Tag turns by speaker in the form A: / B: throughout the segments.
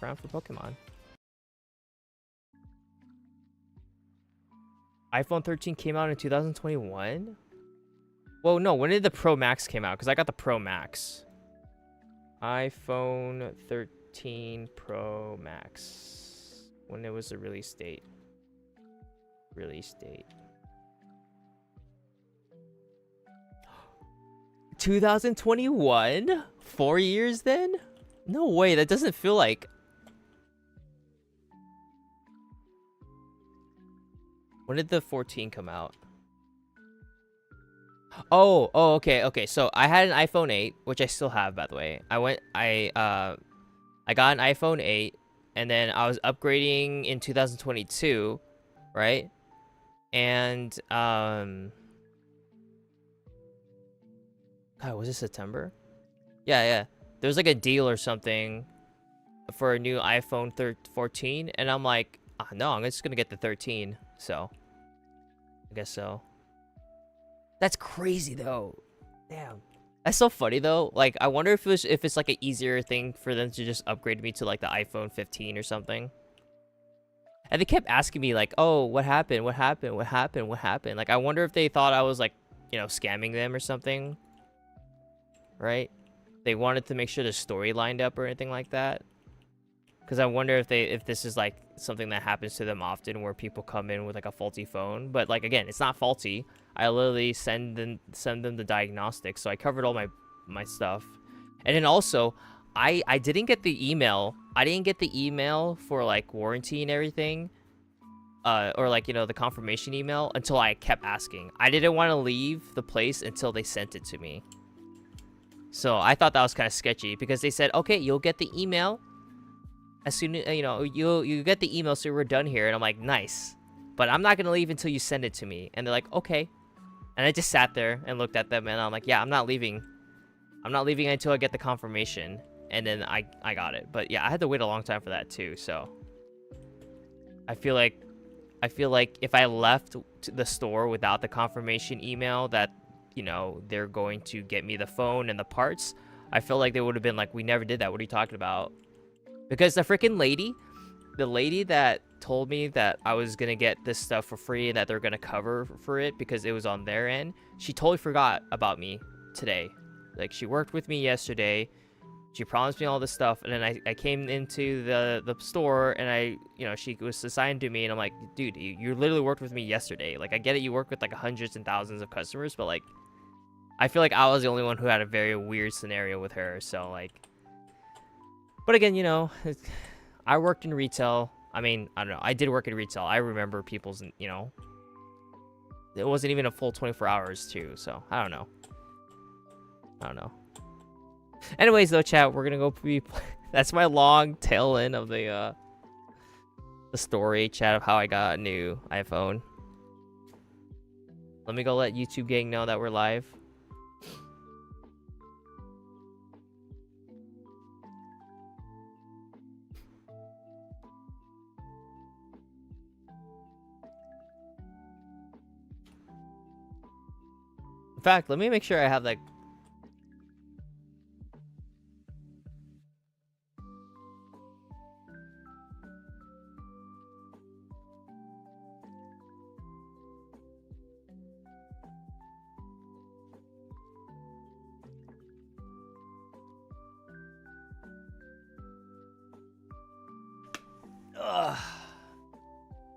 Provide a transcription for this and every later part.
A: background for Pokemon. iPhone 13 came out in 2021? Well, no, when did the Pro Max came out? Because I got the Pro Max. iPhone 13 Pro Max. When it was the release date. Release date. 2021? 4 years then? No way, that doesn't feel like... When did the 14 come out? Oh, okay. So I had an iPhone 8, which I still have, by the way. I got an iPhone 8, and then I was upgrading in 2022, right? And God, was it September? Yeah. There was like a deal or something for a new iPhone 14, and I'm like, oh, no, I'm just gonna get the 13. So I guess so. That's crazy though. Damn. That's so funny though. Like, I wonder if it's like an easier thing for them to just upgrade me to like the iPhone 15 or something. And they kept asking me like, "Oh, what happened? What happened? What happened? What happened?" Like, I wonder if they thought I was like, you know, scamming them or something. Right? They wanted to make sure the story lined up or anything like that. Because I wonder if this is like something that happens to them often, where people come in with like a faulty phone. But like, again, it's not faulty. I literally send them the diagnostics, so I covered all my stuff. And then also, I didn't get the email. I didn't get the email for like warranty and everything, or like, you know, the confirmation email, until I kept asking. I didn't want to leave the place until they sent it to me. So I thought that was kind of sketchy, because they said, okay, you'll get the email as soon as, you know, you get the email, so we're done here. And I'm like, nice, but I'm not gonna leave until you send it to me. And they're like, okay. And I just sat there and looked at them, and I'm like, yeah, I'm not leaving until I get the confirmation. And then I got it. But yeah, I had to wait a long time for that too. So I feel like if I left the store without the confirmation email that, you know, they're going to get me the phone and the parts, I feel like they would have been like, we never did that. What are you talking about? Because the freaking lady, the lady that told me that I was going to get this stuff for free and that they're going to cover for it because it was on their end, she totally forgot about me today. Like, she worked with me yesterday. She promised me all this stuff, and then I came into the store, and she was assigned to me, and I'm like, dude, you literally worked with me yesterday. Like, I get it, you work with like hundreds and thousands of customers, but like, I feel like I was the only one who had a very weird scenario with her. So like, but again, you know, I worked in retail. I mean, I don't know, I did work in retail. I remember people's, you know, it wasn't even a full 24 hours too, so I don't know. Anyways, though, chat, we're gonna go be. That's my long tail end of the story, chat, of how I got a new iPhone. Let me go let YouTube gang know that we're live. In fact, let me make sure I have like.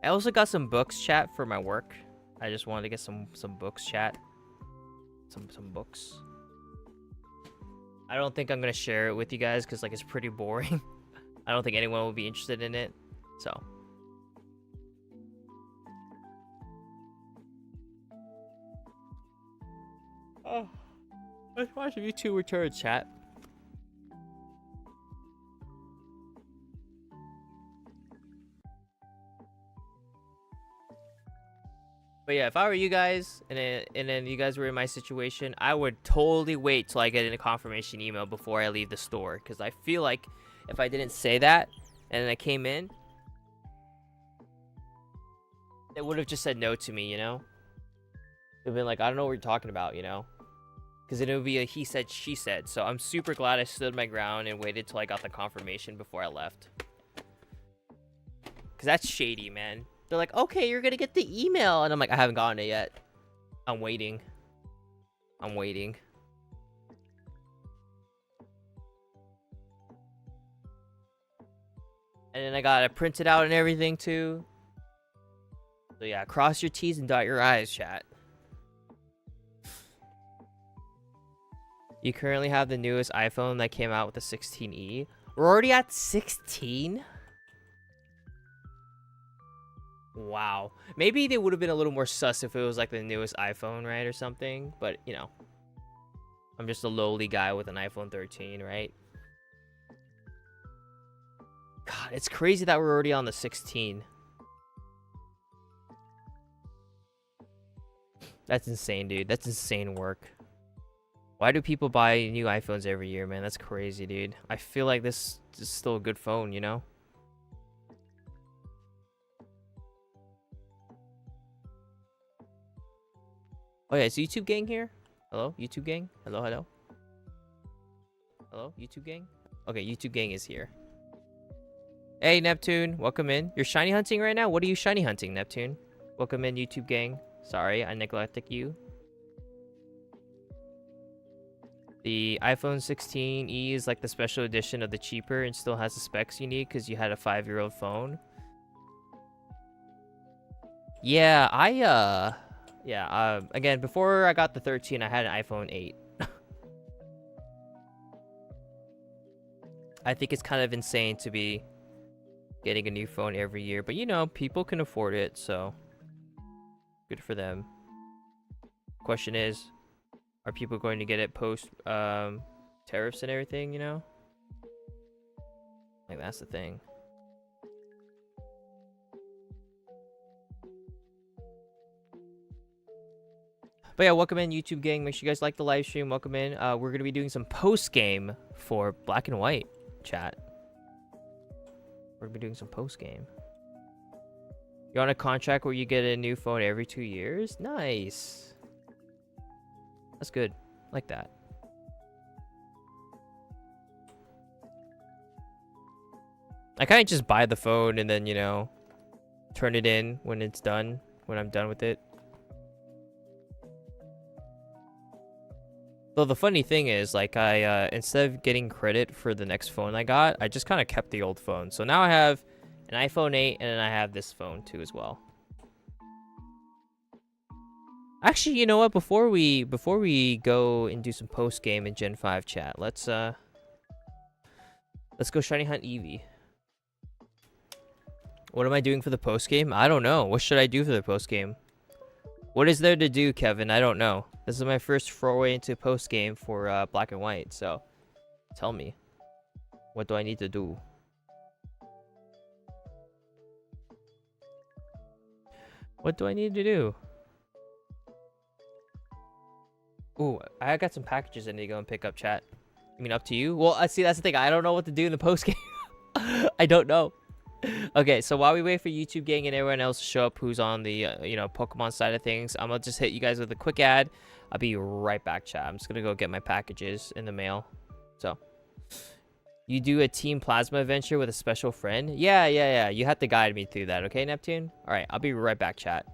A: I also got some books, chat, for my work. I just wanted to get some books, chat. Some books. I don't think I'm gonna share it with you guys because like it's pretty boring. I don't think anyone will be interested in it. So. Oh, let's watch YouTube return, chat. But yeah, if I were you guys, and then you guys were in my situation, I would totally wait till I get a confirmation email before I leave the store. Because I feel like if I didn't say that, and then I came in, it would have just said no to me, you know? It would have been like, I don't know what you're talking about, you know? Because it would be a he said, she said. So I'm super glad I stood my ground and waited till I got the confirmation before I left. Because that's shady, man. They're like, okay, you're going to get the email. And I'm like, I haven't gotten it yet. I'm waiting. I'm waiting. And then I got to print it out and everything, too. So, yeah, cross your T's and dot your I's, chat. You currently have the newest iPhone that came out with the 16E. We're already at 16? Wow. Maybe they would have been a little more sus if it was like the newest iPhone, right, or something. But, you know, I'm just a lowly guy with an iPhone 13, right? God, it's crazy that we're already on the 16. That's insane, dude. That's insane work. Why do people buy new iPhones every year, man? That's crazy, dude. I feel like this is still a good phone, you know? Oh, yeah, is YouTube gang here? Hello, YouTube gang? Hello, hello? Hello, YouTube gang? Okay, YouTube gang is here. Hey, Neptune, welcome in. You're shiny hunting right now? What are you shiny hunting, Neptune? Welcome in, YouTube gang. Sorry, I neglected you. The iPhone 16e is like the special edition of the cheaper and still has the specs you need because you had a 5-year-old phone. Yeah, again, before I got the 13, I had an iPhone 8. I think it's kind of insane to be getting a new phone every year, but you know, people can afford it, so good for them. Question is, are people going to get it post tariffs and everything, you know? Like, that's the thing. But yeah, welcome in, YouTube gang. Make sure you guys like the live stream. Welcome in. We're going to be doing some post-game for Black and White, chat. We're going to be doing some post-game. You're on a contract where you get a new phone every 2 years? Nice. That's good. Like that. I kind of just buy the phone and then, you know, turn it in when it's done, when I'm done with it. Though the funny thing is, like, I instead of getting credit for the next phone I got, I just kind of kept the old phone. So now I have an iPhone 8 and then I have this phone too as well. Actually, you know what? Before we go and do some post game in Gen 5 chat, let's go shiny hunt Eevee. What am I doing for the post game? I don't know. What should I do for the post game? What is there to do, Kevin? I don't know. This is my first foray into post game for Black and White, so tell me, what do I need to do? What do I need to do? Ooh, I got some packages I need to go and pick up, chat. I mean, up to you. Well, I see, that's the thing. I don't know what to do in the post game. I don't know. Okay, so while we wait for YouTube gang and everyone else to show up who's on the, you know, Pokemon side of things, I'm going to just hit you guys with a quick ad. I'll be right back, chat. I'm just going to go get my packages in the mail. So, you do a Team Plasma adventure with a special friend? Yeah. You have to guide me through that, okay, Neptune? All right, I'll be right back, chat.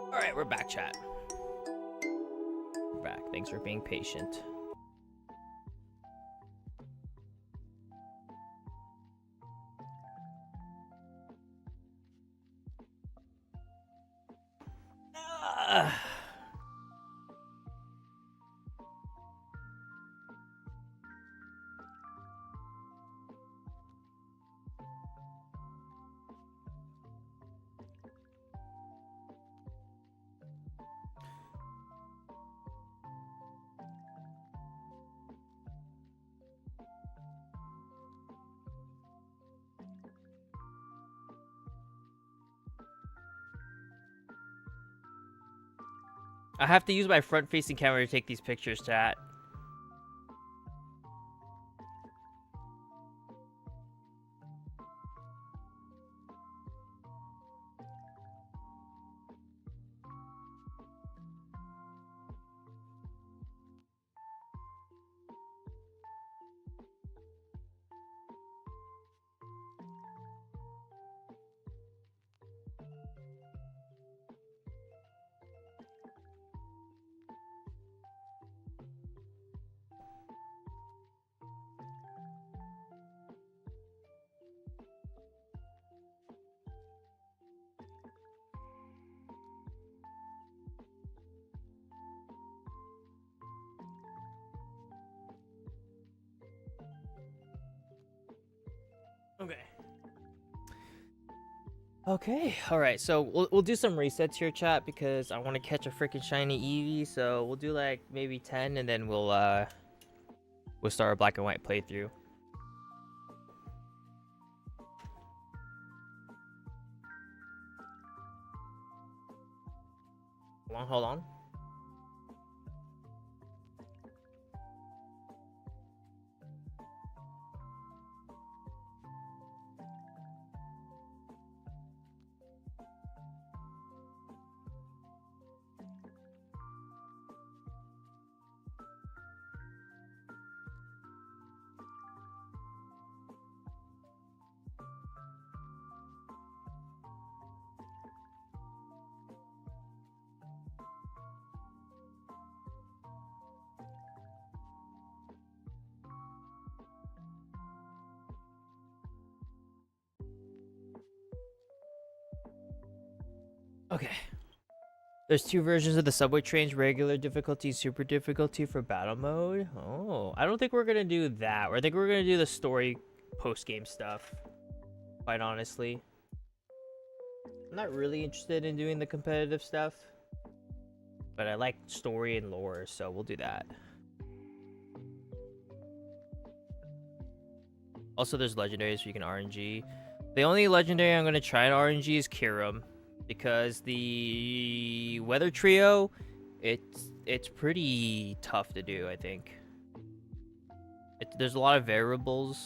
A: Alright, we're back, chat. We're back. Thanks for being patient. I have to use my front-facing camera to take these pictures, chat. Okay. Okay. All right. So we'll do some resets here, chat, because I want to catch a freaking shiny Eevee. So we'll do like maybe 10, and then we'll start a black and white playthrough. Hold on. Okay. There's 2 versions of the subway trains, regular difficulty, super difficulty for battle mode. Oh, I don't think we're gonna do that. I think we're gonna do the story post-game stuff, quite honestly. I'm not really interested in doing the competitive stuff, but I like story and lore, so we'll do that. Also, there's legendaries so you can RNG. The only legendary I'm gonna try to RNG is Kirim, because the weather trio, it's pretty tough to do. I think there's a lot of variables,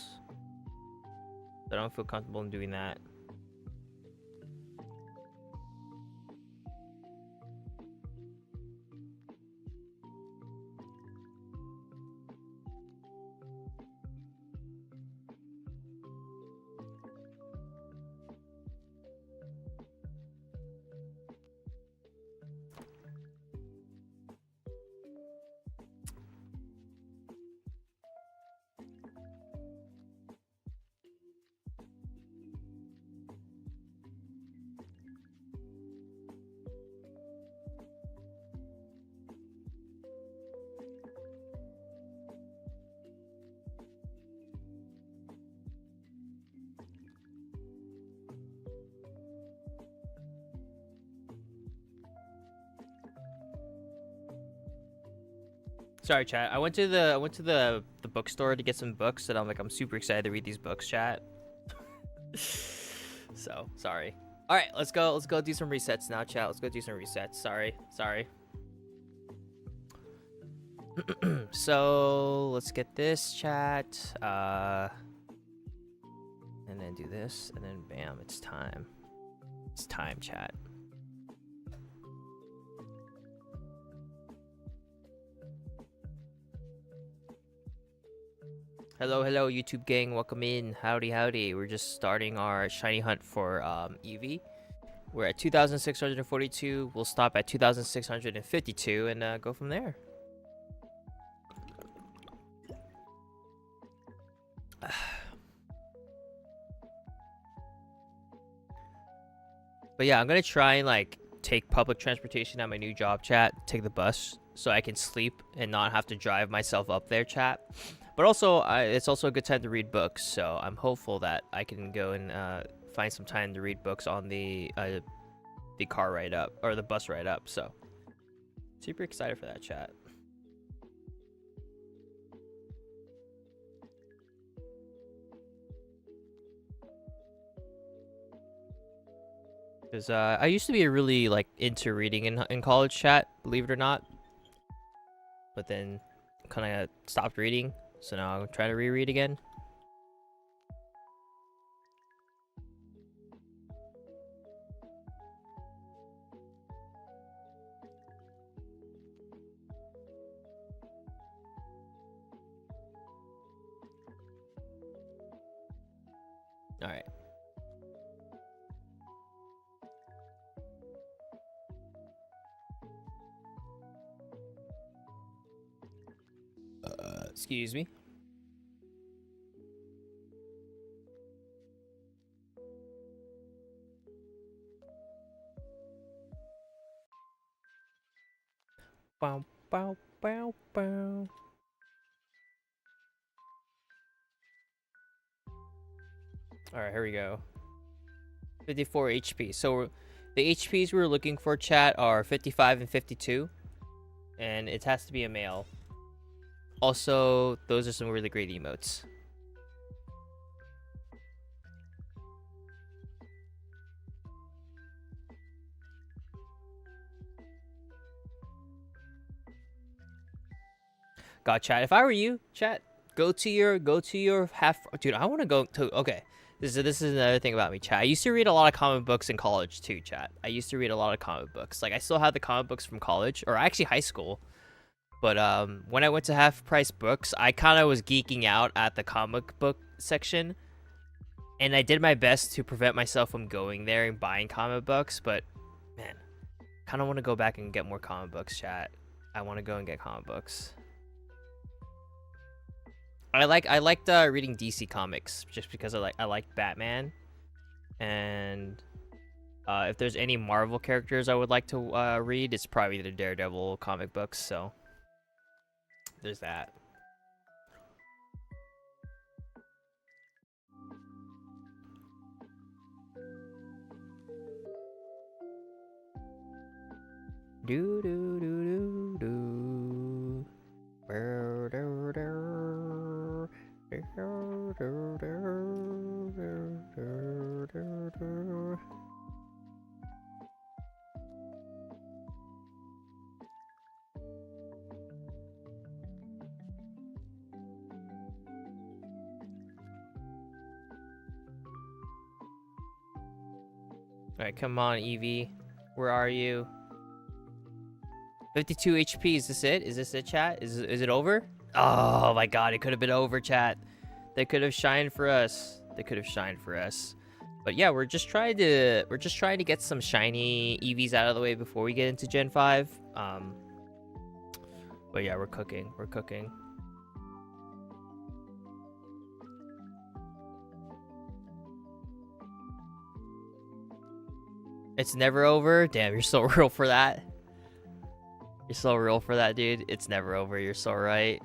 A: so I don't feel comfortable in doing that. Sorry, chat. I went to the bookstore to get some books, and I'm super excited to read these books, chat. So sorry. All right, let's go do some resets now, chat. Let's go do some resets. Sorry. So let's get this, chat. And then do this, and then bam, it's time. It's time, chat. Hello, YouTube gang. Welcome in. Howdy. We're just starting our shiny hunt for Eevee. We're at 2,642. We'll stop at 2,652 and go from there. But yeah, I'm gonna try and take public transportation at my new job, chat. Take the bus so I can sleep and not have to drive myself up there, chat. But also, it's also a good time to read books, so I'm hopeful that I can go and find some time to read books on the car ride up, or the bus ride up, so super excited for that, chat. Because I used to be really into reading in college, chat, believe it or not, but then kind of stopped reading. So now I'm trying to reread again. All right. Excuse me. Bow, bow, bow, bow. All right, here we go. 54 HP. So the HPs we're looking for, chat, are 55 and 52, and it has to be a male. Also, those are some really great emotes. God, chat. If I were you, chat, go to your half. Dude, I want to go to. Okay, this is another thing about me, chat. I used to read a lot of comic books in college too, chat. I used to read a lot of comic books. I still have the comic books from college, or actually high school. But when I went to Half Price Books, I kind of was geeking out at the comic book section, and I did my best to prevent myself from going there and buying comic books. But man, kind of want to go back and get more comic books, chat. I want to go and get comic books. I liked reading DC comics just because I like Batman, and If there's any Marvel characters I would like to read, it's probably the Daredevil comic books. So there's that. Do do do do do. Alright, come on, Evie. Where are you? 52 HP, is this it? Is this it, chat? Is it over? Oh my god, it could have been over, chat. They could have shined for us. They could have shined for us. But yeah, we're just trying to get some shiny EVs out of the way before we get into Gen 5. But yeah, we're cooking. We're cooking. It's never over? Damn, you're so real for that. You're so real for that, dude. It's never over. You're so right.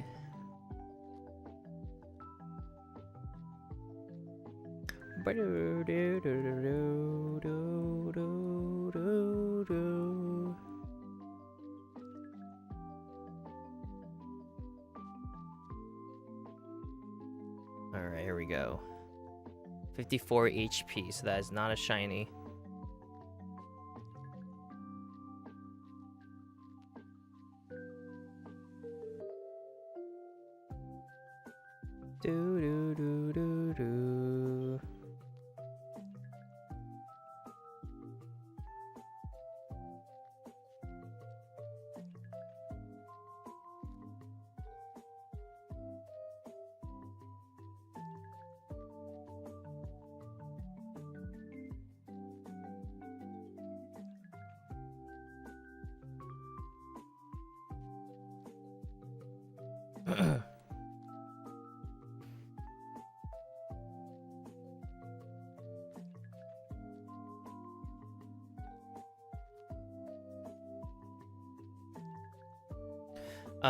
A: Alright, here we go. 54 HP, so that is not a shiny. Do do do do do.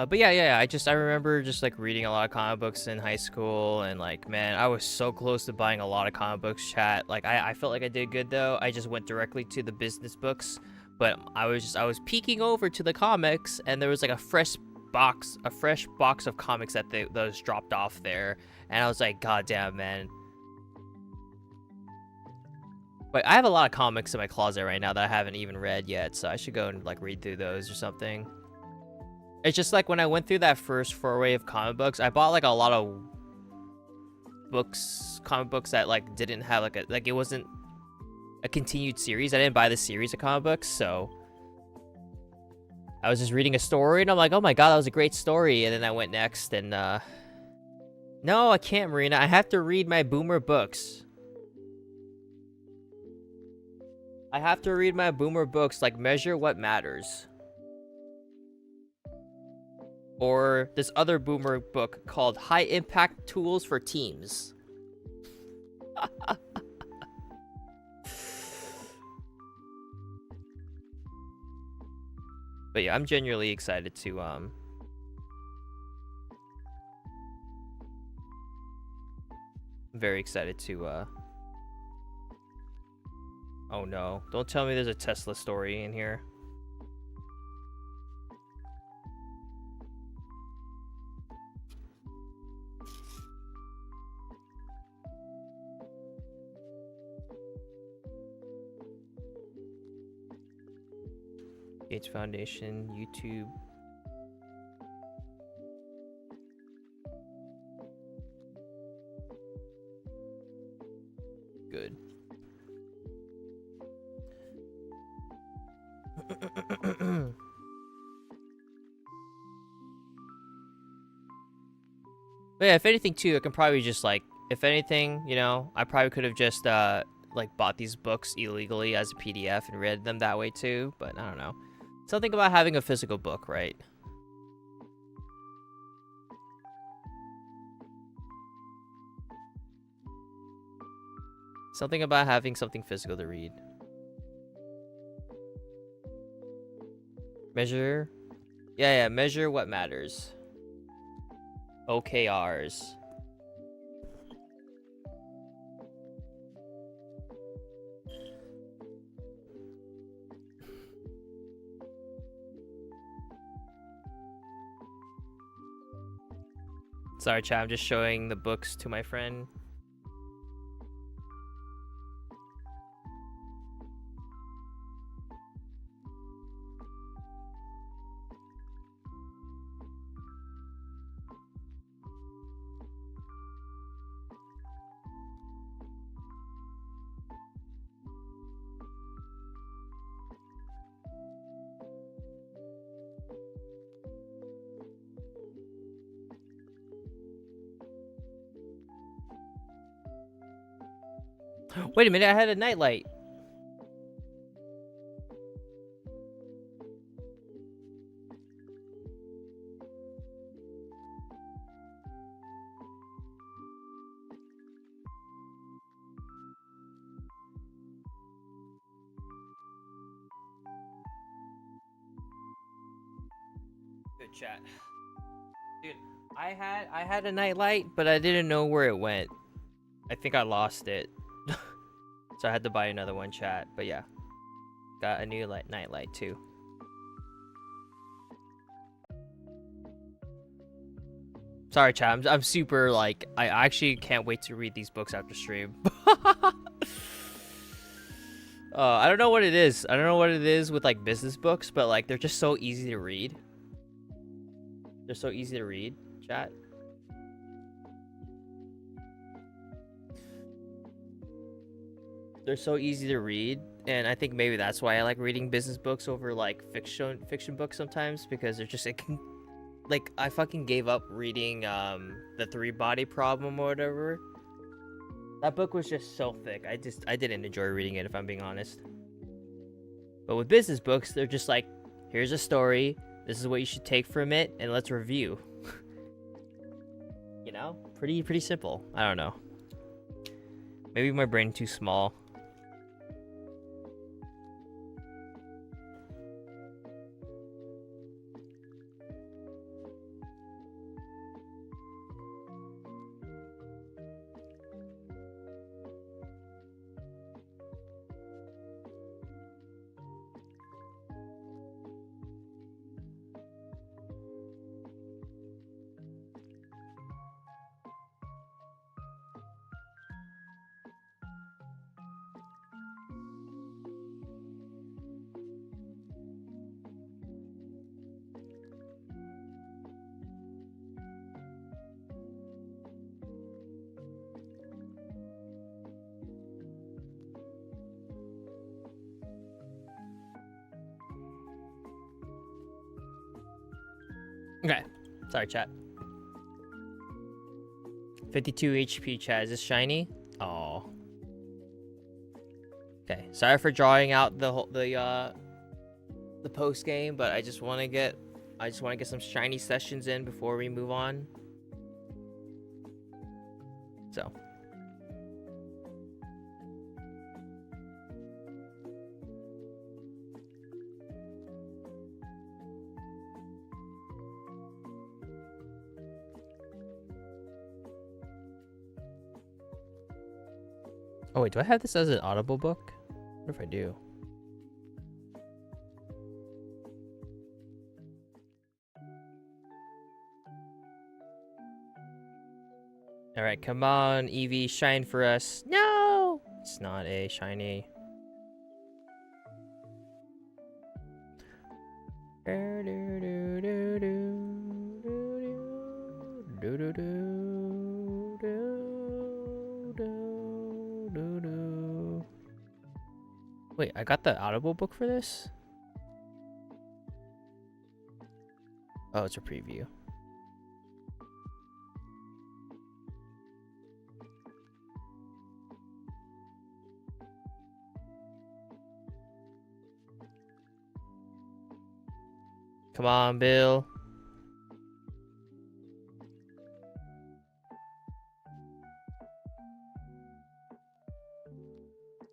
A: But yeah, I remember just like reading a lot of comic books in high school, and like, man, I was so close to buying a lot of comic books, chat. Like, I felt like I did good though. I just went directly to the business books, but I was peeking over to the comics, and there was like a fresh box of comics that was dropped off there, and I was like, god damn, man. But I have a lot of comics in my closet right now that I haven't even read yet, so I should go and like read through those or something. It's just like when I went through that first foray of comic books, I bought like a lot of comic books that like didn't have like it wasn't a continued series. I didn't buy the series of comic books, so I was just reading a story and I'm like, oh my god, that was a great story. And then I went next and no, I can't, Marina. I have to read my boomer books. I have to read my boomer books, like Measure What Matters. Or this other boomer book called High Impact Tools for Teams. But yeah, I'm genuinely excited to very excited to oh no, don't tell me there's a Tesla story in here. Gates Foundation, YouTube. Good. But yeah, if anything too, I can probably just like, if anything, you know, I probably could have just like bought these books illegally as a PDF and read them that way too, but I don't know. Something about having a physical book, right? Something about having something physical to read. Measure. Yeah, measure what matters. OKRs. Sorry, chat. I'm just showing the books to my friend. Wait a minute, I had a nightlight. Good chat. Dude, I had a nightlight, but I didn't know where it went. I think I lost it. So I had to buy another one, chat. But yeah. Got a new nightlight too. Sorry, chat. I'm super like I actually can't wait to read these books after stream. I don't know what it is. I don't know what it is with like business books, but like they're just so easy to read. They're so easy to read, chat. They're so easy to read, and I think maybe that's why I like reading business books over like fiction books sometimes, because they're just like I fucking gave up reading the Three Body Problem or whatever. That book was just so thick. I didn't enjoy reading it, if I'm being honest. But with business books, they're just like, here's a story, this is what you should take from it, and let's review. You know? Pretty simple. I don't know. Maybe my brain too small. Okay. Sorry, chat. 52 HP, chat. Is this shiny? Oh. Okay. Sorry for drawing out the post game, but I just want to get some shiny sessions in before we move on. So. Oh wait, do I have this as an Audible book? What if I do? All right, come on, Eevee, shine for us. No, it's not a shiny. Wait, I got the Audible book for this? Oh, it's a preview. Come on, Bill.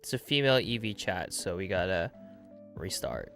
A: It's a female Eevee chat, so we gotta restart.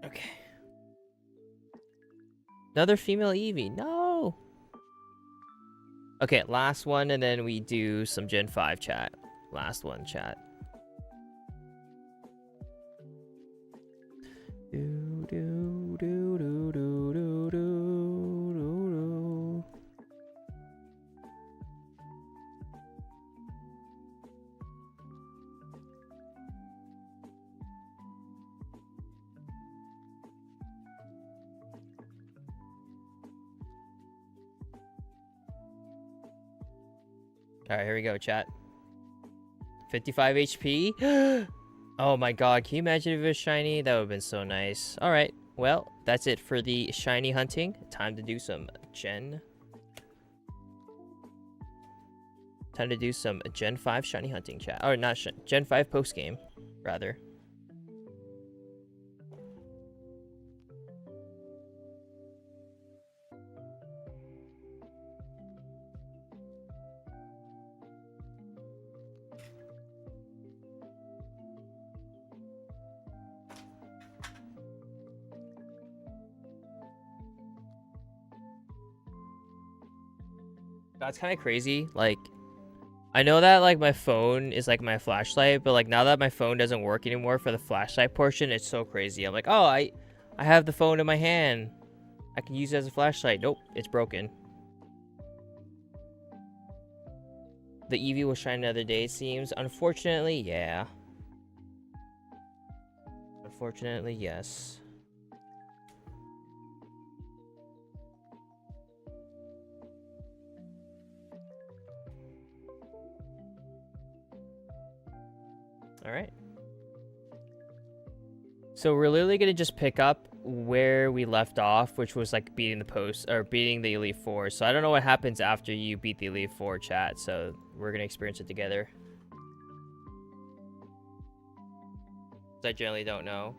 A: Okay. Another female Eevee. No. Okay, last one, and then we do some Gen 5 chat. Last one, chat. Do, do, do, do, do, do, do, do. All right, here we go, chat. 55 HP. Oh my god, can you imagine if it was shiny? That would have been so nice. All right, well, that's it for the shiny hunting. Time to do some Gen 5 shiny hunting chat. Or not Gen 5 post game, rather. That's kind of crazy. Like, I know that like my phone is like my flashlight, but like now that my phone doesn't work anymore for the flashlight portion, it's so crazy. I'm like, oh, I have the phone in my hand. I can use it as a flashlight. Nope, it's broken. The Eevee will shine another day, it seems. Unfortunately, yeah. Unfortunately, yes. All right. So we're literally gonna just pick up where we left off, which was like beating the Elite Four. So I don't know what happens after you beat the Elite Four, chat. So we're gonna experience it together. I generally don't know.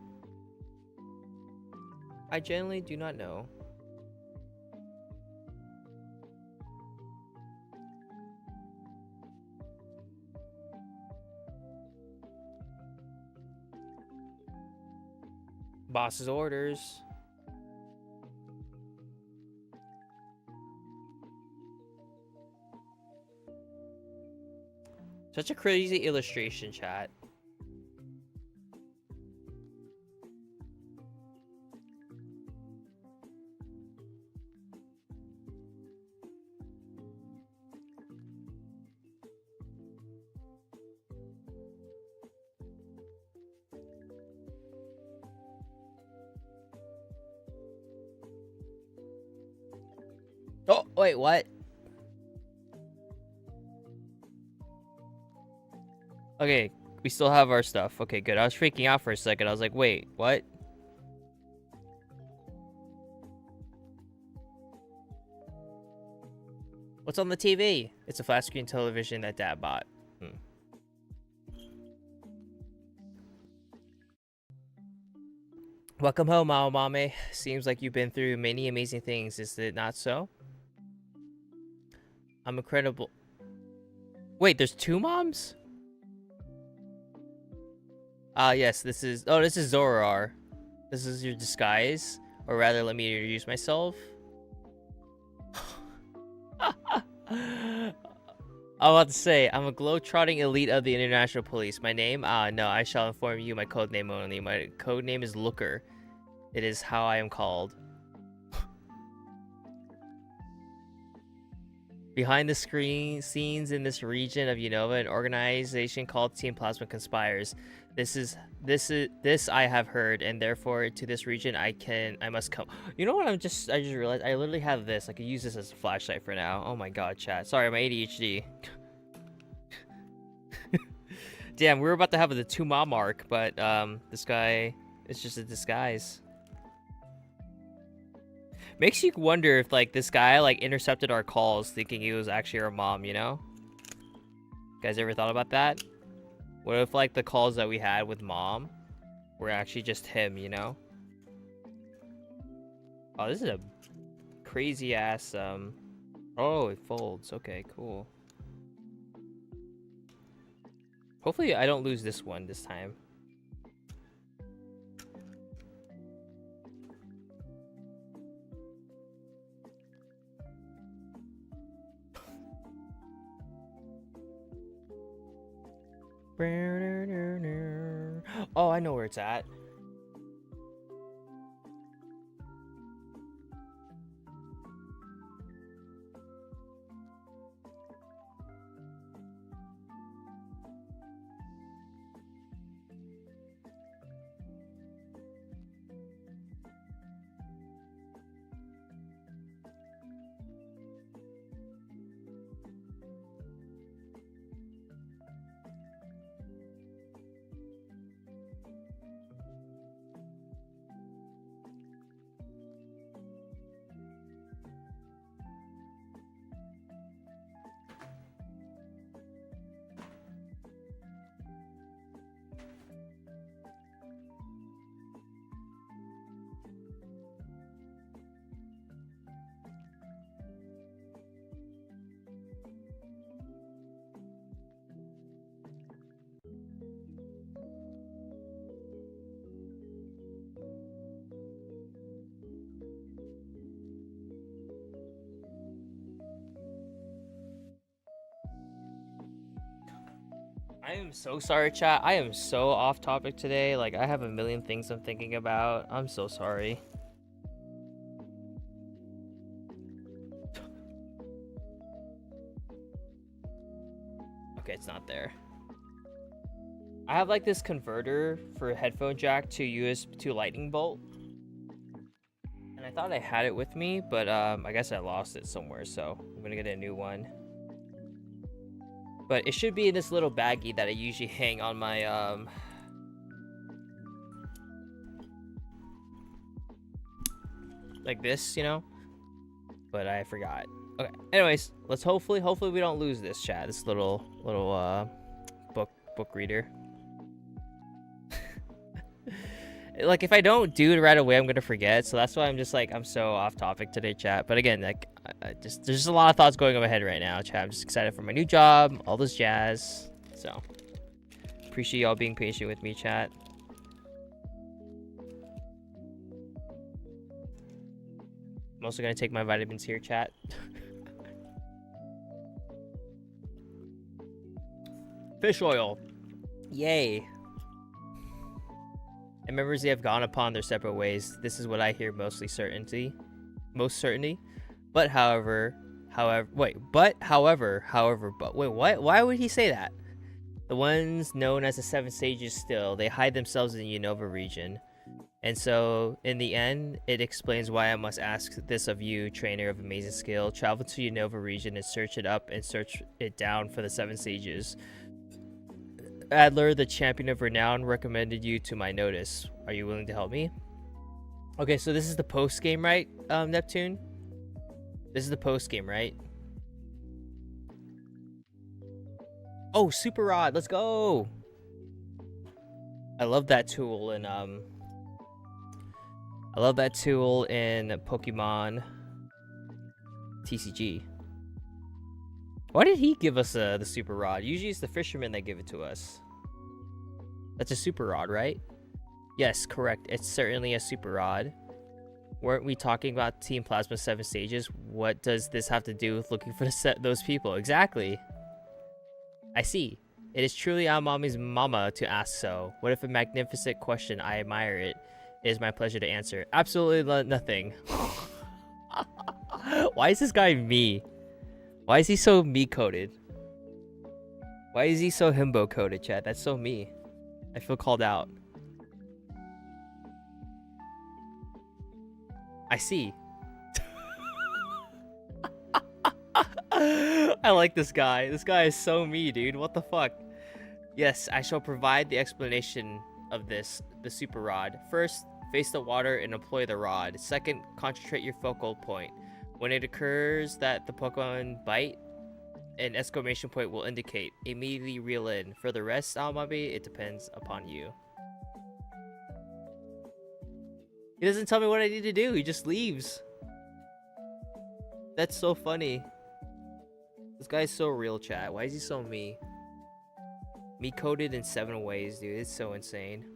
A: I generally do not know. Boss's orders. Such a crazy illustration, chat. Oh, wait, what? Okay, we still have our stuff. Okay, good. I was freaking out for a second. I was like, wait, what? What's on the TV? It's a flat screen television that Dad bought. Welcome home, Mame. Seems like you've been through many amazing things, is it not so? I'm incredible. Wait, there's two moms? Yes, this is Zoroar. This is your disguise. Or rather, let me introduce myself. I'm about to say, I'm a globe-trotting elite of the International Police. My name? No, I shall inform you my code name only. My code name is Looker. It is how I am called. Behind the scenes in this region of Unova, an organization called Team Plasma conspires. This I have heard, and therefore to this region I must come. You know what? I just realized I literally have this. I could use this as a flashlight for now. Oh my god, chat. Sorry, my ADHD. Damn, we were about to have the 2 mom arc, but this guy is just a disguise. Makes you wonder if like this guy like intercepted our calls thinking he was actually our mom, you know? You guys ever thought about that? What if like the calls that we had with mom were actually just him, you know? Oh, this is a crazy ass. Oh, it folds. Okay, cool. Hopefully, I don't lose this one this time. Oh, I know where it's at. I am so sorry, chat. I am so off topic today. Like, I have a million things I'm thinking about. I'm so sorry. Okay, it's not there. I have like this converter for headphone jack to USB to lightning bolt. And I thought I had it with me, but I guess I lost it somewhere, so I'm gonna get a new one. But it should be in this little baggie that I usually hang on my like this, you know? But I forgot. Okay. Anyways, let's hopefully we don't lose this, chat. This little book reader. Like, if I don't do it right away, I'm gonna forget. So that's why I'm just like, I'm so off topic today, chat. But again, like, there's just a lot of thoughts going on my head right now, chat. I'm just excited for my new job, all this jazz. So appreciate y'all being patient with me, chat. I'm also gonna take my vitamins here, chat. Fish oil, yay. And members, they have gone upon their separate ways. This is what I hear most certainty. But however, wait, what? Why would he say that? The ones known as the Seven Sages still, they hide themselves in the Unova region. And so, in the end, it explains why I must ask this of you, trainer of amazing skill. Travel to Unova region and search it up and search it down for the Seven Sages. Adler, the champion of renown, recommended you to my notice. Are you willing to help me? Okay, so this is the post game, right, Neptune? This is the post game, right? Oh, Super Rod, let's go! I love that tool in Pokemon TCG. Why did he give us the Super Rod? Usually it's the fishermen that give it to us. That's a Super Rod, right? Yes, correct. It's certainly a Super Rod. Weren't we talking about Team Plasma 7 stages? What does this have to do with looking for those people? Exactly. I see. It is truly Amami's mama to ask so. What if a magnificent question? I admire it. It is my pleasure to answer. Absolutely nothing. Why is this guy me? Why is he so me-coded? Why is he so himbo-coded, chat? That's so me. I feel called out. I see. I like this guy. This guy is so me, dude. What the fuck? Yes, I shall provide the explanation of this, the Super Rod. First, face the water and employ the rod. Second, concentrate your focal point. When it occurs that the Pokemon bite, an exclamation point will indicate. Immediately reel in. For the rest, Almabi, it depends upon you. He doesn't tell me what I need to do. He just leaves. That's so funny. This guy's so real, chat. Why is he so me? Me coded in 7 ways, dude. It's so insane.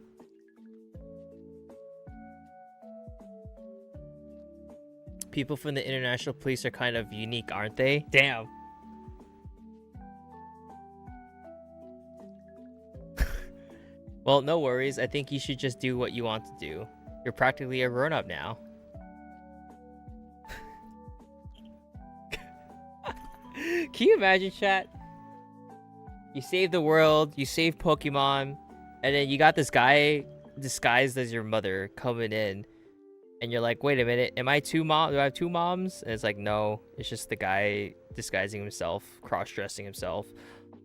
A: People from the international police are kind of unique, aren't they? Damn. Well, no worries. I think you should just do what you want to do. You're practically a grown-up now. Can you imagine, chat? You save the world, you save Pokemon, and then you got this guy disguised as your mother coming in, and you're like, wait a minute, am I two mom? Do I have two moms? And it's like, no, it's just the guy disguising himself, cross-dressing himself.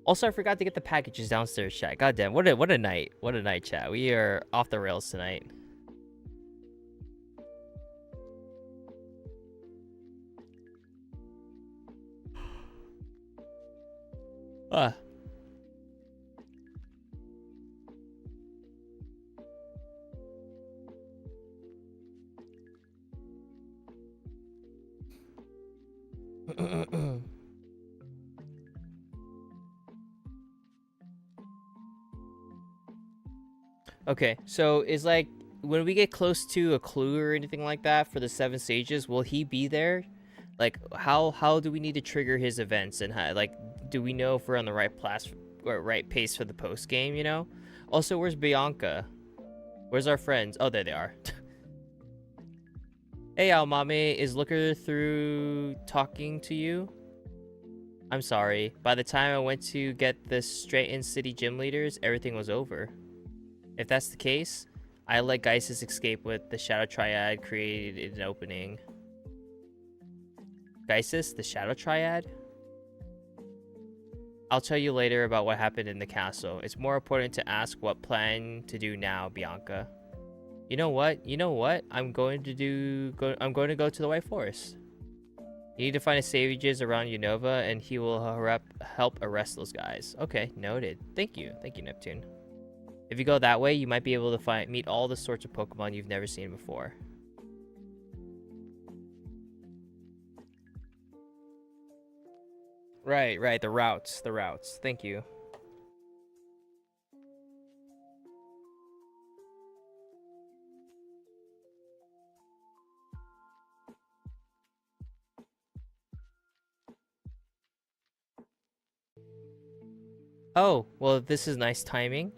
A: Also, I forgot to get the packages downstairs, chat. Goddamn, what a night. What a night, chat. We are off the rails tonight. Ah. Okay, so is like when we get close to a clue or anything like that for the 7 stages, will he be there? Like how do we need to trigger his events, and how, like, do we know if we're on the right right pace for the post game, you know? Also, where's Bianca? Where's our friends? Oh, there they are. Hey, Almame, is Looker through talking to you? I'm sorry. By the time I went to get the straight-in city gym leaders, everything was over. If that's the case, I let Geis's escape with the Shadow Triad created an opening. Geisis, the Shadow Triad? I'll tell you later about what happened in the castle. It's more important to ask what plan to do now, Bianca. You know what? I'm going to go to the White Forest. You need to find the savages around Unova, and he will help arrest those guys. Okay, noted. Thank you, Neptune. If you go that way, you might be able to meet all the sorts of Pokemon you've never seen before. Right, the routes. Thank you. Oh, well, this is nice timing.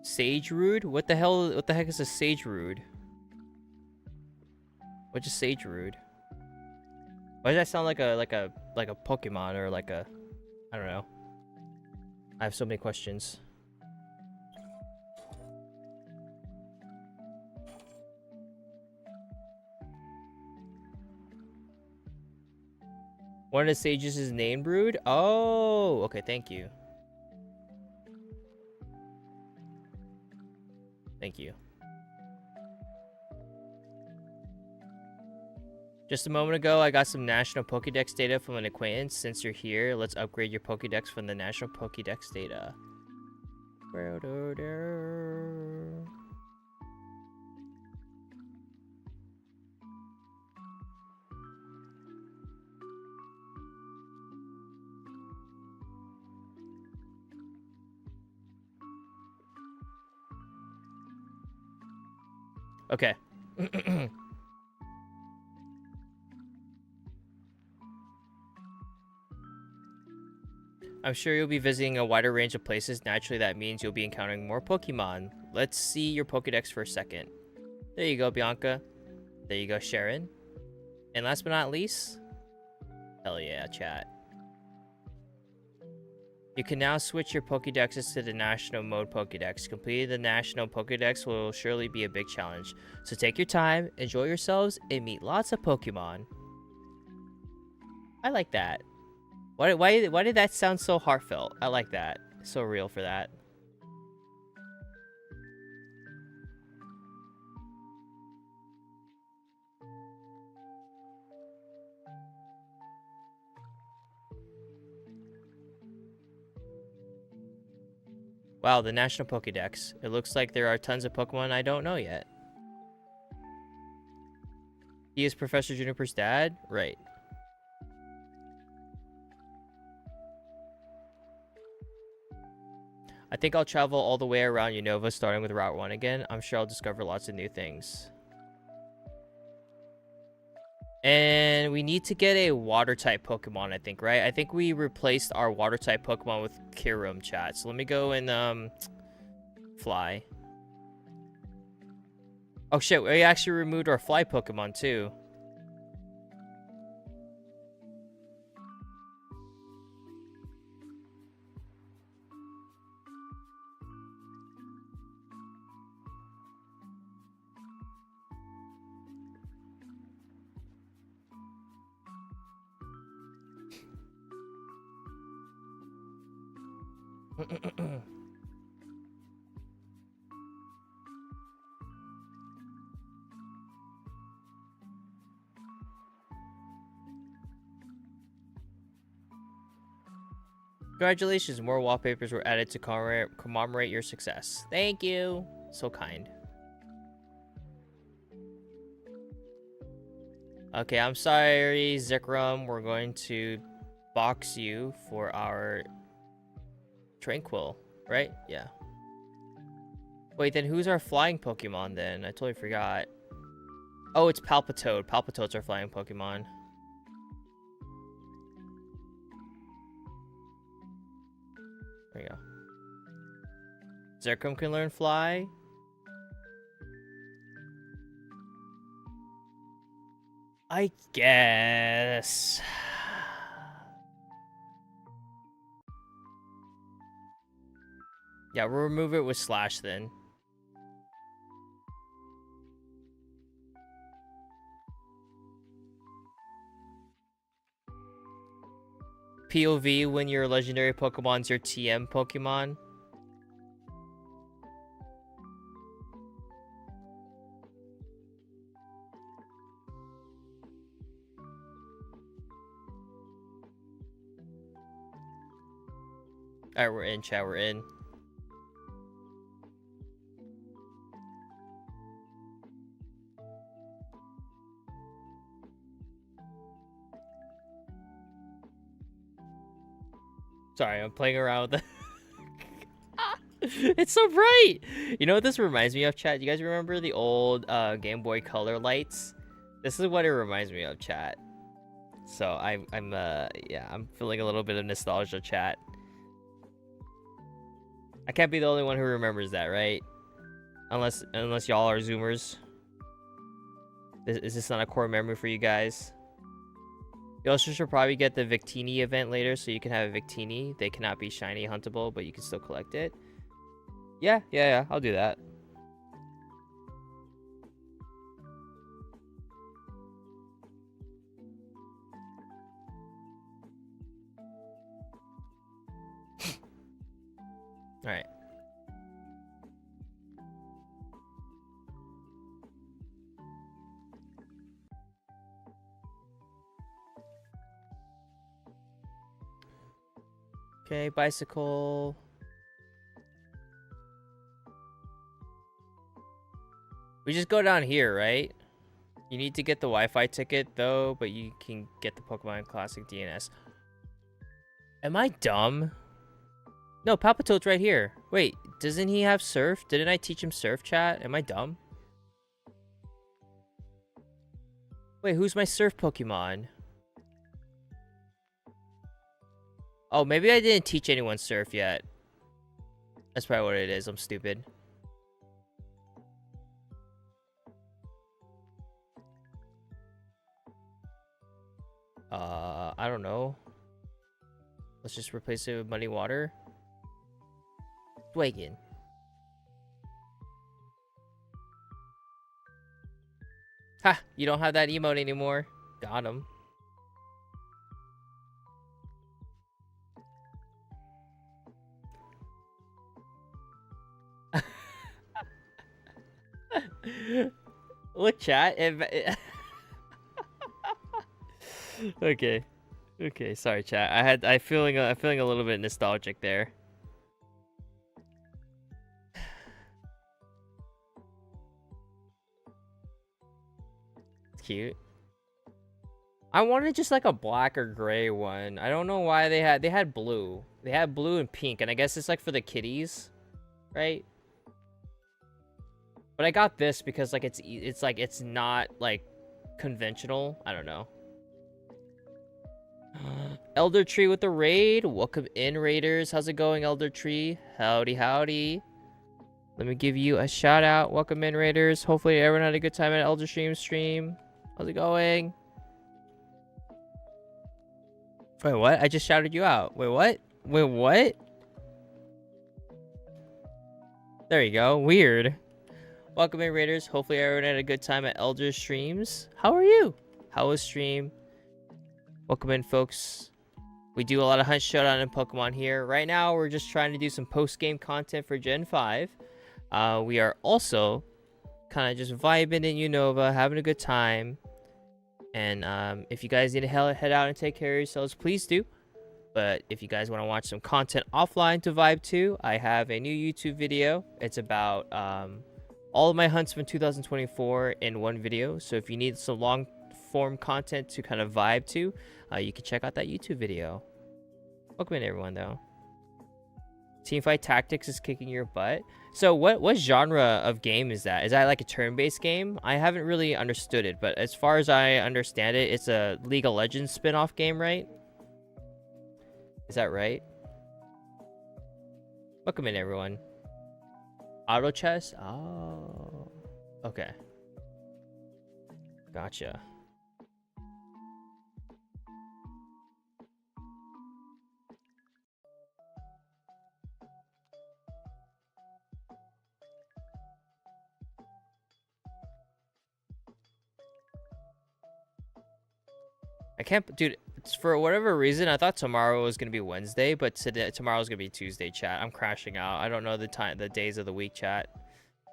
A: Sage Rude? What the heck is a Sage Rude? What's a Sage Rude? Why does that sound like a Pokemon, or like a, I don't know. I have so many questions. One of the sages is named Rude? Oh, okay, thank you. Thank you. Just a moment ago, I got some National Pokédex data from an acquaintance. Since you're here, let's upgrade your Pokédex from the National Pokédex data. Okay. I'm sure you'll be visiting a wider range of places. Naturally, that means you'll be encountering more Pokemon. Let's see your Pokédex for a second. There you go, Bianca. There you go, Sharon. And last but not least, hell yeah, chat. You can now switch your Pokédexes to the National Mode Pokédex. Completing the National Pokédex will surely be a big challenge. So take your time, enjoy yourselves, and meet lots of Pokemon. I like that. Why did that sound so heartfelt? I like that. So real for that. Wow, the National Pokédex. It looks like there are tons of Pokemon I don't know yet. He is Professor Juniper's dad? Right. I think I'll travel all the way around Unova, starting with Route 1 again. I'm sure I'll discover lots of new things. And we need to get a water-type Pokemon, I think, right? I think we replaced our water-type Pokemon with Kyurem, chat. So let me go and, fly. Oh, shit. We actually removed our fly Pokemon, too. Congratulations, more wallpapers were added to commemorate your success. Thank you. So kind. Okay, I'm sorry, Zekrom. We're going to box you for our Tranquil, right? Yeah. Wait, then who's our flying Pokemon then? I totally forgot. Oh, it's Palpitoad. Palpitoad's our flying Pokemon. There you go. Zekrom can learn fly. I guess. Yeah, we'll remove it with Slash then. POV when your legendary Pokemon's your TM Pokemon. Alright, we're in, chat, we're in. Sorry, I'm playing around with the... It's so bright! You know what this reminds me of, chat? You guys remember the old Game Boy Color lights? This is what it reminds me of, chat. So I'm feeling a little bit of nostalgia, chat. I can't be the only one who remembers that, right? Unless y'all are Zoomers. Is this not a core memory for you guys? You also should probably get the Victini event later so you can have a Victini. They cannot be shiny huntable, but you can still collect it. Yeah, I'll do that. Alright. Okay, bicycle. We just go down here, right? You need to get the Wi-Fi ticket, though, but you can get the Pokemon Classic DNS. Am I dumb? No, Palpitoad's right here. Wait, doesn't he have Surf? Didn't I teach him Surf, chat? Am I dumb? Wait, who's my Surf Pokemon? Oh, maybe I didn't teach anyone Surf yet. That's probably what it is. I'm stupid. I don't know. Let's just replace it with Muddy Water. Dwagon. Ha! You don't have that emote anymore. Got him. Look, chat. Okay, sorry, chat. I'm feeling a little bit nostalgic there. cute. I wanted just like a black or gray one. I don't know why they had blue. They had blue and pink, and I guess it's like for the kitties, right? But I got this because like it's like it's not like conventional. I don't know. Elder Tree with the raid. Welcome in, Raiders. How's it going, Elder Tree? Howdy, howdy. Let me give you a shout out. Welcome in, Raiders. Hopefully everyone had a good time at Elder stream. How's it going? Wait, what? I just shouted you out. Wait, what? Wait, what? There you go. Weird. Welcome in, Raiders. Hopefully everyone had a good time at Elder streams. How are you? How was stream? Welcome in, folks. We do a lot of Hunt Showdown and Pokemon here. Right now, we're just trying to do some post-game content for Gen 5. We are also kind of just vibing in Unova, having a good time. And if you guys need to head out and take care of yourselves, please do. But if you guys want to watch some content offline to vibe to, I have a new YouTube video. It's about all of my hunts from 2024 in one video. So if you need some long form content to kind of vibe to, you can check out that YouTube video. Welcome in, everyone, though. Teamfight Tactics is kicking your butt. So what genre of game is that? Is that like a turn-based game? I haven't really understood it, but as far as I understand it, it's a League of Legends spin-off game, right? Is that right? Welcome in, everyone. Auto chess? Oh. Okay. Gotcha. I can't, dude, for whatever reason, I thought tomorrow was going to be Wednesday, but tomorrow's going to be Tuesday, chat. I'm crashing out. I don't know the days of the week, chat.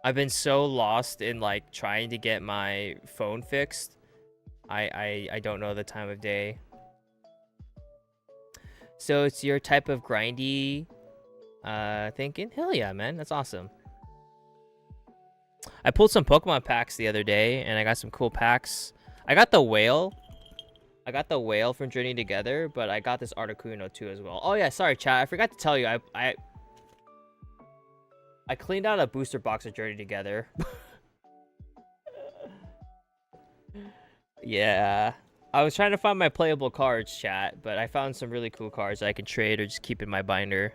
A: I've been so lost in, like, trying to get my phone fixed. I don't know the time of day. So it's your type of grindy thinking? Hell yeah, man. That's awesome. I pulled some Pokemon packs the other day, and I got some cool packs. I got the whale. I got the whale from Journey Together, but I got this Articuno too as well. Oh yeah, sorry chat. I forgot to tell you. I cleaned out a booster box of Journey Together. Yeah. I was trying to find my playable cards, chat, but I found some really cool cards that I can trade or just keep in my binder.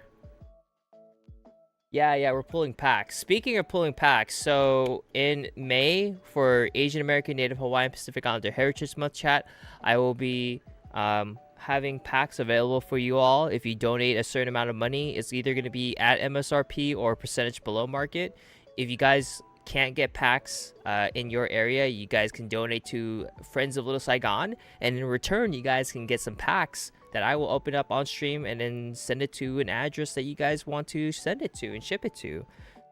A: Yeah, we're pulling packs. Speaking of pulling packs, so in May for Asian American, Native Hawaiian, Pacific Islander Heritage Month, chat, I will be having packs available for you all. If you donate a certain amount of money, it's either going to be at MSRP or percentage below market. If you guys can't get packs in your area, you guys can donate to Friends of Little Saigon, and in return, you guys can get some packs that I will open up on stream and then send it to an address that you guys want to send it to and ship it to.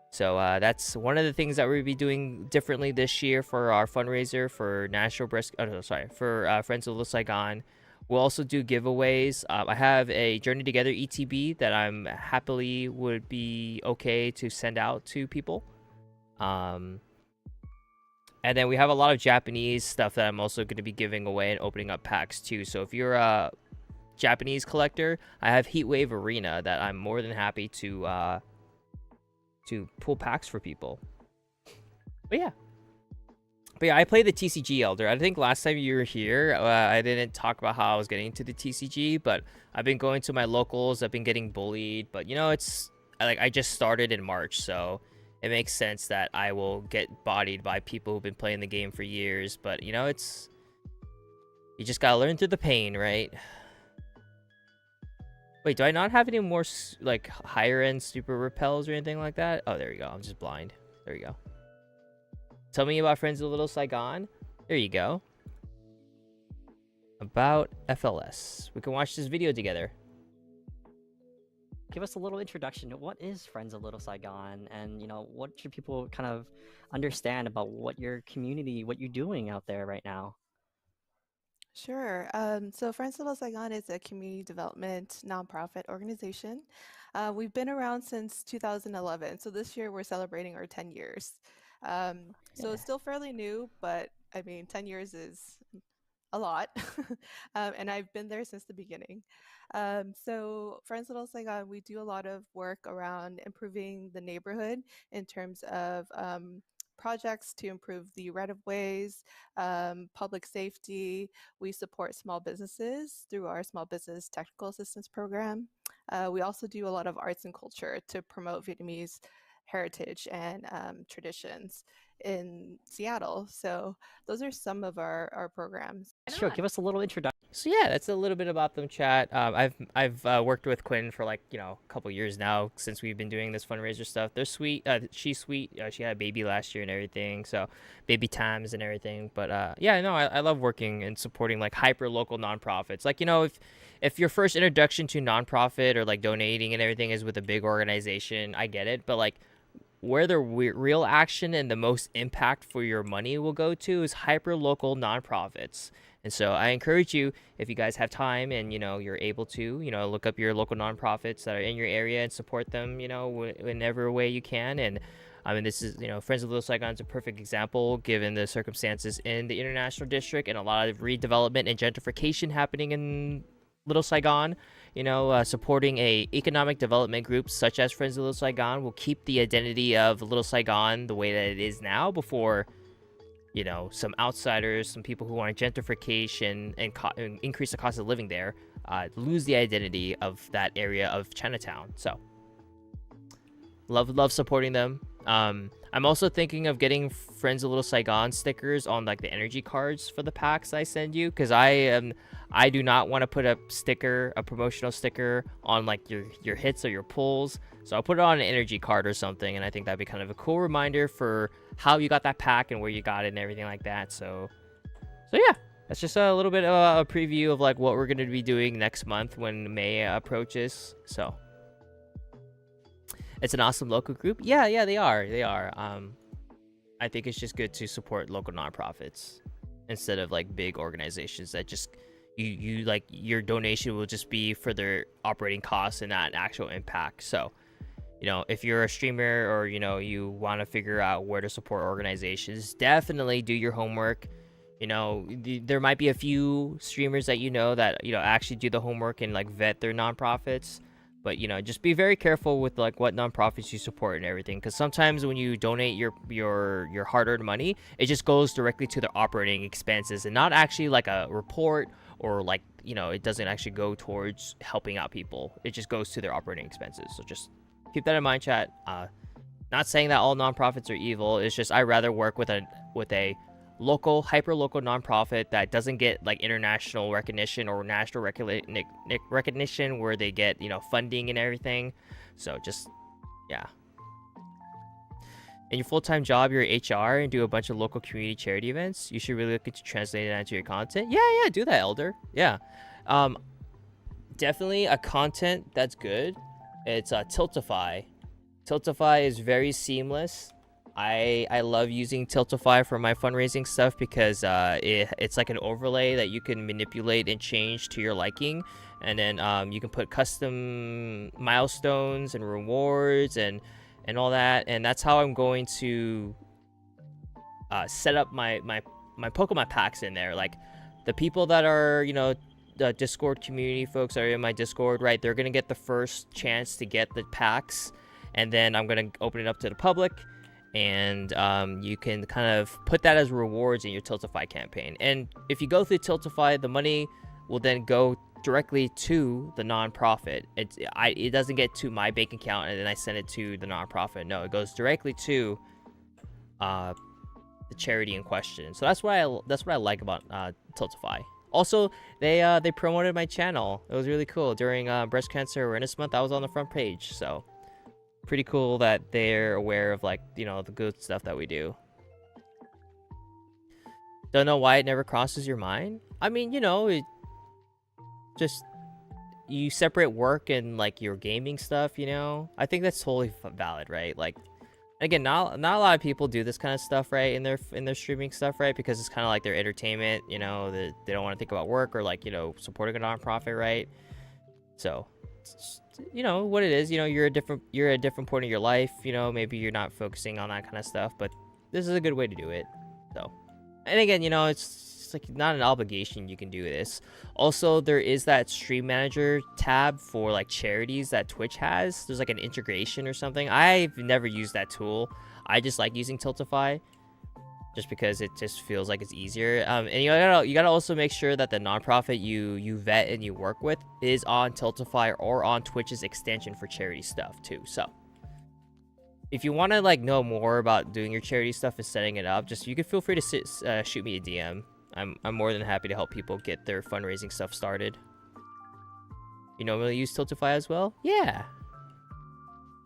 A: So that's one of the things that we'll be doing differently this year for our fundraiser for National Breast. Oh no, sorry, for Friends of Little Saigon. We'll also do giveaways. I have a Journey Together ETB that I'm happily would be okay to send out to people. And then we have a lot of Japanese stuff that I'm also going to be giving away and opening up packs too. So if you're a Japanese collector, I have Heatwave Arena that I'm more than happy to pull packs for people. But yeah, I played the TCG Elder. I think last time you were here, I didn't talk about how I was getting into the TCG, but I've been going to my locals. I've been getting bullied, but you know, it's like I just started in March, so it makes sense that I will get bodied by people who've been playing the game for years. But you know, it's you just gotta learn through the pain, right? Wait, do I not have any more, like, higher-end super repels or anything like that? Oh, there you go. I'm just blind. There you go. Tell me about Friends of Little Saigon. There you go. About FLS. We can watch this video together.
B: Give us a little introduction to what is Friends of Little Saigon, and, you know, what should people kind of understand about what your community, what you're doing out there right now?
C: Sure. So Friends of Los Saigon is a community development nonprofit organization. We've been around since 2011. So this year we're celebrating our 10 years. So
B: Yeah.
C: it's still fairly new, but I mean, 10 years is a lot. And I've been there since the beginning. So, Friends Little Saigon, we do a lot of work around improving the neighborhood in terms of projects to improve the right of ways, public safety. We support small businesses through our Small Business Technical Assistance Program. We also do a lot of arts and culture to promote Vietnamese heritage and traditions in Seattle. So those are some of our programs.
B: Sure, give us a little introduction.
A: So yeah, that's a little bit about them, chat. I've worked with Quinn for like a couple years now since we've been doing this fundraiser stuff. They're sweet. She's sweet. She had a baby last year and everything, so baby times and everything. But yeah, no, I love working and supporting like hyper local nonprofits. Like if your first introduction to nonprofit or like donating and everything is with a big organization, I get it. But like where the real action and the most impact for your money will go to is hyper local nonprofits. And so I encourage you, if you guys have time and you're able to, look up your local nonprofits that are in your area and support them, whenever way you can. And I mean, this is, Friends of Little Saigon is a perfect example given the circumstances in the International District and a lot of redevelopment and gentrification happening in Little Saigon. Supporting a economic development group such as Friends of Little Saigon will keep the identity of Little Saigon the way that it is now before some outsiders, some people who want gentrification and increase the cost of living there, lose the identity of that area of Chinatown. So, love supporting them. I'm also thinking of getting Friends of Little Saigon stickers on like the energy cards for the packs I send you, because I do not want to put a promotional sticker on like your hits or your pulls. So I'll put it on an energy card or something, and I think that'd be kind of a cool reminder for how you got that pack and where you got it and everything like that. So yeah, that's just a little bit of a preview of like what we're going to be doing next month when May approaches. So it's an awesome local group. Yeah, they are. I think it's just good to support local nonprofits instead of like big organizations that just you like your donation will just be for their operating costs and not an actual impact. So if you're a streamer or you want to figure out where to support organizations, definitely do your homework. There might be a few streamers that that actually do the homework and like vet their nonprofits, but just be very careful with like what nonprofits you support and everything, because sometimes when you donate your hard-earned money, it just goes directly to their operating expenses and not actually like a report or like it doesn't actually go towards helping out people. It just goes to their operating expenses. So just keep that in mind, chat. Not saying that all nonprofits are evil. It's just I rather work with a local, hyper local nonprofit that doesn't get like international recognition or national recognition where they get funding and everything. So just yeah. In your full-time job, you're HR and do a bunch of local community charity events. You should really look into translating that into your content. Yeah, do that, Elder. Yeah, definitely a content that's good. It's Tiltify. Tiltify is very seamless. I love using Tiltify for my fundraising stuff because it's like an overlay that you can manipulate and change to your liking, and then you can put custom milestones and rewards and all that, and that's how I'm going to set up my Pokemon packs in there. Like the people that are the Discord community folks that are in my Discord, right? They're gonna get the first chance to get the packs, and then I'm gonna open it up to the public, and you can kind of put that as rewards in your Tiltify campaign. And if you go through Tiltify, the money will then go directly to the nonprofit. It doesn't get to my bank account and then I send it to the nonprofit. No, it goes directly to the charity in question. So that's what I like about Tiltify. Also, they promoted my channel. It was really cool during Breast Cancer Awareness Month. I was on the front page, so pretty cool that they're aware of like the good stuff that we do. Don't know why it never crosses your mind. I mean, it just you separate work and like your gaming stuff. I think that's totally valid, right? Like, again, not a lot of people do this kind of stuff, right, in their streaming stuff, right, because it's kind of like their entertainment. They don't want to think about work or like supporting a nonprofit, right? So what it is. You're at a different point in your life. Maybe you're not focusing on that kind of stuff, but this is a good way to do it. So And again, it's like not an obligation. You can do this. Also, there is that stream manager tab for like charities that Twitch has. There's like an integration or something. I've never used that tool. I just like using Tiltify just because it just feels like it's easier. And you gotta also make sure that the nonprofit you vet and you work with is on Tiltify or on Twitch's extension for charity stuff too. So if you want to like know more about doing your charity stuff and setting it up, you can feel free to shoot me a DM. I'm more than happy to help people get their fundraising stuff started. You normally use Tiltify as well? Yeah.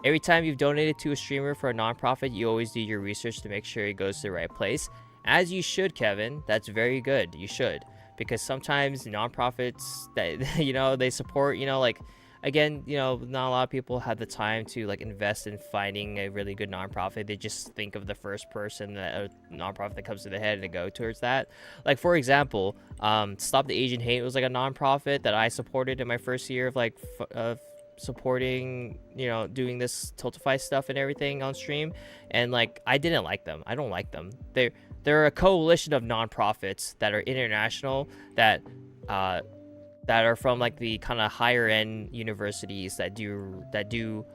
A: Every time you've donated to a streamer for a nonprofit, you always do your research to make sure it goes to the right place. As you should, Kevin. That's very good. You should. Because sometimes nonprofits that, they support, like, again, not a lot of people have the time to, like, invest in finding a really good nonprofit. They just think of the first person, or nonprofit that comes to their head and they go towards that. Like, for example, Stop the Asian Hate was, like, a nonprofit that I supported in my first year of, like, supporting, doing this Tiltify stuff and everything on stream, and like I didn't like them. I don't like them. They're a coalition of nonprofits that are international that are from like the kind of higher end universities that do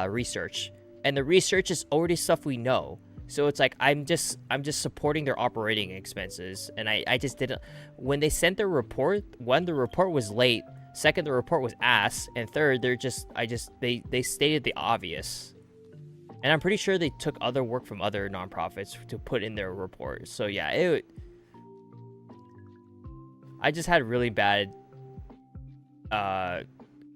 A: research, and the research is already stuff we know. So it's like I'm just supporting their operating expenses, and I just didn't. When they sent their report, one, the report was late. Second, the report was ass, and third, they stated the obvious. And I'm pretty sure they took other work from other nonprofits to put in their report. So yeah, I just had really bad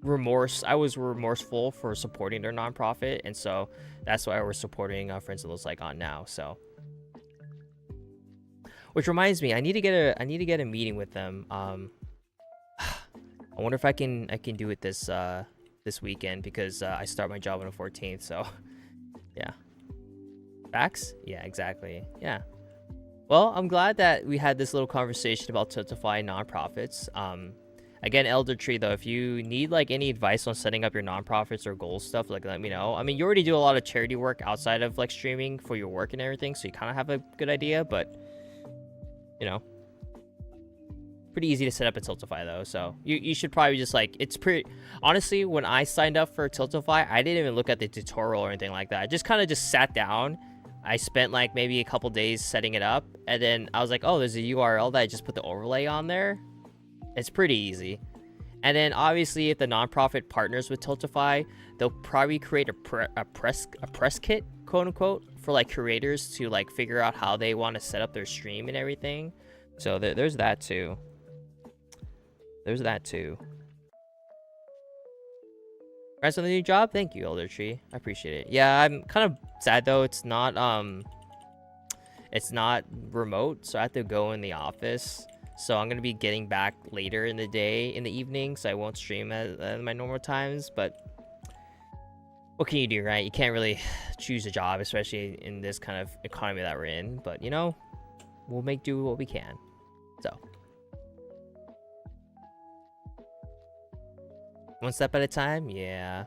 A: remorse. I was remorseful for supporting their nonprofit, and so that's why we're supporting Friends of Little Saigon now. So, which reminds me, I need to get a meeting with them. I wonder if I can do it this weekend, because I start my job on the 14th. So yeah. Facts? Yeah, exactly. Yeah. Well, I'm glad that we had this little conversation about Tiltify nonprofits. Again, Elder Tree, though, if you need like any advice on setting up your nonprofits or goal stuff, like, let me know. I mean, you already do a lot of charity work outside of like streaming for your work and everything, so you kind of have a good idea, but pretty easy to set up a Tiltify though. So you should probably just like, it's pretty, honestly, when I signed up for Tiltify, I didn't even look at the tutorial or anything like that. I just kind of just sat down. I spent like maybe a couple days setting it up, and then I was like, oh, there's a URL that I just put the overlay on there. It's pretty easy. And then obviously if the nonprofit partners with Tiltify, they'll probably create a press kit, quote unquote, for like creators to like figure out how they want to set up their stream and everything. So there's that too. There's that too. Congrats on the new job. Thank you, Elder Tree. I appreciate it. Yeah, I'm kind of sad though. It's not remote, so I have to go in the office. So I'm gonna be getting back later in the day, in the evening, so I won't stream at my normal times. But what can you do, right? You can't really choose a job, especially in this kind of economy that we're in. But we'll make do what we can. So one step at a time. Yeah.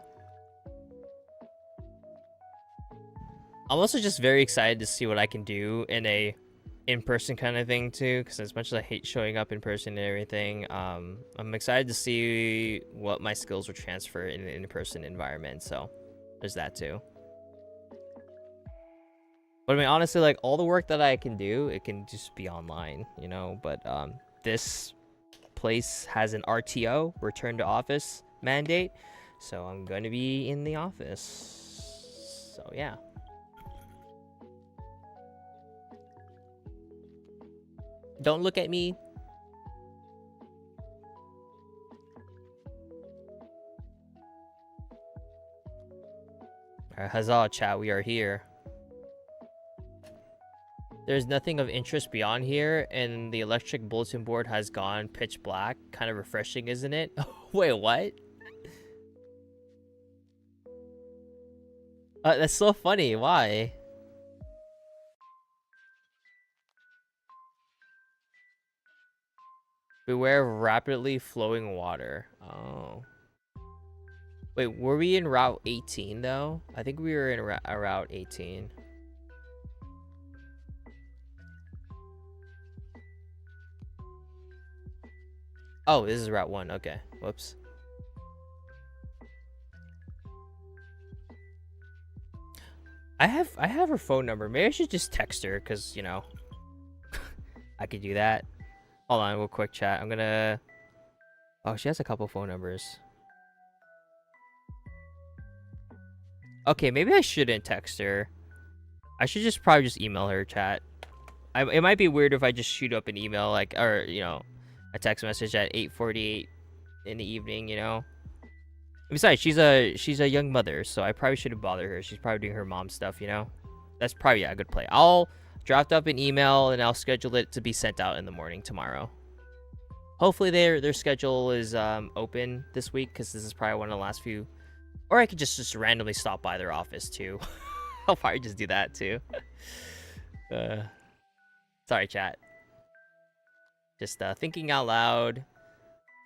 A: I'm also just very excited to see what I can do in a in-person kind of thing too, because as much as I hate showing up in person and everything, I'm excited to see what my skills will transfer in an in-person environment. So there's that too. But I mean, honestly, like all the work that I can do, it can just be online, but this place has an RTO, return to office mandate, so I'm going to be in the office. So yeah. Don't look at me. Alright, huzzah, chat, we are here. There's nothing of interest beyond here, and the electric bulletin board has gone pitch black. Kind of refreshing, isn't it? Wait, what? That's so funny. Why? Beware of rapidly flowing water. Oh. Wait, were we in Route 18 though? I think we were in Route 18. Oh, this is Route 1. Okay. Whoops. I have her phone number. Maybe I should just text her because, you know, I could do that. Hold on, real quick chat. I'm gonna... Oh, she has a couple phone numbers. Okay, maybe I shouldn't text her. I should just probably just email her chat. It might be weird if I just shoot up an email, like, or, you know, a text message at 8:48 in the evening, you know? Besides, she's a young mother, so I probably shouldn't bother her. She's probably doing her mom stuff, you know? That's probably, yeah, a good play. I'll draft up an email and I'll schedule it to be sent out in the morning tomorrow. Hopefully their schedule is open this week, because this is probably one of the last few. Or I could just randomly stop by their office too. I'll probably just do that too. Sorry, chat. Just thinking out loud,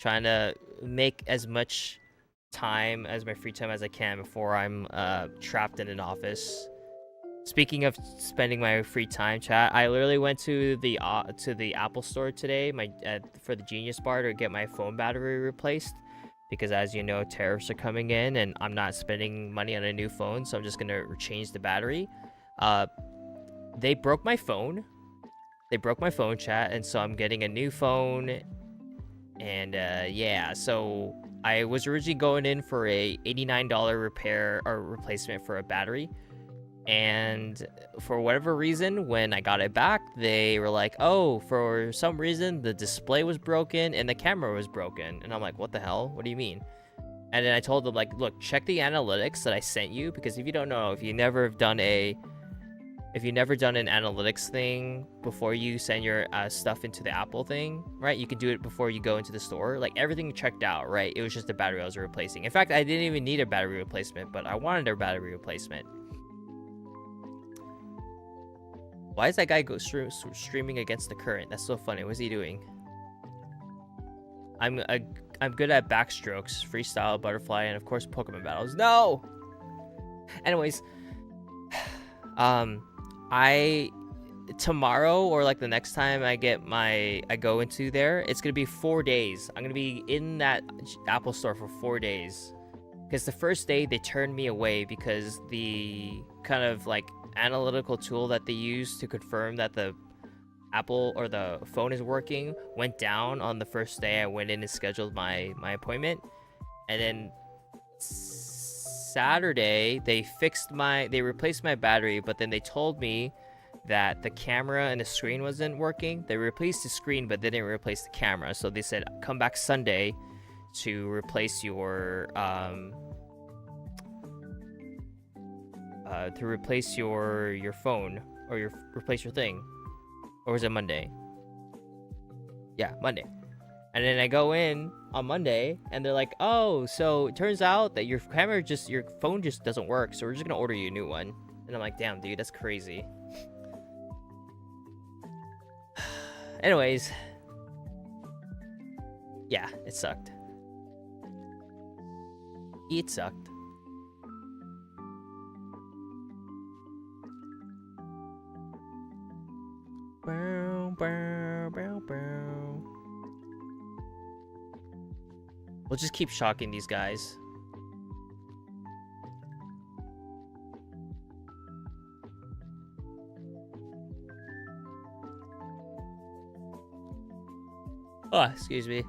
A: trying to make as much time as my free time as I can before I'm trapped in an office. Speaking of spending my free time, chat, I literally went to the Apple store today, for the Genius Bar, to get my phone battery replaced, because as you know, tariffs are coming in and I'm not spending money on a new phone, so I'm just gonna change the battery. They broke my phone. They broke my phone, chat, and so I'm getting a new phone. And yeah, so I was originally going in for a $89 repair or replacement for a battery. And for whatever reason, when I got it back, they were like, oh, for some reason, the display was broken and the camera was broken. And I'm like, what the hell? What do you mean? And then I told them, like, look, check the analytics that I sent you, because if you don't know, if you never done an analytics thing before you send your stuff into the Apple thing, right? You can do it before you go into the store. Like, everything checked out, right? It was just the battery I was replacing. In fact, I didn't even need a battery replacement, but I wanted a battery replacement. Why is that guy streaming against the current? That's so funny. What's he doing? I'm good at backstrokes, freestyle, butterfly, and of course Pokemon battles. No. Anyways, tomorrow, or like the next time I go into there, it's gonna be 4 days. I'm gonna be in that Apple store for 4 days, because the first day they turned me away because the kind of like analytical tool that they use to confirm that the Apple or the phone is working went down on the first day I went in and scheduled my appointment. And then Saturday they replaced my battery, but then they told me that the camera and the screen wasn't working. They replaced the screen, but they didn't replace the camera. So they said, come back Sunday to replace your phone, or replace your thing. Or was it Monday? Yeah, Monday. And then I go in on Monday and they're like, oh, so it turns out that your phone just doesn't work, so we're just gonna order you a new one. And I'm like, damn, dude, that's crazy. Anyways, yeah, it sucked. It sucked. Bow, bow, bow, bow. We'll just keep shocking these guys. Oh, excuse me.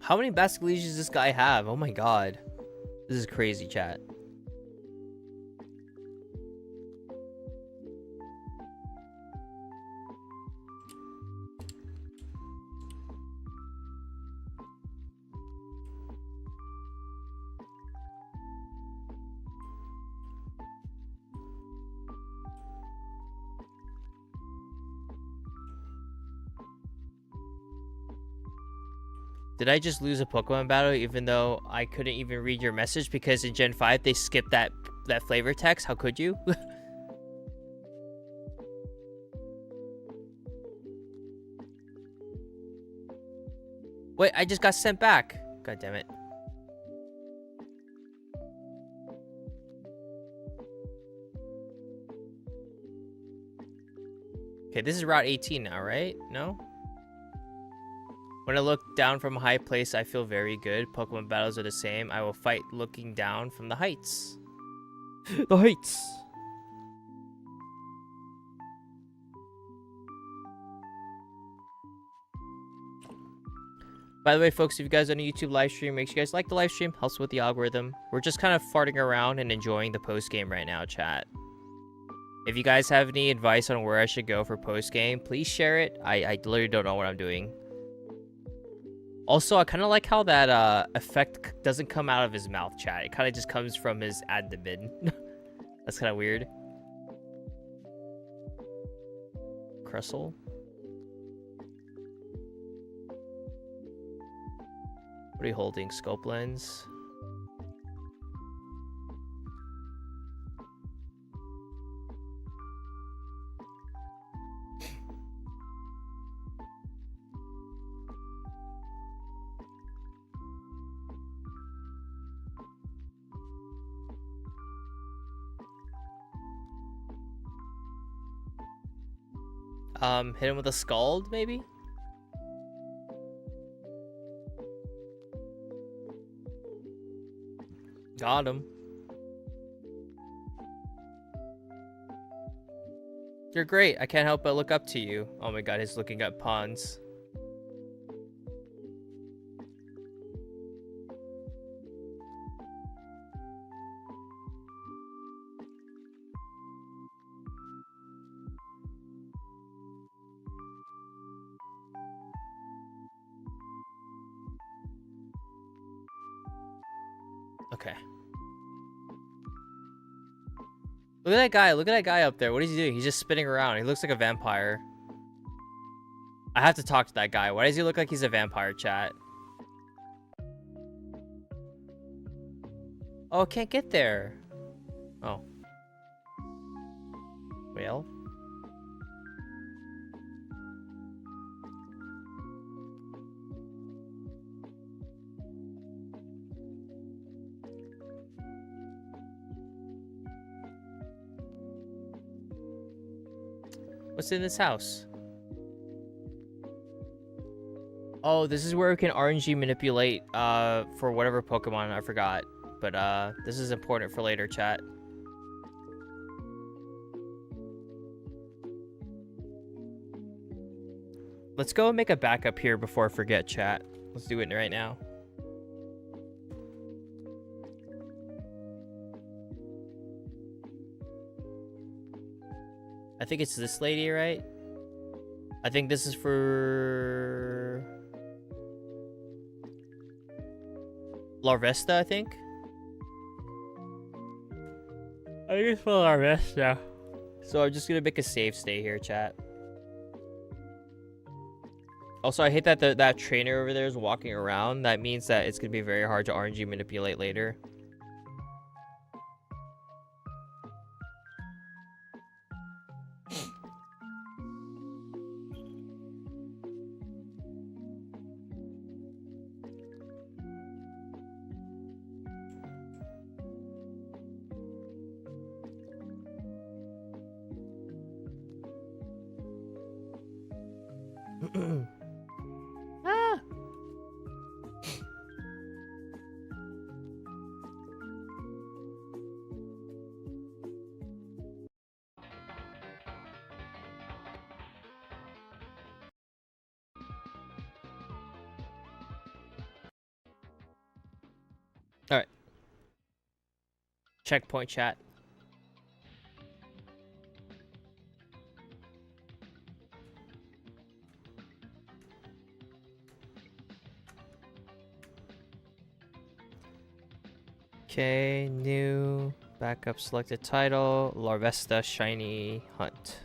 A: How many basket leashes does this guy have? Oh my god. This is crazy, chat. Did I just lose a Pokemon battle even though I couldn't even read your message because in Gen 5 they skipped that flavor text? How could you? Wait, I just got sent back. God damn it. Okay, this is Route 18 now, right? No? When I look down from a high place, I feel very good. Pokemon battles are the same. I will fight looking down from the heights. The heights! By the way, folks, if you guys are on a YouTube live stream, make sure you guys like the live stream. Helps with the algorithm. We're just kind of farting around and enjoying the post-game right now, chat. If you guys have any advice on where I should go for post-game, please share it. I literally don't know what I'm doing. Also, I kind of like how that effect doesn't come out of his mouth, chat. It kind of just comes from his abdomen. That's kind of weird. Cressel. What are you holding? Scope lens? Hit him with a scald, maybe? Got him. You're great. I can't help but look up to you. Oh my god, he's looking at ponds. Okay. Look at that guy. Look at that guy up there. What is he doing? He's just spinning around. He looks like a vampire. I have to talk to that guy. Why does he look like he's a vampire, chat? Oh, I can't get there. Oh. Well. What's in this house? Oh, this is where we can RNG manipulate for whatever Pokemon, I forgot. But this is important for later, chat. Let's go and make a backup here before I forget, chat. Let's do it right now. I think it's this lady, right? I think this is for Larvesta, I think. I think it's for Larvesta. So I'm just gonna make a save stay here, chat. Also, I hate that that trainer over there is walking around. That means that it's gonna be very hard to RNG manipulate later. Ah. All right. Checkpoint, chat. Okay, new backup selected title, Larvesta Shiny Hunt.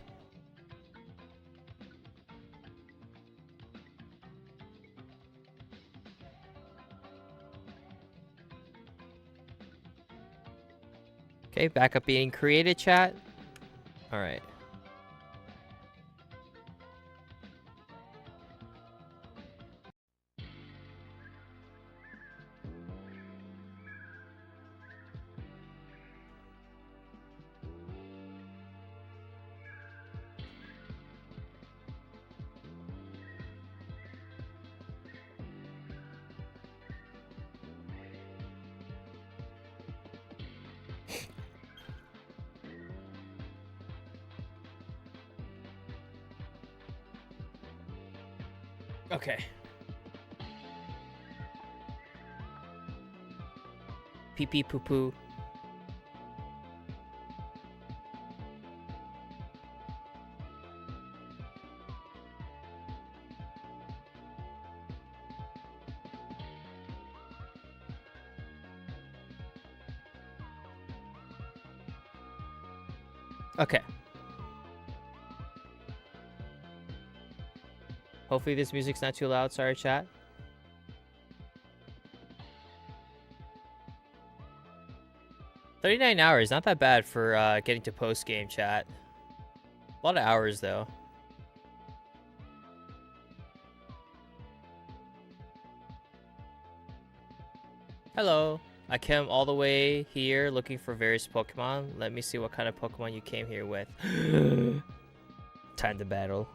A: Okay, back up being created, chat. All right. Okay. Pee pee poo poo. Okay. Hopefully this music's not too loud. Sorry, chat. $39, not that bad for getting to post game, chat. A lot of hours though. Hello. I came all the way here looking for various Pokemon. Let me see what kind of Pokemon you came here with. Time to battle.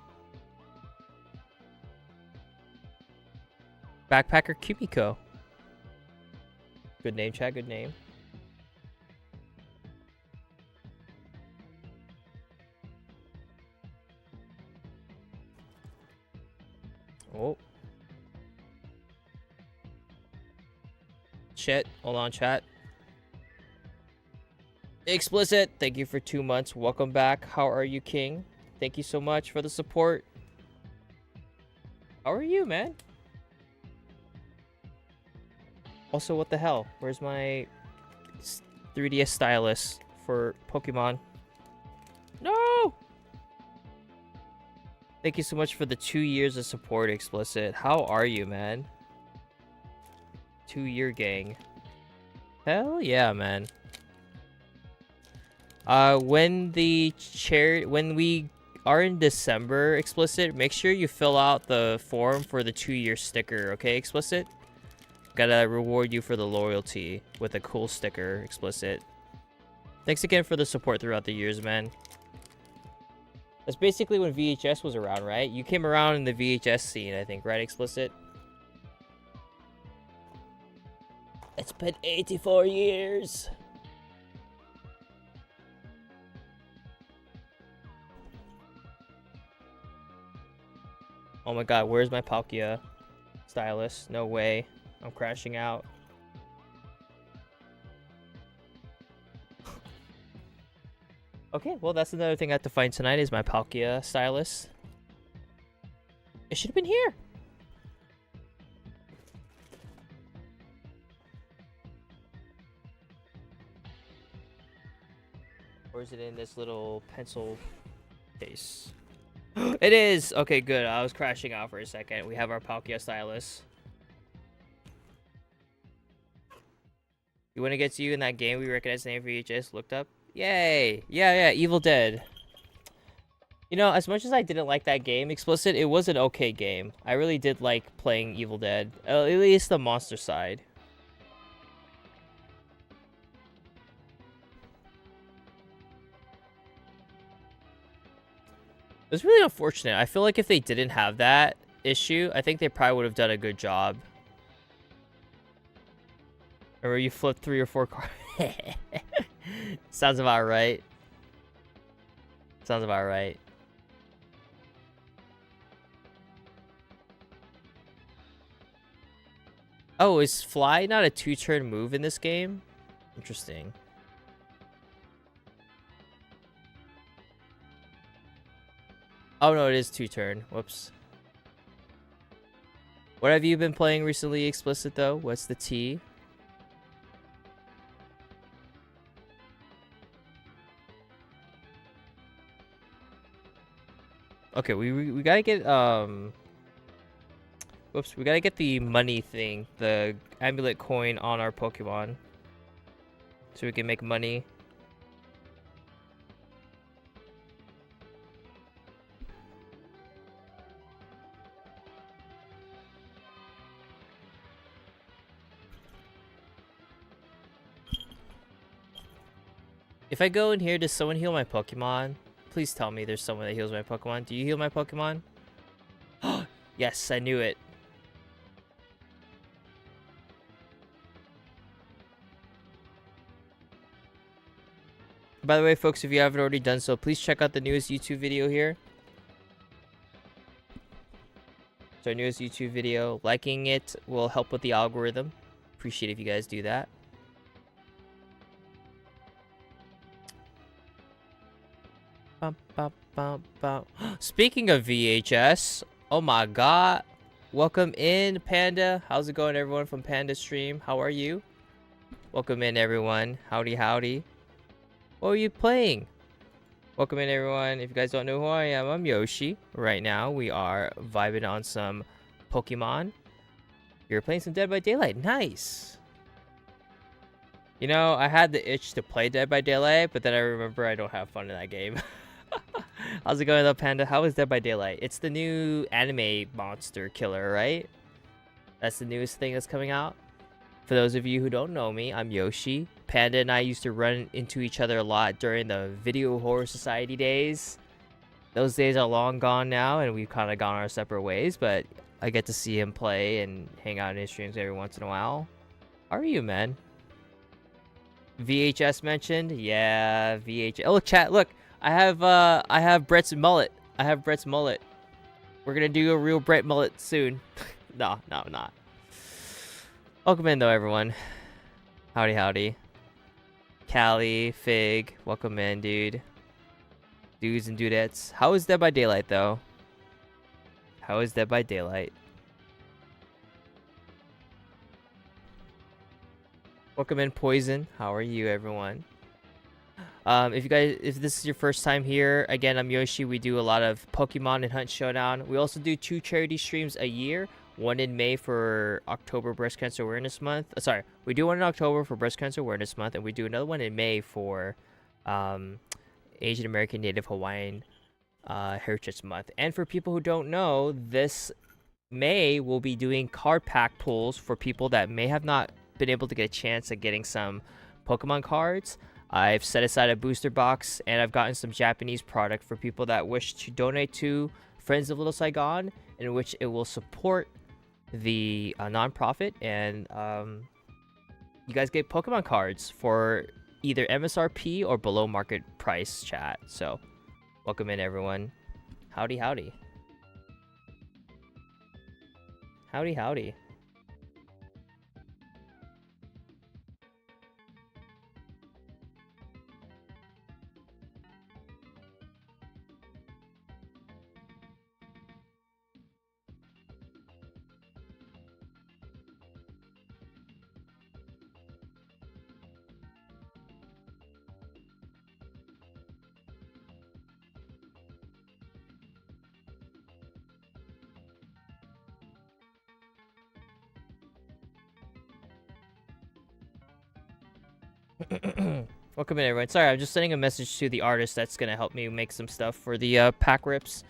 A: Backpacker Kumiko. Good name, chat. Good name. Oh. Shit. Hold on, chat. Explicit. Thank you for 2 months. Welcome back. How are you, King? Thank you so much for the support. How are you, man? Also, what the hell? Where's my 3DS stylus for Pokemon? No! Thank you so much for the 2 years of support, Explicit. How are you, man? 2-year gang. Hell yeah, man. When we are in December, Explicit, make sure you fill out the form for the 2-year sticker, okay, Explicit? Gotta reward you for the loyalty with a cool sticker, Explicit. Thanks again for the support throughout the years, man. That's basically when VHS was around, right? You came around in the VHS scene, I think, right, Explicit? It's been 84 years. Oh my god, where's my Palkia stylus? No way. I'm crashing out. Okay, well, that's another thing I have to find tonight is my Palkia stylus. It should have been here. Or is it in this little pencil case? It is! Okay, good. I was crashing out for a second. We have our Palkia stylus. You want to get to you in that game we recognize the name VHS looked up? Yay! Yeah, Evil Dead. You know, as much as I didn't like that game, Explicit, it was an okay game. I really did like playing Evil Dead. At least the monster side. It was really unfortunate. I feel like if they didn't have that issue, I think they probably would have done a good job. Or you flip 3 or 4 cards. Sounds about right. Sounds about right. Oh, is Fly not a 2-turn move in this game? Interesting. Oh no, it is 2-turn. Whoops. What have you been playing recently, Explicit, though? What's the T? Okay, we gotta get, whoops, we gotta get the money thing, the amulet coin on our Pokemon. So we can make money. If I go in here, does someone heal my Pokemon? Please tell me there's someone that heals my Pokemon. Do you heal my Pokemon? Yes, I knew it. By the way, folks, if you haven't already done so, please check out the newest YouTube video here. It's our newest YouTube video. Liking it will help with the algorithm. Appreciate if you guys do that. Bum, bum, bum, bum. Speaking of VHS, oh my god. Welcome in, Panda. How's it going, everyone from Panda Stream? How are you? Welcome in, everyone. Howdy, howdy. What are you playing? Welcome in, everyone. If you guys don't know who I am, I'm Yoshi. Right now, we are vibing on some Pokemon. You're playing some Dead by Daylight. Nice. You know, I had the itch to play Dead by Daylight, but then I remember I don't have fun in that game. How's it going, though, Panda? How is Dead by Daylight? It's the new anime monster killer, right? That's the newest thing that's coming out. For those of you who don't know me, I'm Yoshi. Panda and I used to run into each other a lot during the Video Horror Society days. Those days are long gone now, and we've kind of gone our separate ways, but I get to see him play and hang out in his streams every once in a while. How are you, man? VHS mentioned? Yeah, VHS. Oh, chat, look. I have Brett's mullet. I have Brett's mullet. We're gonna do a real Brett mullet soon. No, I'm not. Welcome in, though, everyone. Howdy, howdy. Callie, Fig, welcome in, dude. Dudes and dudettes. How is Dead by Daylight, though? How is Dead by Daylight? Welcome in, Poison. How are you, everyone? If this is your first time here, again, I'm Yoshi. We do a lot of Pokemon and Hunt Showdown. We also do 2 charity streams a year. One in May for October Breast Cancer Awareness Month. Sorry, we do one in October for Breast Cancer Awareness Month, and we do another one in May for Asian American Native Hawaiian Heritage Month. And for people who don't know, this May we'll be doing card pack pulls for people that may have not been able to get a chance at getting some Pokemon cards. I've set aside a booster box, and I've gotten some Japanese product for people that wish to donate to Friends of Little Saigon, in which it will support the nonprofit, and you guys get Pokemon cards for either MSRP or below market price, chat. So welcome in, everyone. Howdy, howdy. Howdy, howdy. Welcome in, everyone. Sorry, I'm just sending a message to the artist that's gonna help me make some stuff for the pack rips.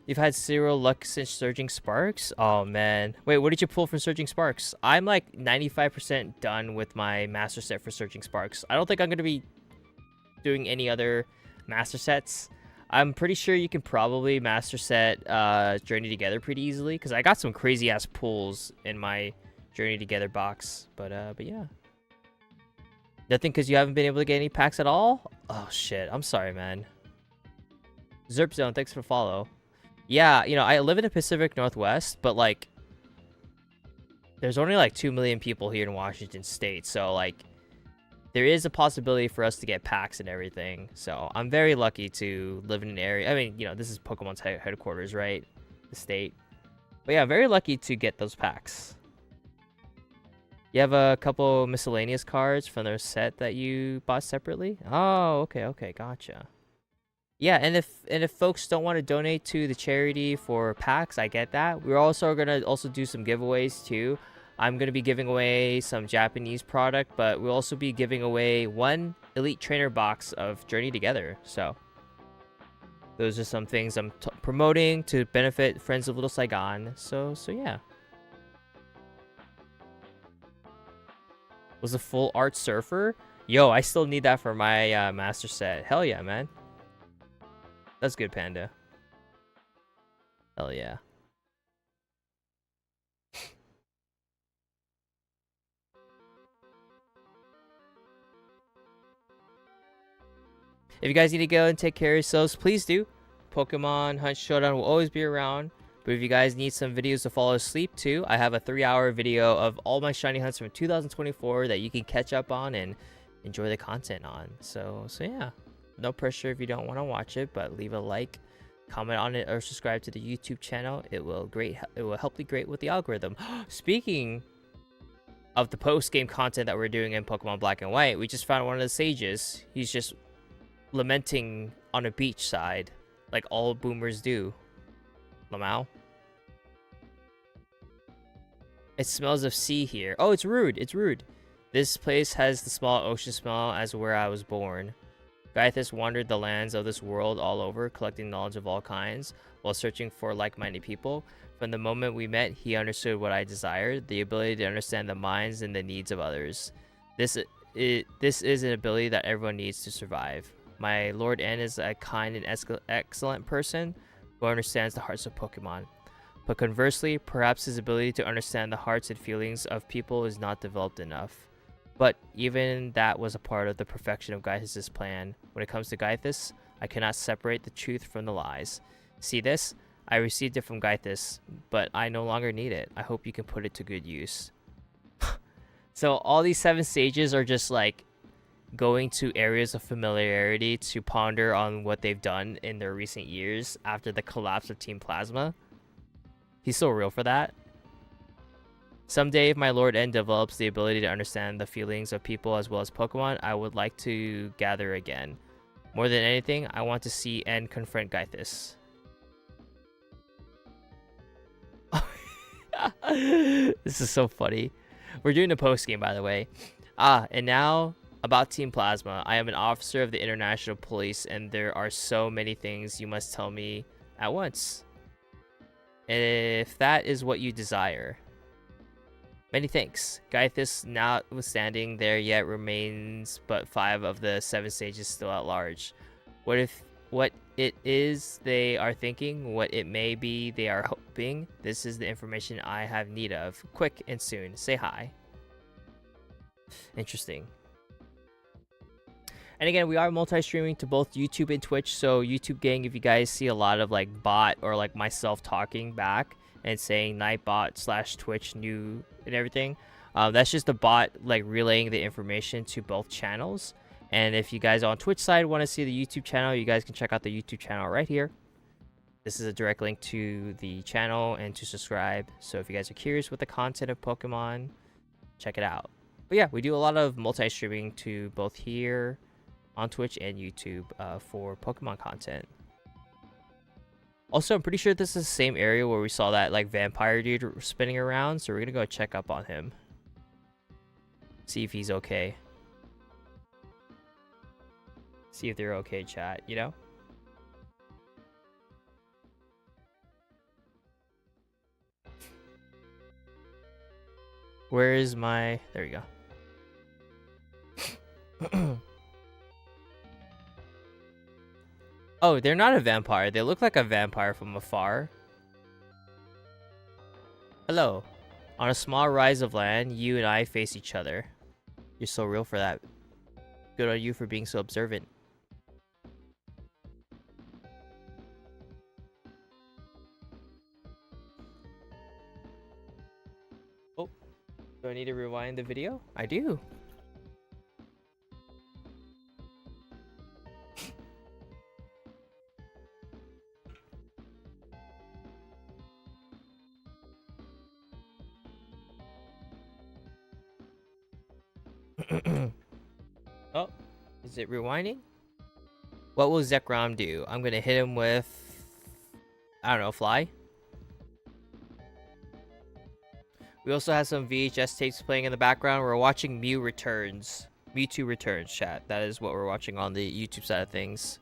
A: You've had zero luck since Surging Sparks? Oh, man. Wait, what did you pull from Surging Sparks? I'm like 95% done with my master set for Surging Sparks. I don't think I'm gonna be doing any other master sets. I'm pretty sure you can probably master set Journey Together pretty easily, because I got some crazy ass pulls in my Journey Together box. But yeah. Nothing because you haven't been able to get any packs at all? Oh, shit. I'm sorry, man. Zerp Zone, thanks for follow. Yeah, you know, I live in the Pacific Northwest, but, like, there's only, like, 2 million people here in Washington State. So, like, there is a possibility for us to get packs and everything. So, I'm very lucky to live in an area. I mean, you know, this is Pokemon's headquarters, right? The state. But, yeah, very lucky to get those packs. You have a couple miscellaneous cards from their set that you bought separately? Oh, okay, gotcha. Yeah, and if folks don't want to donate to the charity for packs, I get that. We're also gonna do some giveaways too. I'm gonna be giving away some Japanese product, but we'll also be giving away 1 Elite Trainer box of Journey Together. So those are some things I'm promoting to benefit Friends of Little Saigon. So yeah. Was a full art surfer? Yo, I still need that for my master set. Hell yeah, man. That's good, Panda. Hell yeah. If you guys need to go and take care of yourselves, please do. Pokemon Hunt Showdown will always be around. But if you guys need some videos to fall asleep to, I have a 3-hour video of all my shiny hunts from 2024 that you can catch up on and enjoy the content on. So yeah, no pressure if you don't want to watch it, but leave a like, comment on it, or subscribe to the YouTube channel. It will help you great with the algorithm. Speaking of the post-game content that we're doing in Pokemon Black and White, we just found one of the sages. He's just lamenting on a beach side, like all boomers do. Lamau. It smells of sea here. Oh, it's rude. It's rude. This place has the small ocean smell as where I was born. Gaithus wandered the lands of this world all over, collecting knowledge of all kinds, while searching for like-minded people. From the moment we met, he understood what I desired, the ability to understand the minds and the needs of others. This is an ability that everyone needs to survive. My Lord N is a kind and excellent person who understands the hearts of Pokemon. But conversely, perhaps his ability to understand the hearts and feelings of people is not developed enough. But even that was a part of the perfection of Gaithus' plan. When it comes to Gaithus, I cannot separate the truth from the lies. See this? I received it from Gaithus, but I no longer need it. I hope you can put it to good use. So all these 7 stages are just like going to areas of familiarity to ponder on what they've done in their recent years after the collapse of Team Plasma. He's so real for that. Someday, if my Lord N develops the ability to understand the feelings of people as well as Pokemon, I would like to gather again. More than anything, I want to see N confront Gaithus. This is so funny. We're doing the post game, by the way. And now about Team Plasma. I am an officer of the International Police, and there are so many things you must tell me at once. If that is what you desire. Many thanks. Gaithus, notwithstanding, there yet remains but 5 of the 7 stages still at large. What it is they are thinking, what it may be they are hoping, this is the information I have need of. Quick and soon. Say hi. Interesting. And again, we are multi-streaming to both YouTube and Twitch. So YouTube gang, if you guys see a lot of like bot or like myself talking back and saying Nightbot / Twitch new and everything, that's just the bot like relaying the information to both channels. And if you guys on Twitch side want to see the YouTube channel, you guys can check out the YouTube channel right here. This is a direct link to the channel and to subscribe. So if you guys are curious with the content of Pokemon, check it out. But yeah, we do a lot of multi-streaming to both here on Twitch and YouTube for Pokemon content. Also, I'm pretty sure this is the same area where we saw that like vampire dude spinning around, so we're gonna go check up on him. See if he's okay. See if they're okay, chat, you know? Where is my... There we go. Oh, they're not a vampire. They look like a vampire from afar. Hello. On a small rise of land, you and I face each other. You're so real for that. Good on you for being so observant. Oh, do I need to rewind the video? I do. Oh, is it rewinding? What will Zekrom do? I'm gonna hit him with, I don't know, fly. We also have some VHS tapes playing in the background. We're watching Mewtwo Returns, chat. That is what we're watching on the YouTube side of things.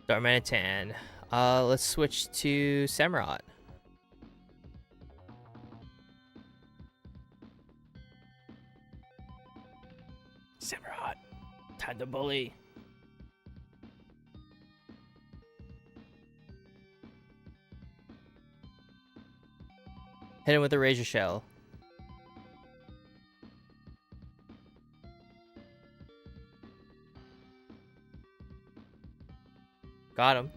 A: Darmanitan. Let's switch to Samurott. Samurott, time to bully. Hit him with a razor shell. Got him.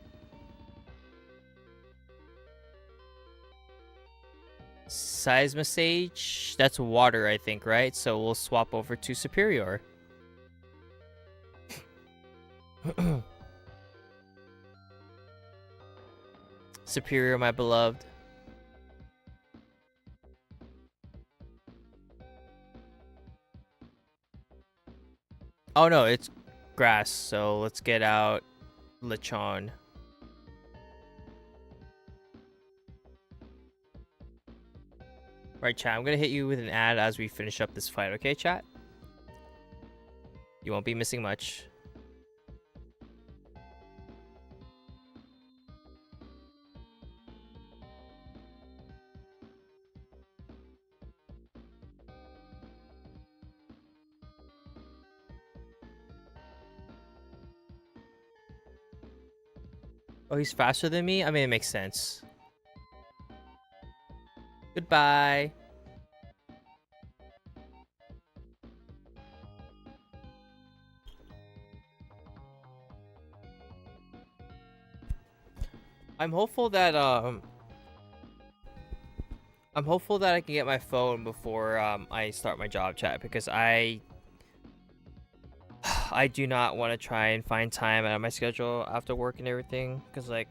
A: Seismosage, that's water, I think, right? So we'll swap over to Superior. Superior, my beloved. Oh no, it's grass, so let's get out Lechon. Right, chat, I'm gonna hit you with an ad as we finish up this fight, okay, chat? You won't be missing much. Oh, he's faster than me? I mean, it makes sense. Goodbye. I'm hopeful that I can get my phone before I start my job, chat, because I do not want to try and find time out of my schedule after work and everything, because like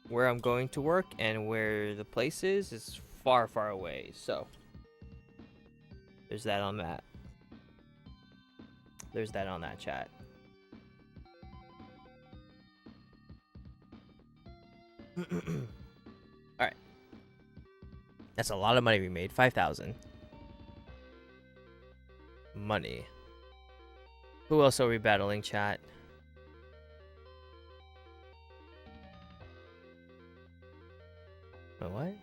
A: where I'm going to work and where the place is far, far away. So there's that on that. There's that on that, chat. Alright. That's a lot of money we made. 5,000. Money. Who else are we battling, chat? Wait, what? I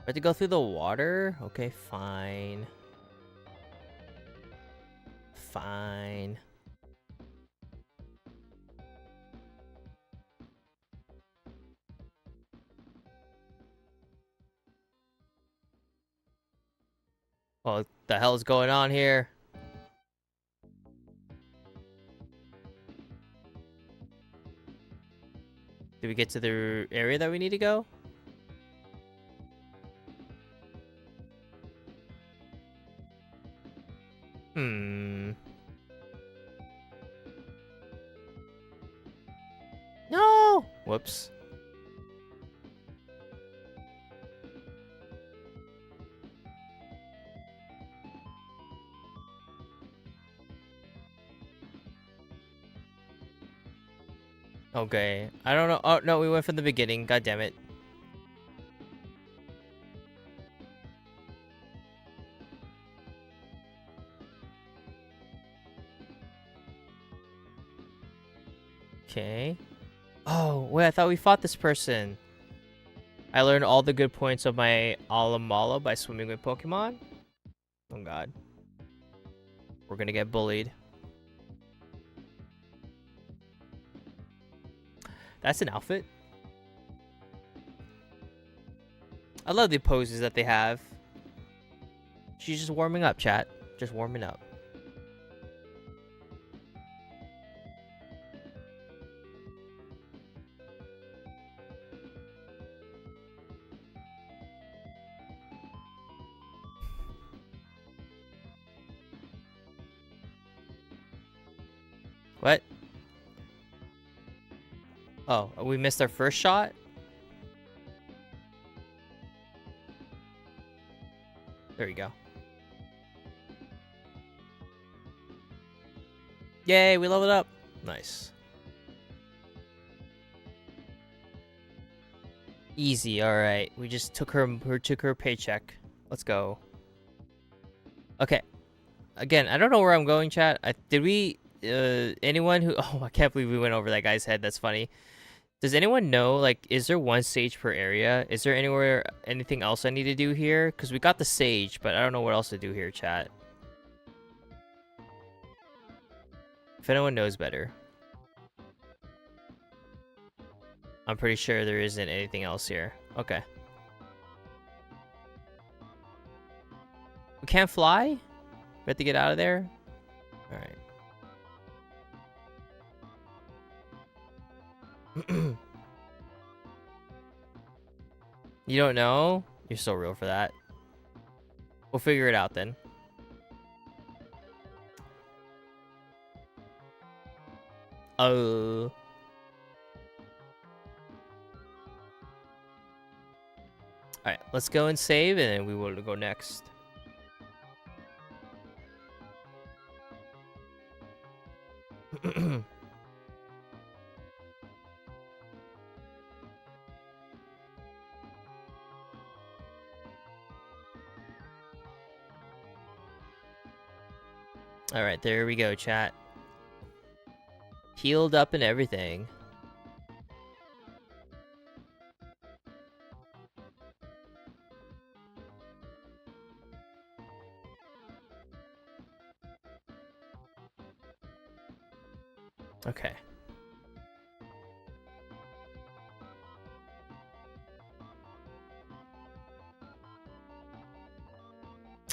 A: have to go through the water? Okay, fine. Fine. What the hell is going on here? Did we get to the area that we need to go? No! Whoops. Okay. I don't know. Oh, no, we went from the beginning. God damn it. Okay. Oh, wait, I thought we fought this person. I learned all the good points of my Alamala by swimming with Pokemon. Oh, God. We're gonna get bullied. That's an outfit. I love the poses that they have. She's just warming up, chat. Just warming up. What? Oh, we missed our first shot? There we go. Yay, we leveled up. Nice. Easy, alright. We just took her paycheck. Let's go. Okay. Again, I don't know where I'm going, chat. Did we anyone who oh, I can't believe we went over that guy's head. That's funny. Does anyone know, like, is there one sage per area? Is there anything else I need to do here? Because we got the sage, but I don't know what else to do here, chat. If anyone knows better. I'm pretty sure there isn't anything else here. Okay. We can't fly? We have to get out of there? Alright. You don't know? You're so real for that. We'll figure it out then. Oh. Alright, let's go and save, and then we will go next. Alright, there we go, chat. Healed up and everything. Okay.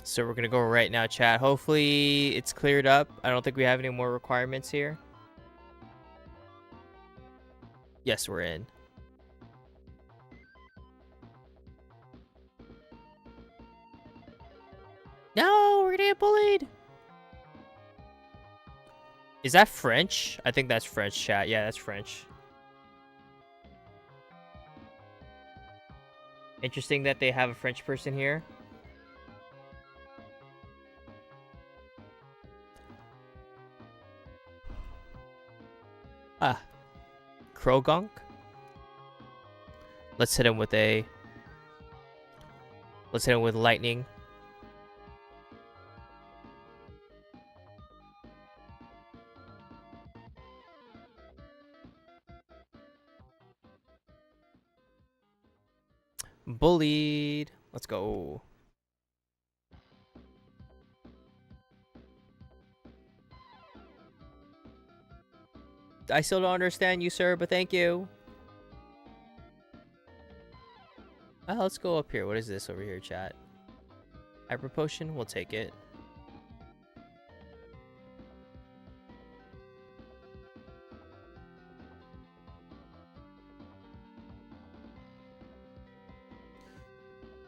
A: So we're gonna go right now, chat. Hopefully it's cleared up. I don't think we have any more requirements here. Yes, we're in. No, we're gonna get bullied. Is that French? I think that's French, chat. Yeah, that's French. Interesting that they have a French person here. Ah. Krogunk. Let's hit him with lightning. Bullied. Let's go. I still don't understand you, sir, but thank you. Let's go up here. What is this over here, chat? Hyper potion? We'll take it.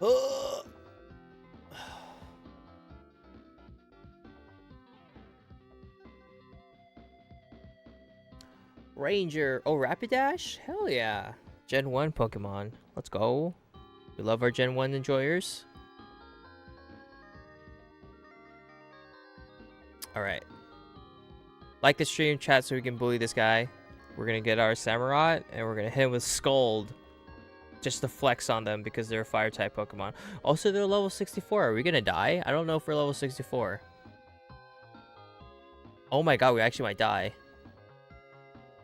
A: Oh! Ranger. Oh, Rapidash? Hell yeah. Gen 1 Pokemon. Let's go. We love our Gen 1 enjoyers. Alright. Like the stream, chat, so we can bully this guy. We're gonna get our Samurott, and we're gonna hit him with Scald. Just to flex on them because they're a fire-type Pokemon. Also, they're level 64. Are we gonna die? I don't know if we're level 64. Oh my god, we actually might die.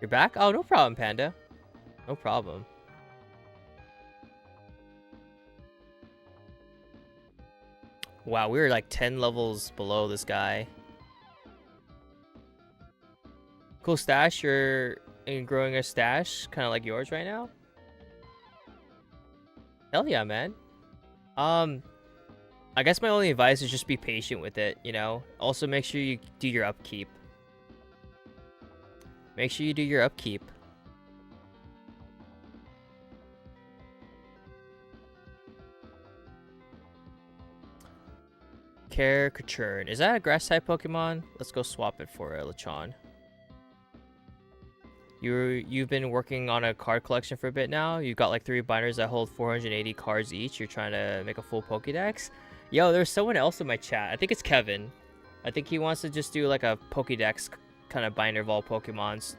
A: You're back? Oh, no problem, Panda. No problem. Wow, we were like 10 levels below this guy. Cool stash. You're growing a stash, kind of like yours right now. Hell yeah, man. I guess my only advice is just be patient with it, you know? Also, make sure you do your upkeep. Make sure you do your upkeep. Caricature. Is that a grass-type Pokemon? Let's go swap it for a Lechon. You've been working on a card collection for a bit now. You've got like 3 binders that hold 480 cards each. You're trying to make a full Pokédex. Yo, there's someone else in my chat. I think it's Kevin. I think he wants to just do like a Pokédex kind of binder of all Pokemons.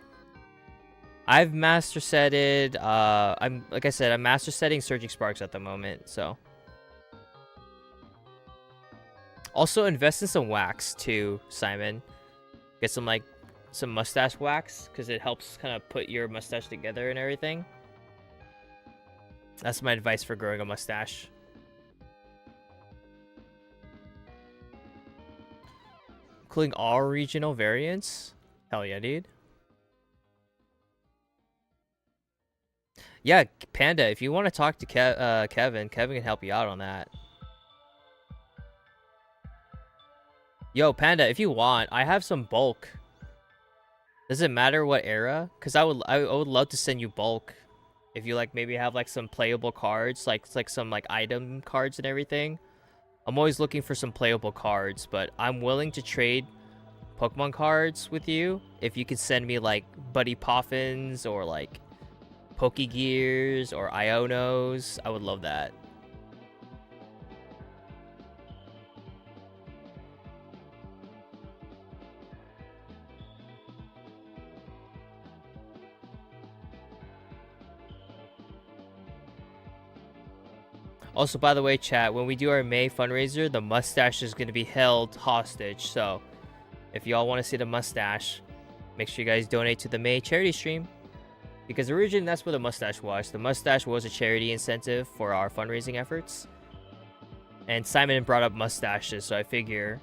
A: I've master setted. Like I said, I'm master setting Surging Sparks at the moment. So also invest in some wax too, Simon. Get some like some mustache wax because it helps kind of put your mustache together and everything. That's my advice for growing a mustache. Including all regional variants? Hell yeah, dude. Yeah, Panda, if you want to talk to Kevin can help you out on that. Yo, Panda, if you want, I have some bulk. Does it matter what era? Because I would love to send you bulk. If you like maybe have like some playable cards, like some like item cards and everything. I'm always looking for some playable cards, but I'm willing to trade Pokemon cards with you if you could send me like Buddy Poffins or like Pokegears or Ionos. I would love that. Also, by the way, chat, when we do our May fundraiser, the mustache is going to be held hostage. So, if y'all want to see the mustache, make sure you guys donate to the May charity stream. Because originally, that's what the mustache was. The mustache was a charity incentive for our fundraising efforts. And Simon brought up mustaches, so I figure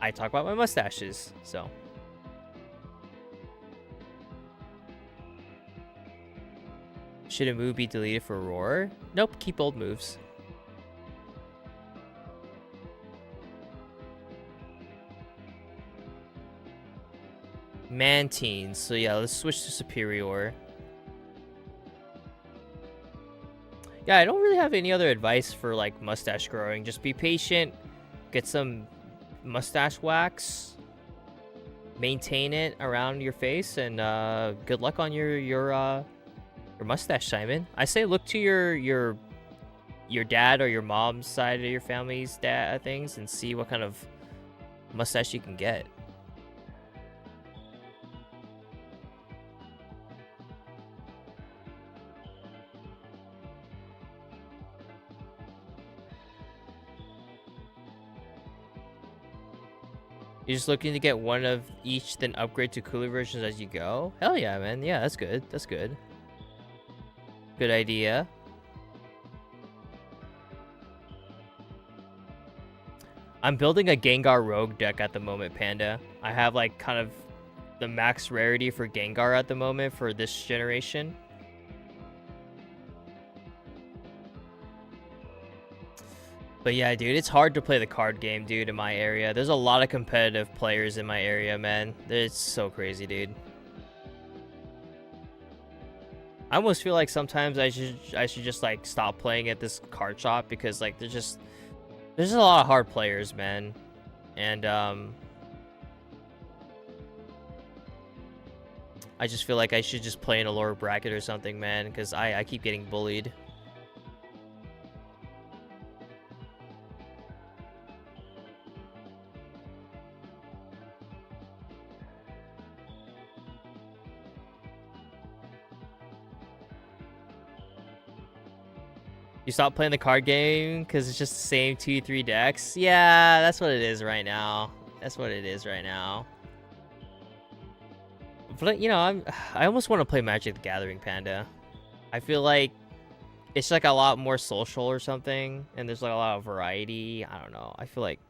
A: I talk about my mustaches. So, should a move be deleted for Roar? Nope, keep old moves. Mantine. So yeah, let's switch to Superior. Yeah, I don't really have any other advice for like mustache growing. Just be patient, get some mustache wax, maintain it around your face, and good luck on your mustache, Simon. I say look to your dad or your mom's side of your family's things and see what kind of mustache you can get. You're just looking to get one of each, then upgrade to cooler versions as you go? Hell yeah, man. Yeah, that's good. That's good. Good idea. I'm building a Gengar Rogue deck at the moment, Panda. I have like kind of the max rarity for Gengar at the moment for this generation. But yeah, dude, it's hard to play the card game, dude, in my area. There's a lot of competitive players in my area, man. It's so crazy, dude. I almost feel like sometimes I should just like stop playing at this card shop because like there's just a lot of hard players, man. And I just feel like I should just play in a lower bracket or something, man, because I keep getting bullied. You stop playing the card game because it's just the same 2-3 decks? Yeah, that's what it is right now. That's what it is right now. But, you know, I almost want to play Magic the Gathering, Panda. I feel like it's like a lot more social or something, and there's like a lot of variety. I don't know. I feel like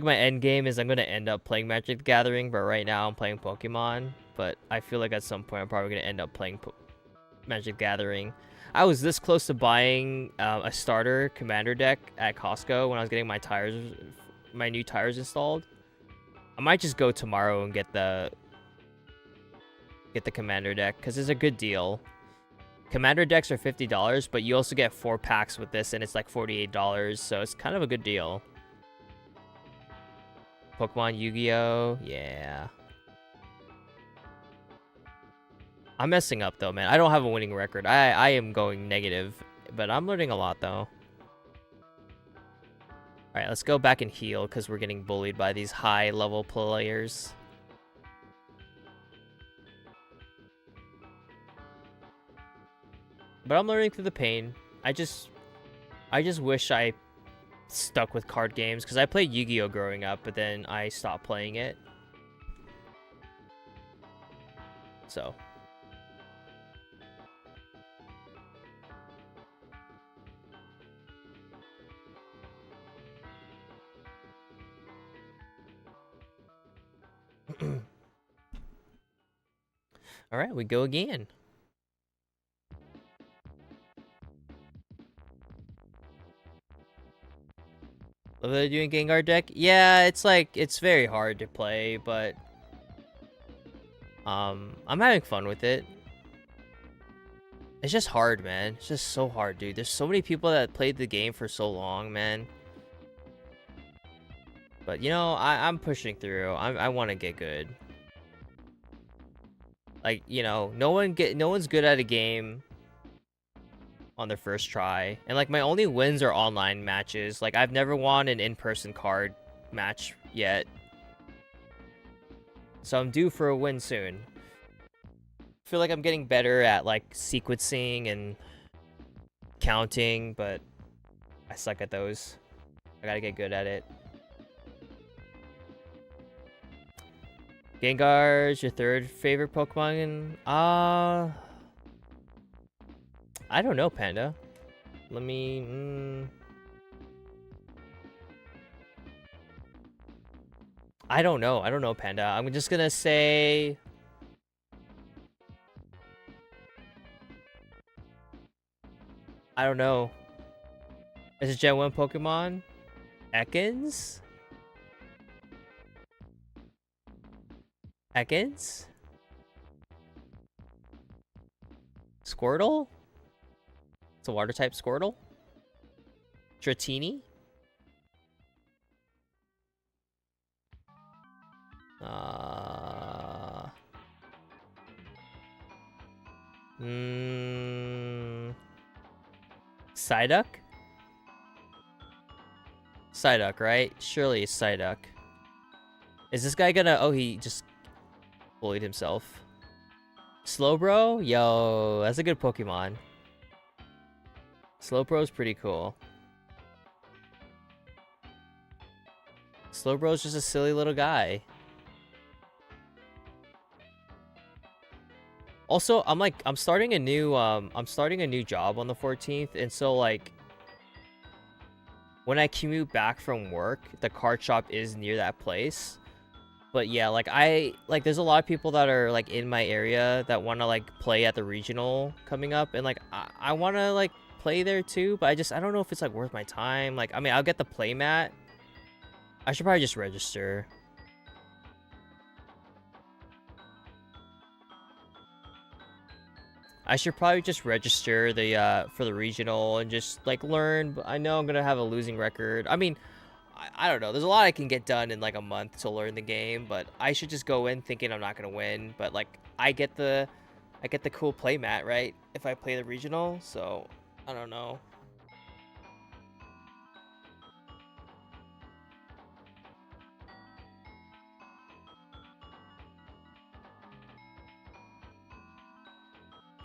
A: my end game is I'm going to end up playing Magic the Gathering, but right now I'm playing Pokemon. But I feel like at some point I'm probably going to end up playing Magic the Gathering. I was this close to buying a starter commander deck at Costco when I was getting my new tires installed. I might just go tomorrow and get the commander deck because it's a good deal. Commander decks are $50, but you also get 4 packs with this, and it's like $48, so it's kind of a good deal. Pokemon Yu-Gi-Oh! Yeah. I'm messing up though, man. I don't have a winning record. I am going negative, but I'm learning a lot though. Alright, let's go back and heal because we're getting bullied by these high level players. But I'm learning through the pain. I just wish I stuck with card games because I played Yu-Gi-Oh growing up, but then I stopped playing it. So. All right, we go again. Love that they're doing Gengar deck. Yeah, it's like it's very hard to play, but I'm having fun with it. It's just hard, man. It's just so hard, dude. There's so many people that played the game for so long, man. But you know, I'm pushing through. I want to get good. Like, you know, no one's good at a game on their first try. And like my only wins are online matches. Like I've never won an in-person card match yet. So I'm due for a win soon. I feel like I'm getting better at like sequencing and counting, but I suck at those. I gotta get good at it. Gengar's your third favorite Pokemon? I don't know, Panda. Let me... I don't know, Panda. I'm just gonna say... I don't know. Is it Gen 1 Pokemon? Ekans? Ekans? Squirtle? It's a water type Squirtle? Dratini? Psyduck? Psyduck, right? Surely it's Psyduck. Is this guy gonna... Oh, he just bullied himself. Slowbro? Yo, that's a good Pokemon. Slowbro's pretty cool. Slowbro's just a silly little guy. Also, I'm starting a new job on the 14th, and so like when I commute back from work, the card shop is near that place. But yeah, like there's a lot of people that are like in my area that want to like play at the regional coming up, and like I want to like play there too, but I don't know if it's like worth my time. Like, I mean, I'll get the play mat. I should probably just register. I should probably just register the for the regional and just like learn. But I know I'm gonna have a losing record. I mean, I don't know. There's a lot I can get done in like a month to learn the game, but I should just go in thinking I'm not gonna win. But like I get the cool play mat, right? If I play the regional, so I don't know.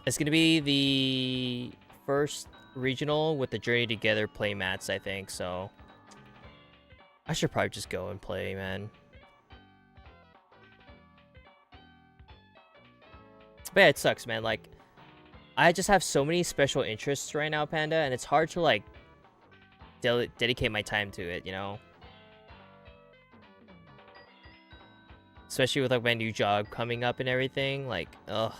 A: It's gonna be the first regional with the Journey Together play mats, I think, so I should probably just go and play, man. But yeah, it sucks, man. Like, I just have so many special interests right now, Panda, and it's hard to, like, dedicate my time to it, you know? Especially with, like, my new job coming up and everything. Like, ugh.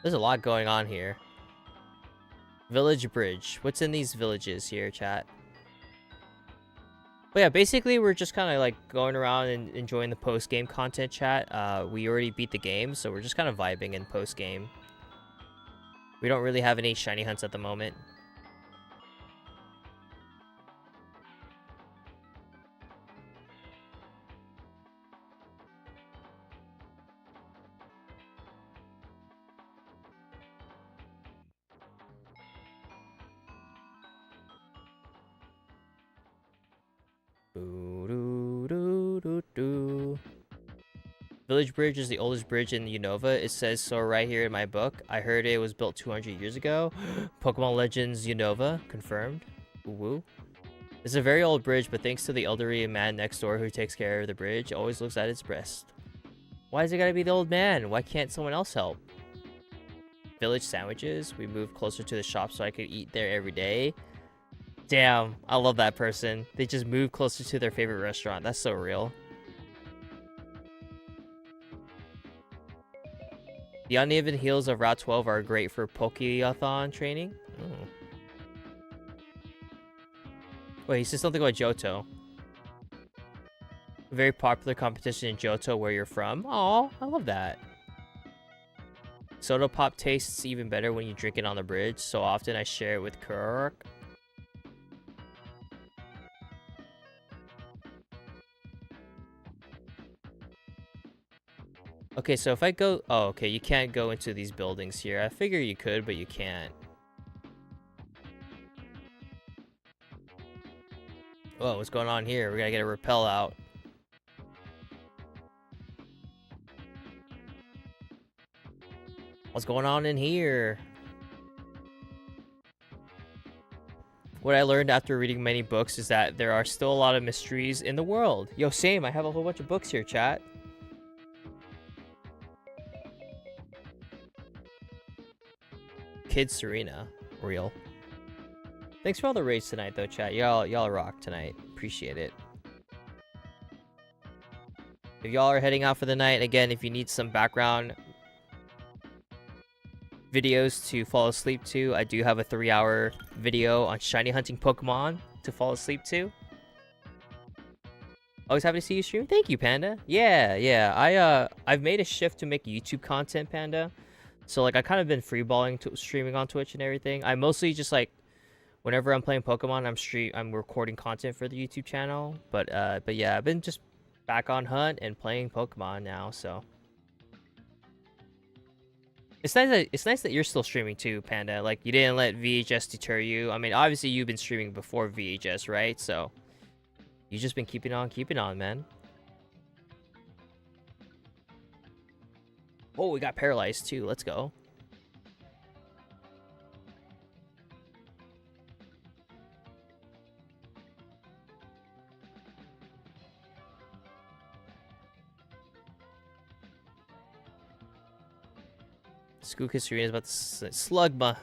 A: There's a lot going on here. Village Bridge. What's in these villages here, chat? But yeah, basically we're just kind of like going around and enjoying the post-game content, chat. We already beat the game, so we're just kind of vibing in post-game. We don't really have any shiny hunts at the moment. Village Bridge is the oldest bridge in Unova. It says so right here in my book. I heard it was built 200 years ago. Pokemon Legends Unova confirmed. Woo. It's a very old bridge, but thanks to the elderly man next door who takes care of the bridge, always looks at its breast. Why is it gotta be the old man? Why can't someone else help? Village sandwiches. We moved closer to the shop so I could eat there every day. Damn, I love that person. They just moved closer to their favorite restaurant. That's so real. The uneven hills of Route 12 are great for Pokeathon training. Oh. Wait, he said something about Johto. A very popular competition in Johto where you're from. Oh, I love that. Soda pop tastes even better when you drink it on the bridge. So often I share it with Kirk. Okay, so if I go... Oh, okay, you can't go into these buildings here. I figure you could, but you can't. Whoa, what's going on here? We gotta get a rappel out. What's going on in here? What I learned after reading many books is that there are still a lot of mysteries in the world. Yo, same. I have a whole bunch of books here, chat. Kid Serena. Real. Thanks for all the raids tonight, though, chat. Y'all rock tonight. Appreciate it. If y'all are heading out for the night, again, if you need some background videos to fall asleep to, I do have a 3-hour video on shiny hunting Pokemon to fall asleep to. Always happy to see you stream. Thank you, Panda. Yeah. I've made a shift to make YouTube content, Panda. So like I kind of been freeballing to streaming on Twitch and everything. I mostly just like whenever I'm playing Pokemon, I'm recording content for the YouTube channel. But yeah, I've been just back on hunt and playing Pokemon now, so it's nice that you're still streaming too, Panda. Like you didn't let VHS deter you. I mean, obviously you've been streaming before VHS, right? So you just been keeping on, man. Oh, we got paralyzed too. Let's go. Skookus Serena is about to Slugma.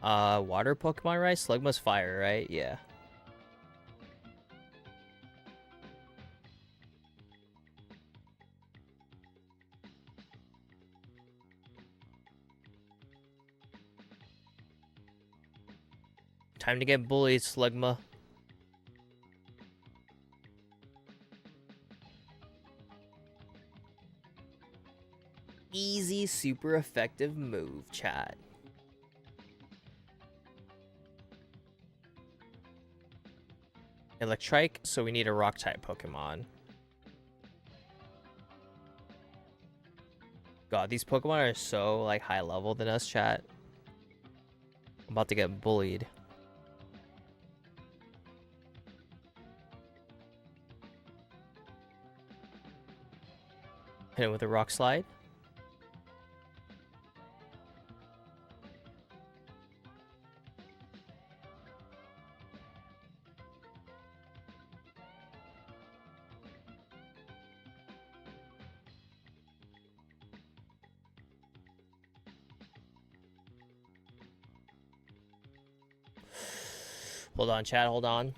A: Water Pokemon, right? Slugma's fire, right? Yeah. Time to get bullied, Slugma. Easy, super effective move, chat. Electrike, so we need a rock-type Pokemon. God, these Pokemon are so, like, high level than us, chat. I'm about to get bullied. Hit it with a rock slide. Hold on, chat, hold on.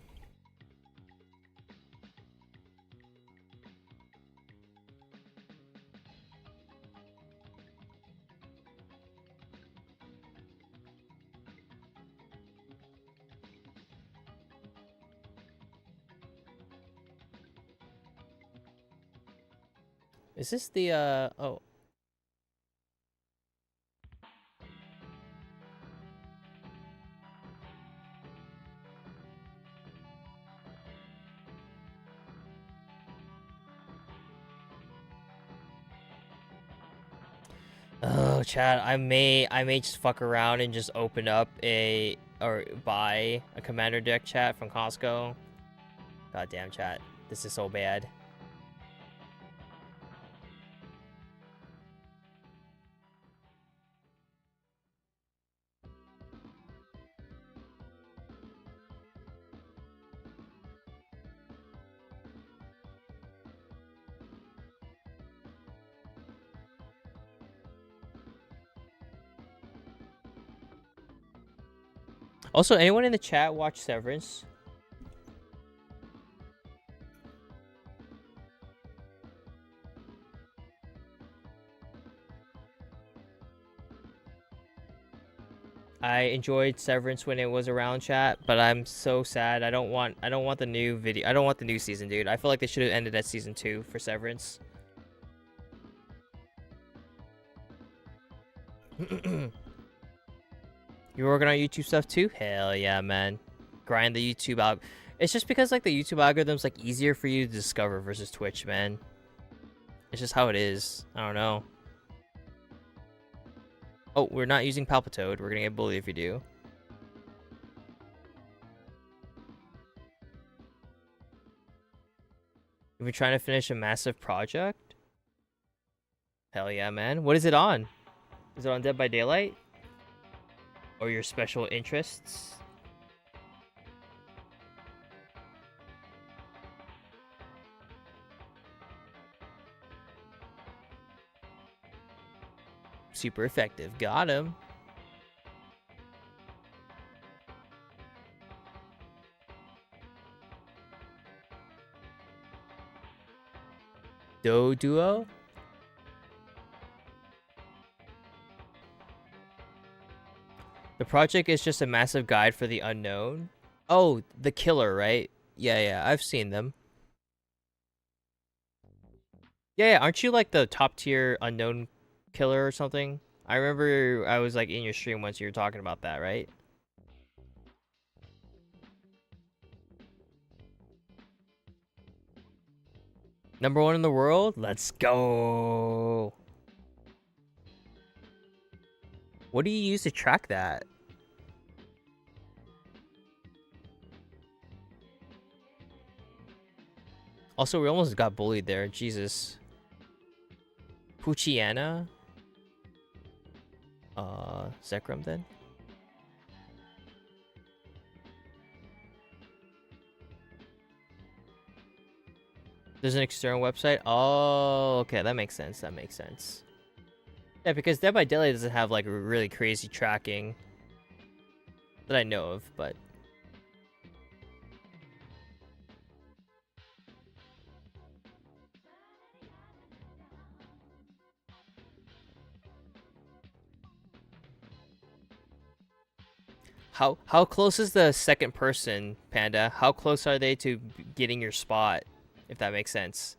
A: Is this the, oh. Oh, Chad, I may just fuck around and just open up or buy a commander deck, chat, from Costco. God damn, chat. This is so bad. Also, anyone in the chat watch Severance? I enjoyed Severance when it was around, chat, but I'm so sad. I don't want the new video. I don't want the new season, dude. I feel like they should have ended at season 2 for Severance. You working on YouTube stuff too? Hell yeah, man. Grind the YouTube out. It's just because like the YouTube algorithm's like easier for you to discover versus Twitch, man. It's just how it is. I don't know. Oh, we're not using Palpitoad. We're gonna get bullied if we do. You've been trying to finish a massive project? Hell yeah, man. What is it on? Is it on Dead by Daylight? Or your special interests? Super effective. Got him. Duo? The project is just a massive guide for the unknown. Oh, the killer, right? Yeah, I've seen them. Yeah, aren't you like the top tier unknown killer or something? I remember I was like in your stream once you were talking about that, right? #1 in the world? Let's go. What do you use to track that? Also, we almost got bullied there. Jesus. Puchiana? Zekrom then? There's an external website? Oh, okay. That makes sense. That makes sense. Yeah, because Dead by Daylight doesn't have like really crazy tracking that I know of, but how close is the second person, Panda? How close are they to getting your spot, if that makes sense?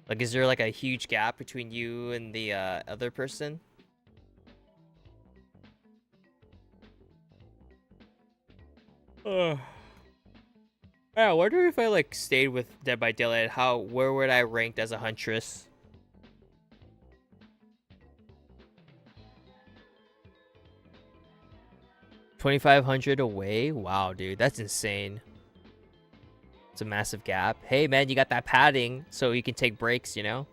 A: Like, is there like a huge gap between you and the other person? Yeah, I wonder if I like stayed with Dead by Daylight, where would I ranked as a huntress? $2,500 away? Wow, dude, that's insane. It's a massive gap. Hey, man, you got that padding so you can take breaks, you know?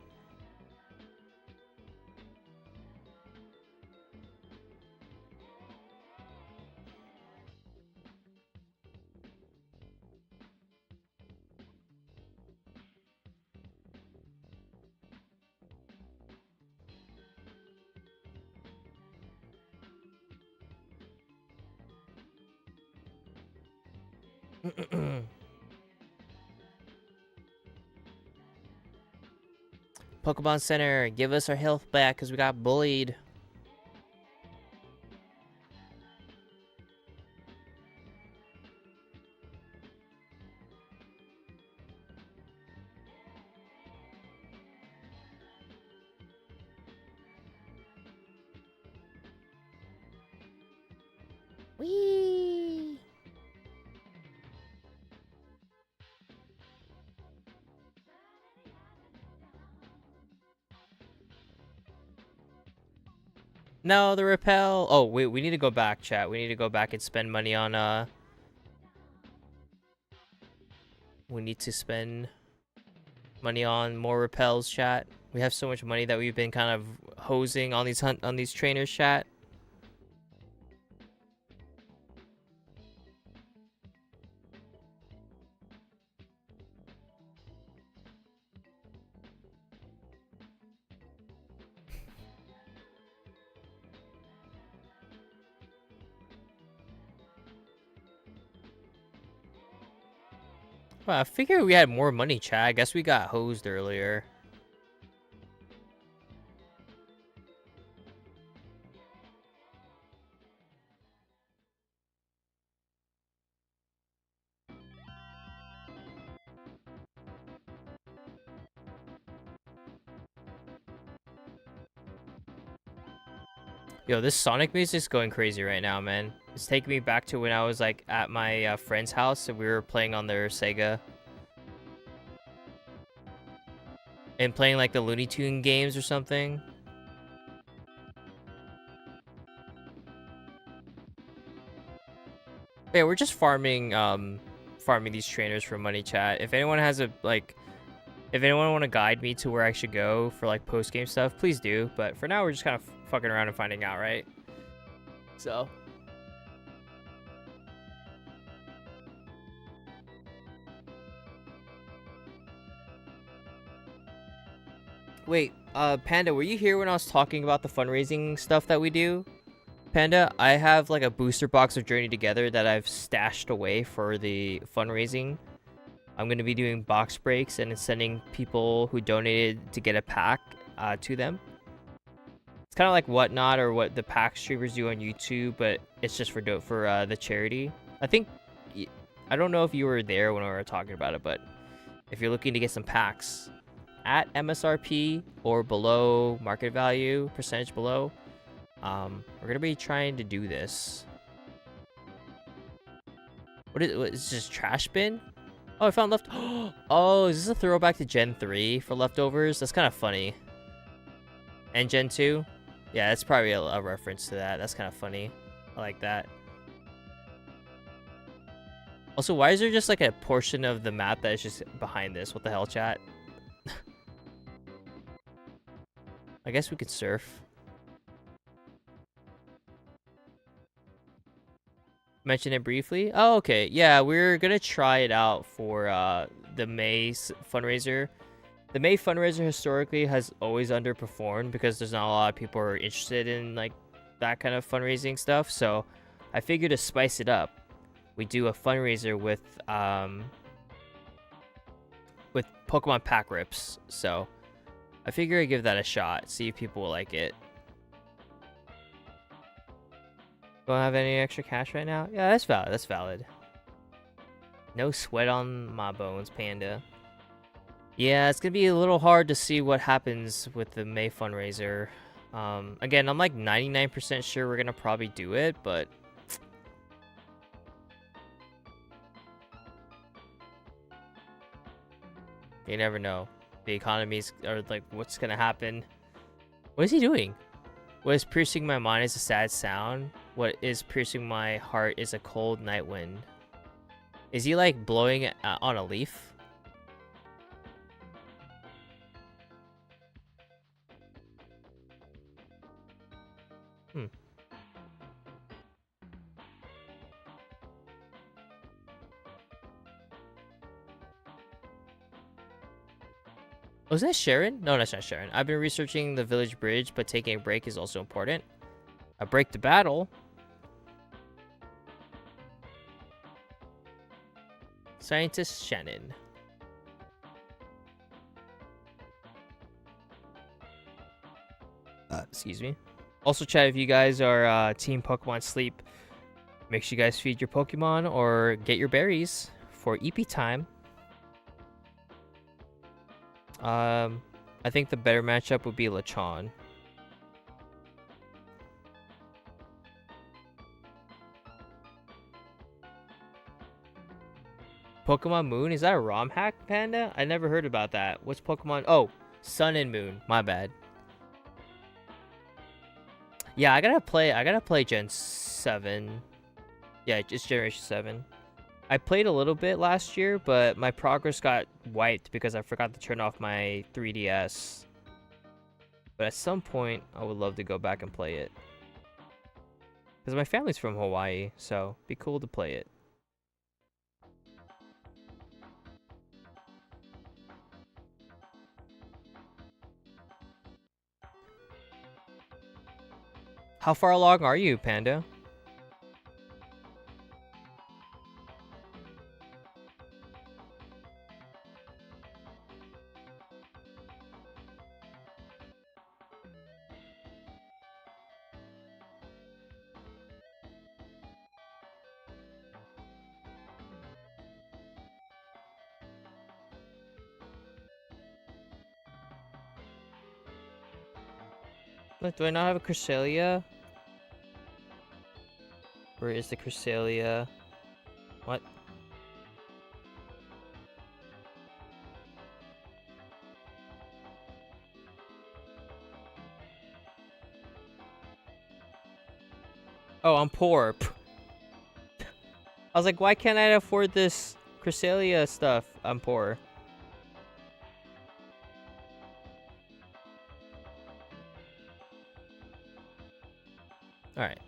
A: Pokemon Center, give us our health back because we got bullied. Whee! No, the repel. Oh, wait, we need to go back, chat. We need to go back and spend money on, we need to spend money on more repels, chat. We have so much money that we've been kind of hosing on these trainers, chat. Well, I figured we had more money, chat. I guess we got hosed earlier. Yo, this Sonic music's going crazy right now, man. It's taking me back to when I was like at my friend's house and we were playing on their Sega. And playing like the Looney Tune games or something. Yeah, we're just farming farming these trainers for money, chat. If anyone has a if anyone want to guide me to where I should go for like post game stuff, please do. But for now, we're just kind of fucking around and finding out, right? So. Wait, Panda, were you here when I was talking about the fundraising stuff that we do? Panda, I have like a booster box of Journey Together that I've stashed away for the fundraising. I'm going to be doing box breaks and sending people who donated to get a pack to them. It's kind of like Whatnot or what the pack streamers do on YouTube, but it's just for the charity. I don't know if you were there when we were talking about it, but if you're looking to get some packs at MSRP or below market value, percentage below, we're gonna be trying to do this. What is this, trash bin? Oh, I found left. Oh, is this a throwback to Gen 3 for leftovers? That's kind of funny. And Gen 2? Yeah, that's probably a reference to that. That's kind of funny. I like that. Also, why is there just like a portion of the map that is just behind this? What the hell, chat? I guess we could surf. Mention it briefly. Oh, okay. Yeah, we're gonna try it out for the May fundraiser. The May fundraiser historically has always underperformed because there's not a lot of people who are interested in like that kind of fundraising stuff. So I figured to spice it up, we do a fundraiser with Pokemon pack rips. So I figure I'd give that a shot, see if people will like it. Don't have any extra cash right now? Yeah, that's valid. That's valid. No sweat on my bones, Panda. Yeah, it's gonna be a little hard to see what happens with the May fundraiser. Again, I'm like 99% sure we're gonna probably do it, but you never know. The economies are like, what's gonna happen? What is he doing? What is piercing my mind is a sad sound. What is piercing my heart is a cold night wind. Is he like blowing on a leaf? Was that Sharon? No, that's not Sharon. I've been researching the village bridge, but taking a break is also important. A break to battle? Scientist Shannon. Excuse me. Also, chat, if you guys are Team Pokemon Sleep, make sure you guys feed your Pokemon or get your berries for EP time. I think the better matchup would be Lechon. Pokemon Moon? Is that a ROM hack, Panda? I never heard about that. What's Pokemon? Oh, Sun and Moon. My bad. Yeah, I gotta play Gen 7. Yeah, it's Generation 7. I played a little bit last year, but my progress got wiped because I forgot to turn off my 3DS. But at some point, I would love to go back and play it. Because my family's from Hawaii, so it'd be cool to play it. How far along are you, Panda? Look, do I not have a Cresselia? Where is the Cresselia? What? Oh, I'm poor. I was like, why can't I afford this Cresselia stuff? I'm poor. Alright.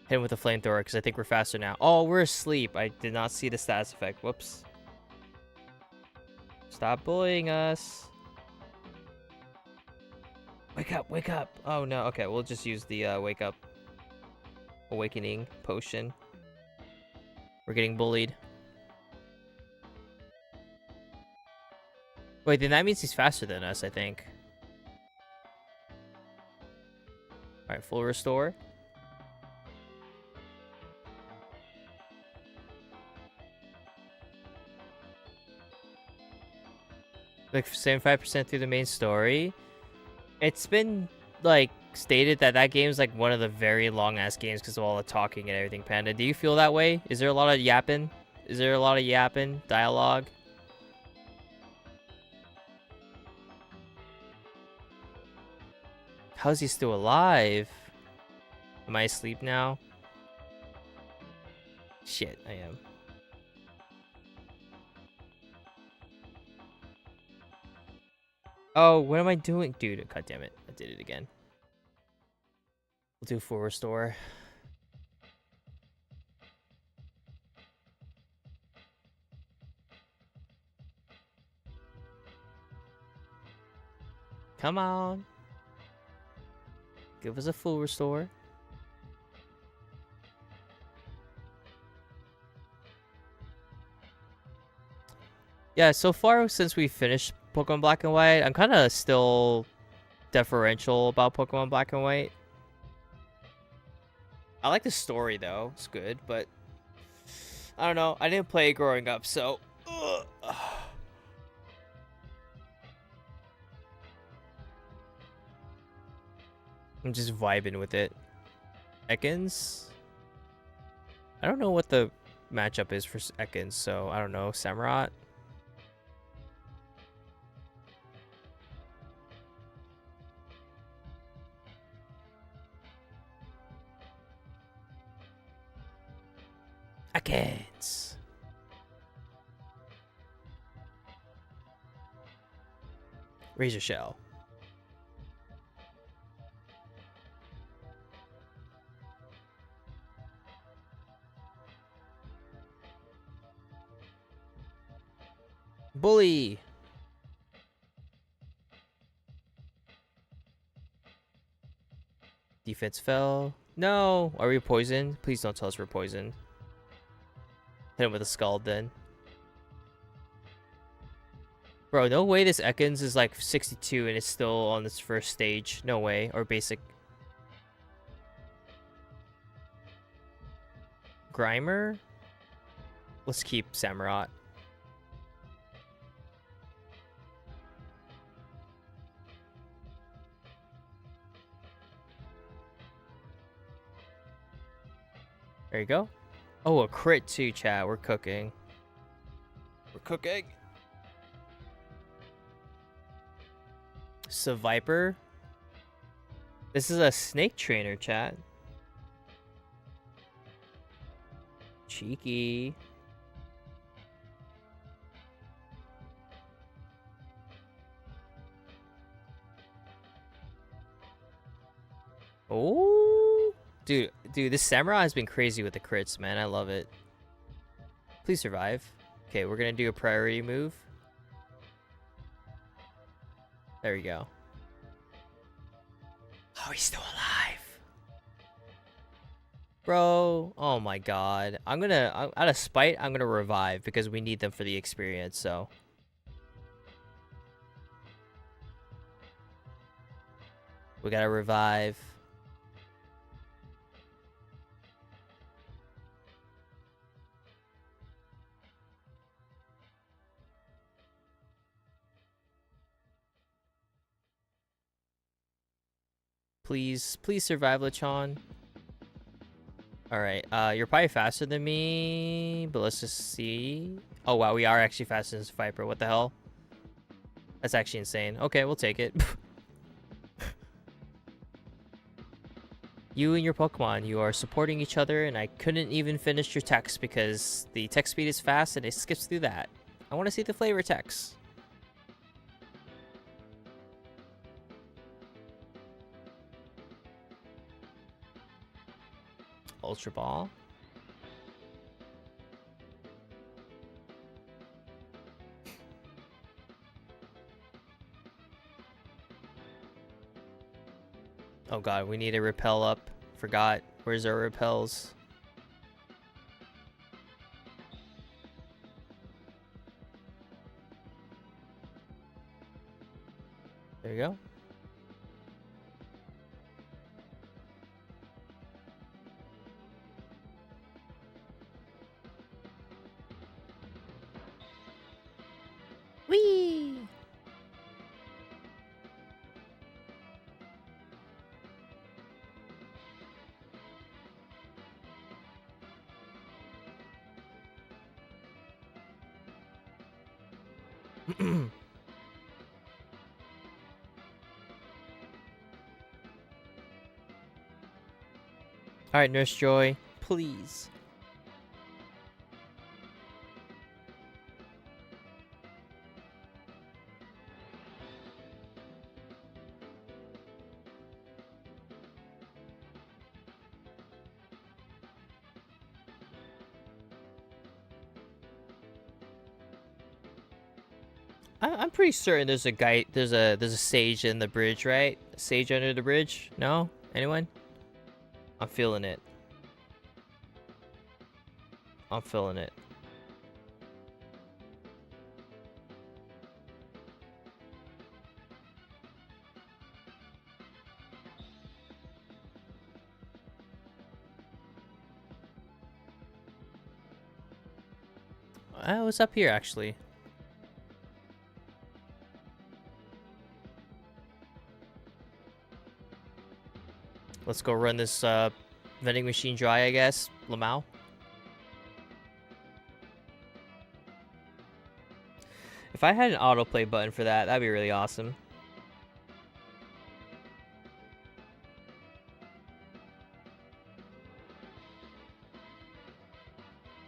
A: Hit him with a flamethrower because I think we're faster now. Oh, we're asleep. I did not see the status effect. Whoops. Stop bullying us. Wake up, wake up. Oh no, okay, we'll just use the wake up awakening potion. We're getting bullied. Wait, then that means he's faster than us, I think. Alright, full restore. Like 75% through the main story. It's been like stated that that game's like one of the very long ass games because of all the talking and everything. Panda, do you feel that way? Is there a lot of yapping? Is there a lot of yapping dialogue? How's he still alive? Am I asleep now? Shit, I am. Oh, what am I doing? Dude, god damn it. I did it again. We'll do full restore. Come on. Give us a full restore. Yeah, so far since we finished Pokemon Black and White, I'm kind of still deferential about Pokemon Black and White. I like the story though, it's good, but I don't know. I didn't play it growing up, so I'm just vibing with it. Ekans? I don't know what the matchup is for Ekans, so I don't know. Samurott? Ekans! Razor Shell. Bully! Defense fell. No! Are we poisoned? Please don't tell us we're poisoned. Hit him with a Scald then. Bro, no way this Ekans is like 62 and it's still on this first stage. No way. Or basic. Grimer? Let's keep Samurott. There you go. Oh, a crit too, chat. We're cooking. We're cooking. Viper. This is a snake trainer, chat. Cheeky. Oh, dude, this Samurai has been crazy with the crits, man. I love it. Please survive. Okay, we're gonna do a priority move. There we go. Oh, he's still alive. Bro, oh my god. I'm gonna, out of spite, I'm gonna revive because we need them for the experience, so. We gotta revive. Please survive, Lechon. Alright, you're probably faster than me, but let's just see. Oh wow, we are actually faster than this Viper. What the hell? That's actually insane. Okay, we'll take it. You and your Pokemon, you are supporting each other, and I couldn't even finish your text because the text speed is fast and it skips through that. I want to see the flavor text. Ultra Ball. Oh god, we need a repel up. Forgot. Where's our repels? There you go. Whee! Alright, Nurse Joy, please. I'm pretty certain there's a guy, there's a sage in the bridge, right? A sage under the bridge? No? Anyone? I'm feeling it. I'm feeling it. I was up here actually. Let's go run this vending machine dry, I guess. Lamau. If I had an autoplay button for that, that'd be really awesome.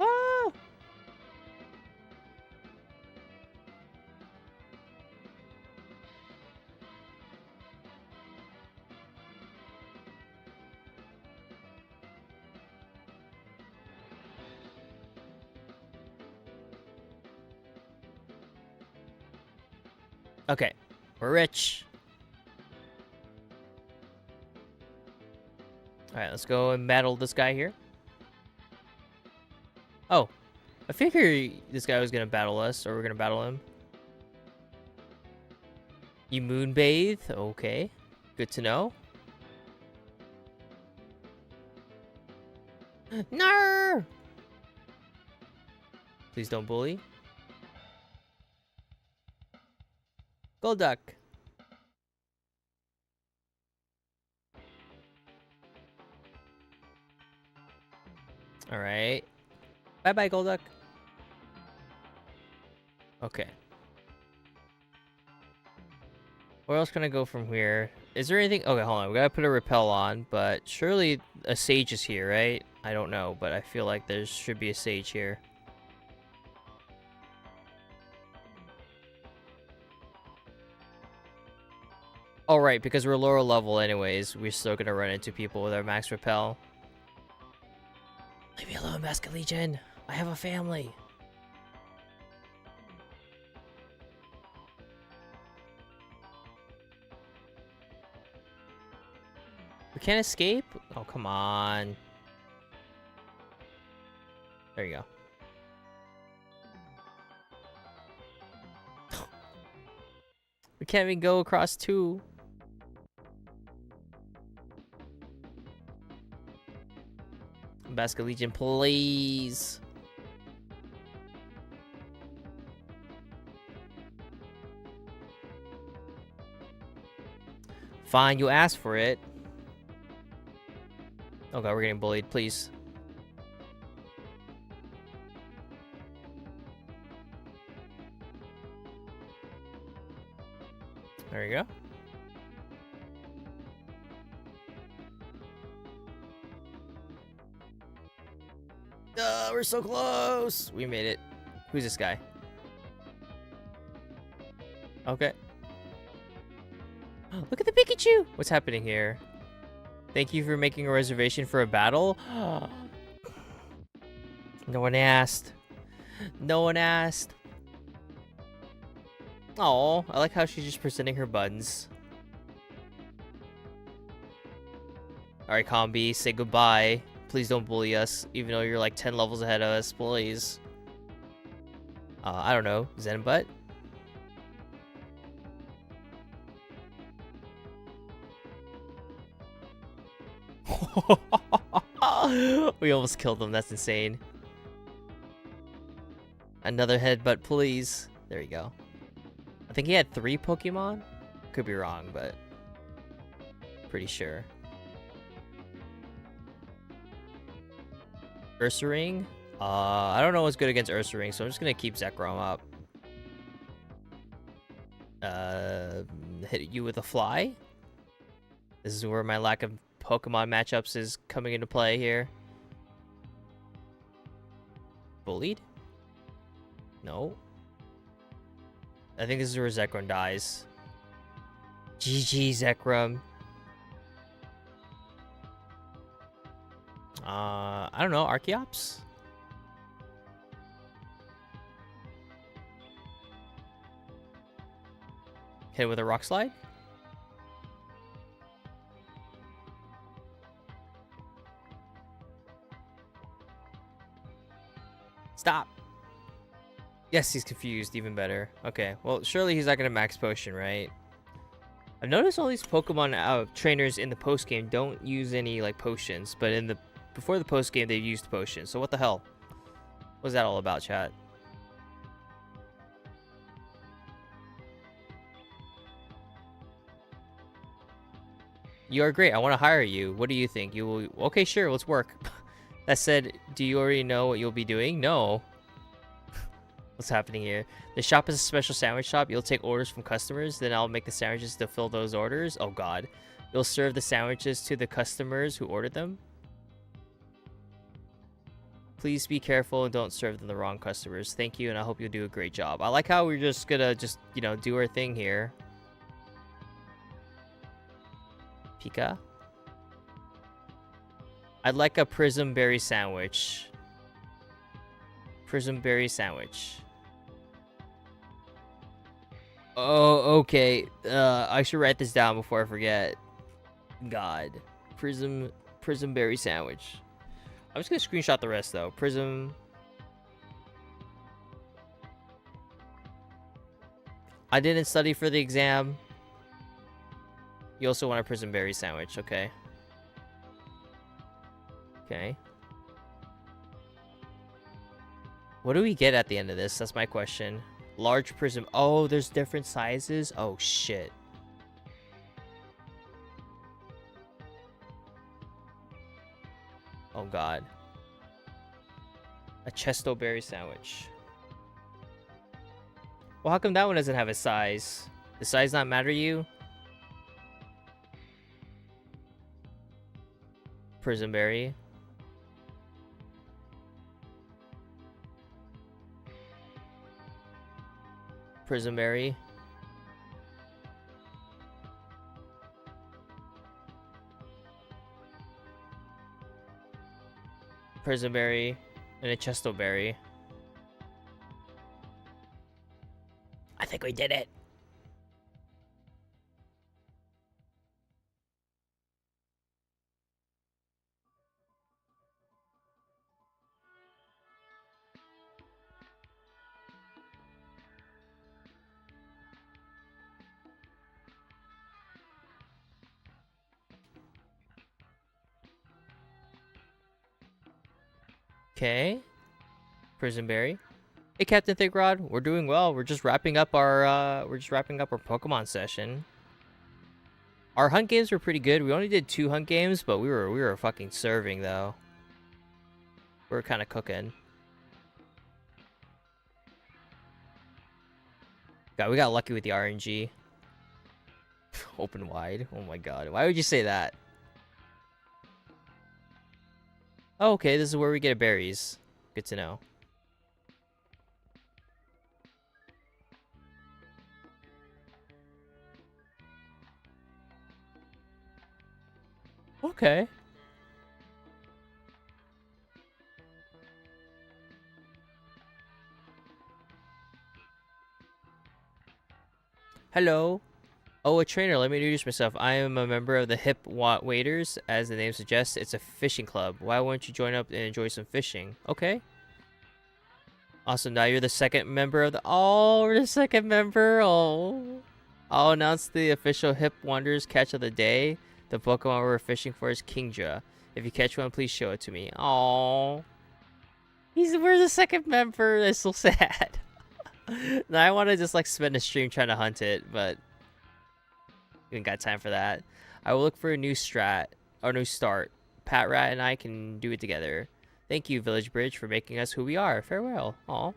A: Ah! Okay, we're rich. Alright, let's go and battle this guy here. Oh, I figured this guy was gonna battle us, or we're gonna battle him. You moonbathe? Okay, good to know. No! Please don't bully. Golduck. Alright. Bye-bye, Golduck. Okay. Where else can I go from here? Is there anything? Okay, hold on. We gotta put a repel on, but surely a sage is here, right? I don't know, but I feel like there should be a sage here. Oh, right, because we're lower level anyways, we're still gonna run into people with our max repel. Leave me alone, Basket Legion. I have a family. We can't escape? Oh, come on. There you go. We can't even go across two. Basket Legion, please. Fine, you asked for it. Oh god, we're getting bullied. Please. There you go. We're so close. We made it. Who's this guy? Okay. Look at the Pikachu. What's happening here? Thank you for making a reservation for a battle. No one asked. No one asked. Oh, I like how she's just presenting her buns. Alright, Combi, say goodbye. Please don't bully us, even though you're like 10 levels ahead of us, please. I don't know. Zenbutt? We almost killed him. That's insane. Another headbutt, please. There you go. I think he had 3 Pokemon. Could be wrong, but pretty sure. Ursaring? I don't know what's good against Ursaring, so I'm just gonna keep Zekrom up. Hit you with a fly? This is where my lack of Pokemon matchups is coming into play here. Bullied? No. I think this is where Zekrom dies. GG, Zekrom. I don't know, Archeops? Hit with a rock slide? Stop. Yes, he's confused. Even better. Okay, well, surely he's not gonna max potion, right? I've noticed all these Pokemon trainers in the post game don't use any like potions, but in the before the post game they used potions. So what the hell? What's that all about, chat? You are great. I want to hire you. What do you think? You will? Okay, sure. Let's work. That said, do you already know what you'll be doing? No. What's happening here? The shop is a special sandwich shop. You'll take orders from customers, then I'll make the sandwiches to fill those orders. Oh god. You'll serve the sandwiches to the customers who ordered them. Please be careful and don't serve them the wrong customers. Thank you, and I hope you'll do a great job. I like how we're just gonna you know, do our thing here. Pika? I'd like a prism berry sandwich. Prism berry sandwich. Oh, okay. I should write this down before I forget. God. Prism berry sandwich. I'm just gonna screenshot the rest though. Prism. I didn't study for the exam. You also want a prism berry sandwich, okay. Okay. What do we get at the end of this? That's my question. Large prism. Oh, there's different sizes? Oh, shit. Oh, God. A Chesto berry sandwich. Well, how come that one doesn't have a size? Does size not matter to you? Prism berry. Prism berry. Prism berry. And a Chesto berry. I think we did it. Okay. Prison Berry. Hey, Captain Thickrod. We're doing well. We're just wrapping up our Pokemon session. Our hunt games were pretty good. We only did 2 hunt games, but we were fucking serving though. We were kind of cooking. God, we got lucky with the RNG. Open wide. Oh my god. Why would you say that? Oh, okay, this is where we get berries. Good to know. Okay. Hello. Oh, a trainer. Let me introduce myself. I am a member of the Hip Waiters. As the name suggests, it's a fishing club. Why won't you join up and enjoy some fishing? Okay. Awesome. Now you're the second member of the... Oh, we're the second member. Oh. I'll announce the official Hip Wanderers catch of the day. The Pokemon we're fishing for is Kingdra. If you catch one, please show it to me. Oh. We're the second member. That's so sad. Now I want to just like spend a stream trying to hunt it, but we ain't got time for that. I will look for a new strat or new start. Pat Rat and I can do it together. Thank you, Village Bridge, for making us who we are. Farewell. Aw.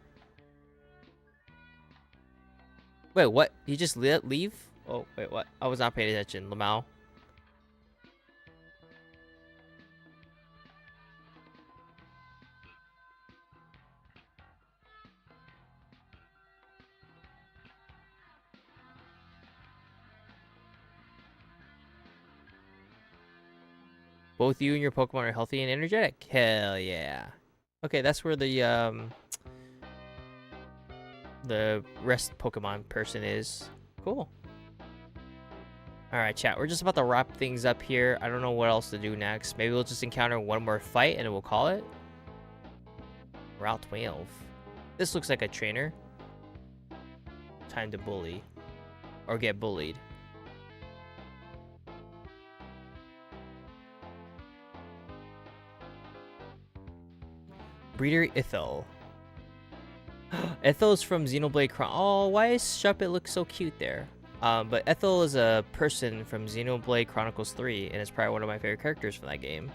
A: Wait, what? You just leave? Oh, wait, what? I was not paying attention. Lamau. Both you and your Pokemon are healthy and energetic. Hell yeah. Okay, that's where the rest Pokemon person is. Cool. Alright, chat. We're just about to wrap things up here. I don't know what else to do next. Maybe we'll just encounter one more fight and we'll call it. Route 12. This looks like a trainer. Time to bully. Or get bullied. Breeder Ithel. Ethel is from Xenoblade Oh, why does Shuppet look so cute there? But Ethel is a person from Xenoblade Chronicles 3, and it's probably one of my favorite characters from that game.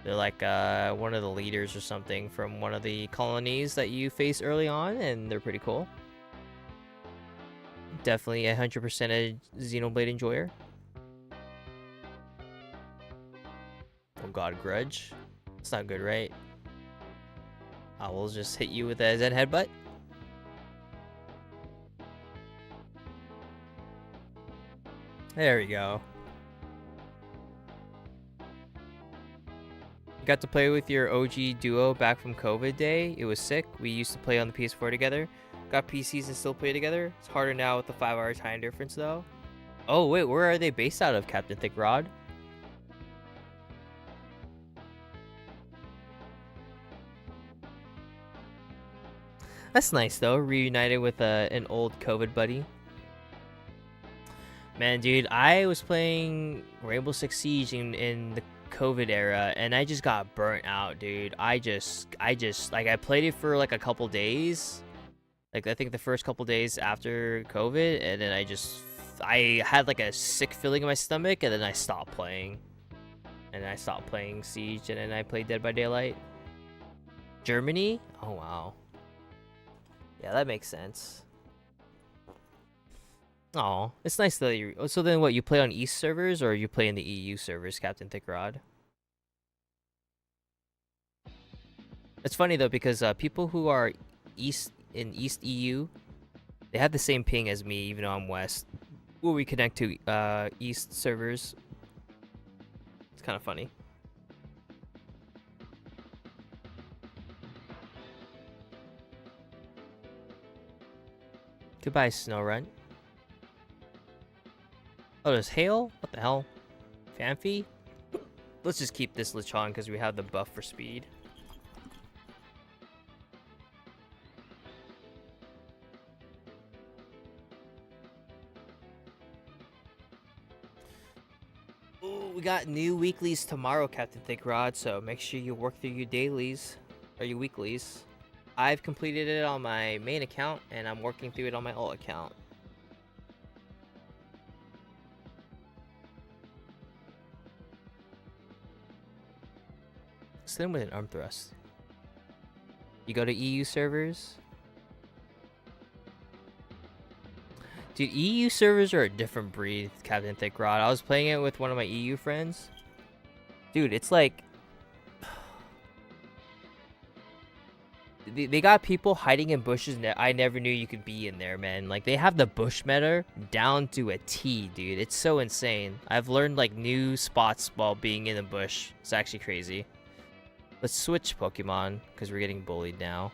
A: They're like one of the leaders or something from one of the colonies that you face early on, and they're pretty cool. Definitely 100% a Xenoblade enjoyer. Oh god, Grudge. It's not good, right? I will just hit you with a Zen Headbutt. There we go. Got to play with your OG duo back from COVID day. It was sick. We used to play on the PS4 together. Got PCs and still play together. It's harder now with the 5-hour time difference though. Oh wait, where are they based out of, Captain Thickrod? That's nice though, reunited with an old COVID buddy. Man, dude, I was playing Rainbow Six Siege in the COVID era, and I just got burnt out, dude. I just like I played it for like a couple days, like I think the first couple days after COVID, and then I had like a sick feeling in my stomach, and then I stopped playing. And I stopped playing Siege, and then I played Dead by Daylight. Germany? Oh wow. Yeah, that makes sense. Oh, it's nice that you. So then, what, you play on East servers or you play in the EU servers, Captain Thickrod? It's funny though because people who are East EU, they have the same ping as me, even though I'm West. Where we connect to East servers. It's kind of funny. Goodbye, Snowrun. Oh, there's hail? What the hell? Fanfi? Let's just keep this Lechon because we have the buff for speed. Ooh, we got new weeklies tomorrow, Captain Thickrod, so make sure you work through your dailies. Or your weeklies. I've completed it on my main account, and I'm working through it on my alt account. Slim with an arm thrust. You go to EU servers. Dude, EU servers are a different breed, Captain Thickrod. I was playing it with one of my EU friends. Dude, it's like... They got people hiding in bushes that I never knew you could be in there, man. Like, they have the bush meta down to a T, dude. It's so insane. I've learned, like, new spots while being in the bush. It's actually crazy. Let's switch Pokemon, because we're getting bullied now.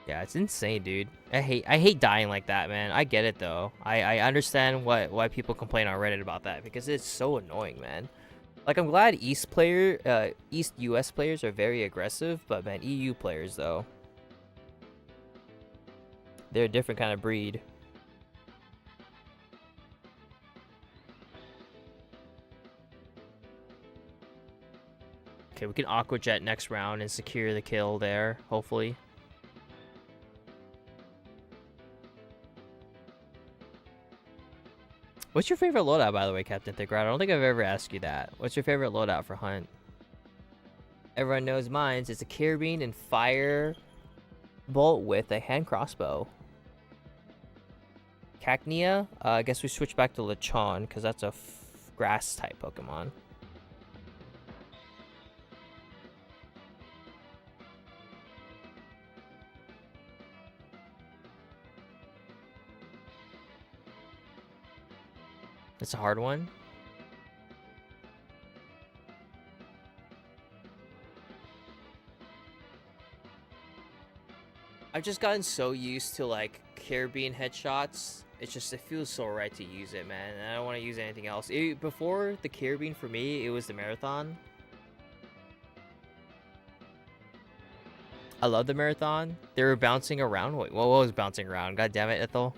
A: Yeah, it's insane, dude. I hate dying like that, man. I get it, though. I understand why people complain on Reddit about that, because it's so annoying, man. Like, I'm glad East US players are very aggressive, but man, EU players, though, they're a different kind of breed. Okay, we can Aqua Jet next round and secure the kill there, hopefully. What's your favorite loadout, by the way, Captain Thickrod? I don't think I've ever asked you that. What's your favorite loadout for Hunt? Everyone knows mine. It's a Carabine and Fire Bolt with a hand crossbow. Cacnea? I guess we switch back to Lechon, because that's a grass-type Pokemon. It's a hard one. I've just gotten so used to like Carabine headshots. It feels so right to use it, man. And I don't want to use anything else. Before the Carabine, for me, it was the Marathon. I love the Marathon. They were bouncing around. Wait, what was bouncing around? God damn it, Ethel.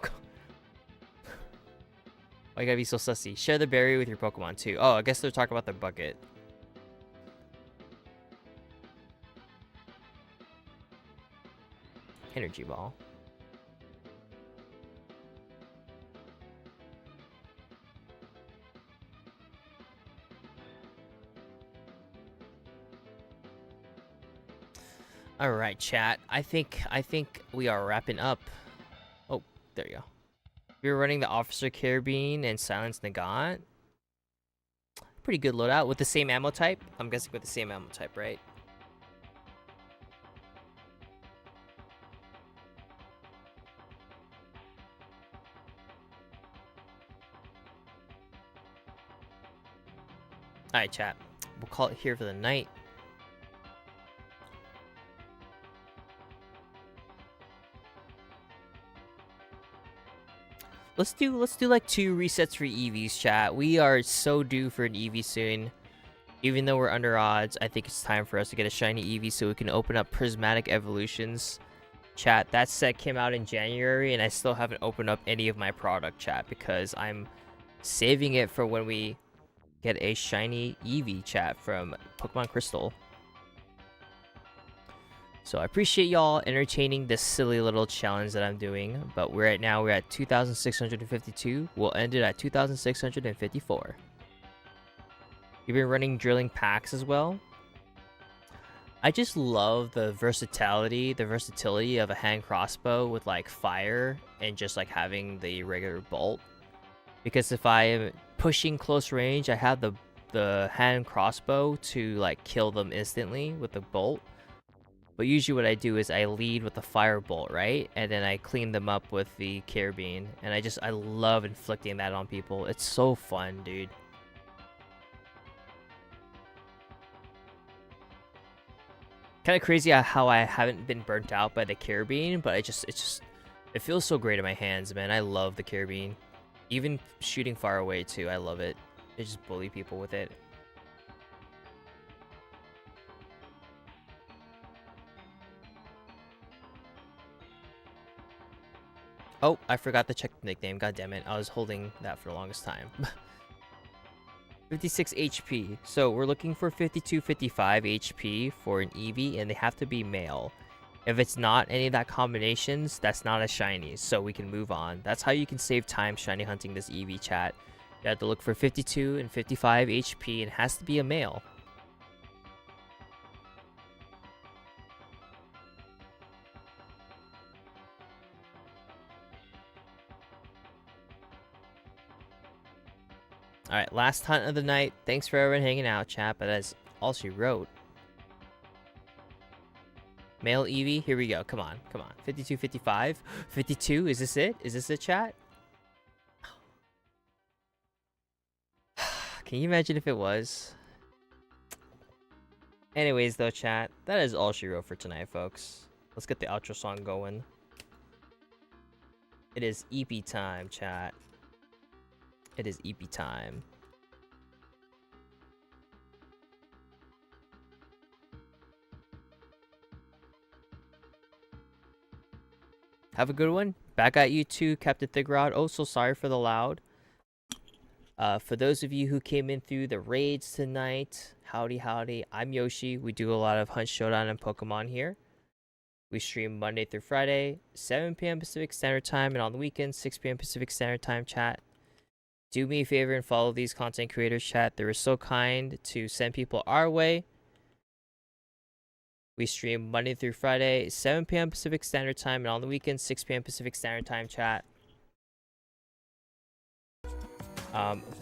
A: Why you gotta be so sussy? Share the berry with your Pokemon too. Oh, I guess they're talking about the bucket. Energy ball. All right, chat. I think we are wrapping up. Oh, there you go. We're running the Officer Carabine and Silence Nagant. Pretty good loadout with the same ammo type. I'm guessing with the same ammo type, right? Alright, chat. We'll call it here for the night. Let's do like 2 resets for EVs, chat. We are so due for an EV soon. Even though we're under odds, I think it's time for us to get a shiny EV so we can open up Prismatic Evolutions. Chat, that set came out in January and I still haven't opened up any of my product, chat, because I'm saving it for when we get a shiny EV, chat, from Pokemon Crystal. So I appreciate y'all entertaining this silly little challenge that I'm doing, but we're at 2,652. We'll end it at 2,654. We've been running drilling packs as well. I just love the versatility of a hand crossbow with like fire and just like having the regular bolt. Because if I am pushing close range, I have the hand crossbow to like kill them instantly with the bolt. But usually what I do is I lead with the firebolt, right? And then I clean them up with the Carabine. And I love inflicting that on people. It's so fun, dude. Kind of crazy how I haven't been burnt out by the Carabine, but it feels so great in my hands, man. I love the Carabine. Even shooting far away too, I love it. I just bully people with it. Oh, I forgot to check the nickname. God damn it. I was holding that for the longest time. 56 HP. So we're looking for 52, 55 HP for an Eevee, and they have to be male. If it's not any of that combinations, that's not a shiny, so we can move on. That's how you can save time shiny hunting this Eevee, chat. You have to look for 52 and 55 HP, and it has to be a male. Alright, last hunt of the night. Thanks for everyone hanging out, chat, but that's all she wrote. Male Eevee, here we go. Come on, come on. 52, 55. 52, is this it? Is this it, chat? Can you imagine if it was? Anyways, though, chat, that is all she wrote for tonight, folks. Let's get the outro song going. It is EP time, chat. It is EP time. Have a good one. Back at you too, Captain Thigrod. Oh, so sorry for the loud. For those of you who came in through the raids tonight, howdy howdy. I'm Yoshi. We do a lot of Hunt Showdown and Pokemon here. We stream Monday through Friday, 7 p.m. Pacific Standard Time, and on the weekends, 6 p.m. Pacific Standard Time, chat. Do me a favor and follow these content creators, chat. They were so kind to send people our way. We stream Monday through Friday, 7 p.m. Pacific Standard Time, and on the weekends, 6 p.m. Pacific Standard Time, chat.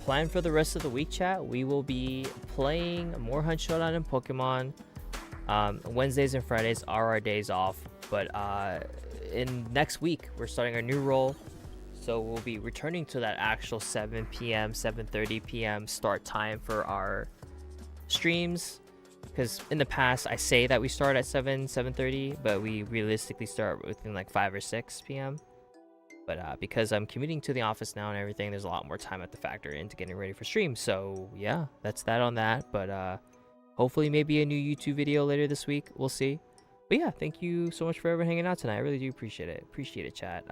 A: Plan for the rest of the week, chat. We will be playing more Hunt Showdown and Pokemon. Wednesdays and Fridays are our days off, but in next week, we're starting our new role. So we'll be returning to that actual 7 p.m., 7:30 p.m. start time for our streams. Because in the past, I say that we start at 7:30, but we realistically start within like 5 or 6 p.m. But because I'm commuting to the office now and everything, there's a lot more time at the factor into getting ready for stream. So yeah, that's that on that. But hopefully maybe a new YouTube video later this week. We'll see. But yeah, thank you so much for everyone hanging out tonight. I really do appreciate it. Appreciate it, chat.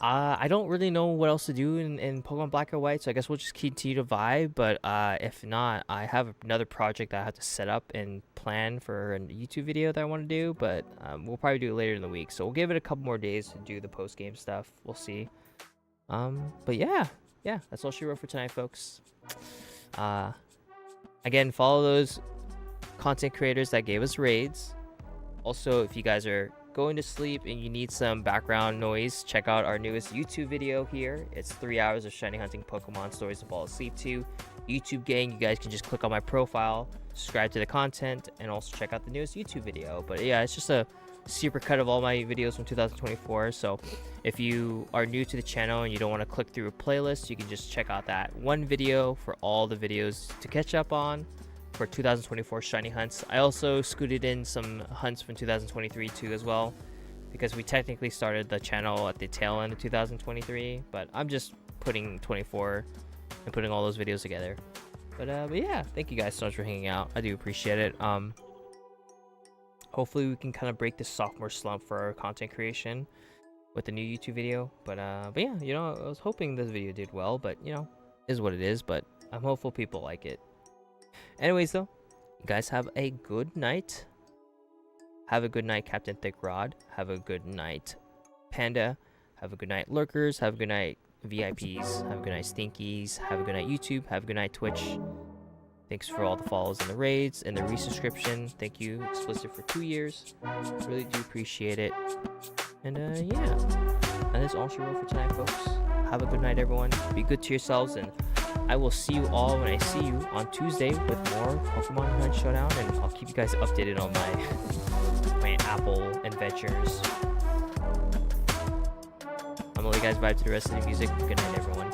A: I don't really know what else to do in Pokemon Black or White, so I guess we'll just continue to vibe. But if not, I have another project that I have to set up and plan for a YouTube video that I want to do. But we'll probably do it later in the week, so we'll give it a couple more days to do the post-game stuff. We'll see. But yeah, that's all she wrote for tonight, folks. Again, follow those content creators that gave us raids. Also, if you guys are going to sleep and you need some background noise, check out our newest YouTube video here. It's 3 hours of shiny hunting Pokemon stories to fall asleep to. YouTube gang, you guys can just click on my profile, subscribe to the content, and also check out the newest YouTube video. But yeah, it's just a super cut of all my videos from 2024. So if you are new to the channel and you don't want to click through a playlist, you can just check out that one video for all the videos to catch up on for 2024 shiny hunts. I also scooted in some hunts from 2023 too as well, because we technically started the channel at the tail end of 2023, but I'm just putting 24 and putting all those videos together. But yeah, thank you guys so much for hanging out. I do appreciate it. Hopefully we can kind of break this sophomore slump for our content creation with the new YouTube video. But yeah, you know, I was hoping this video did well, but you know, is what it is. But I'm hopeful people like it. Anyways, though, you guys have a good night. Have a good night, Captain Thickrod. Have a good night, Panda. Have a good night, Lurkers. Have a good night, VIPs. Have a good night, Stinkies. Have a good night, YouTube. Have a good night, Twitch. Thanks for all the follows and the raids and the resubscription. Thank you, Explicit, for 2 years. Really do appreciate it. And yeah, and that's all she wrote for tonight, folks. Have a good night, everyone. Be good to yourselves, and I will see you all when I see you on Tuesday with more Pokemon Hunt Showdown, and I'll keep you guys updated on my Apple adventures. I'm gonna let you guys vibe to the rest of the music. Good night, everyone.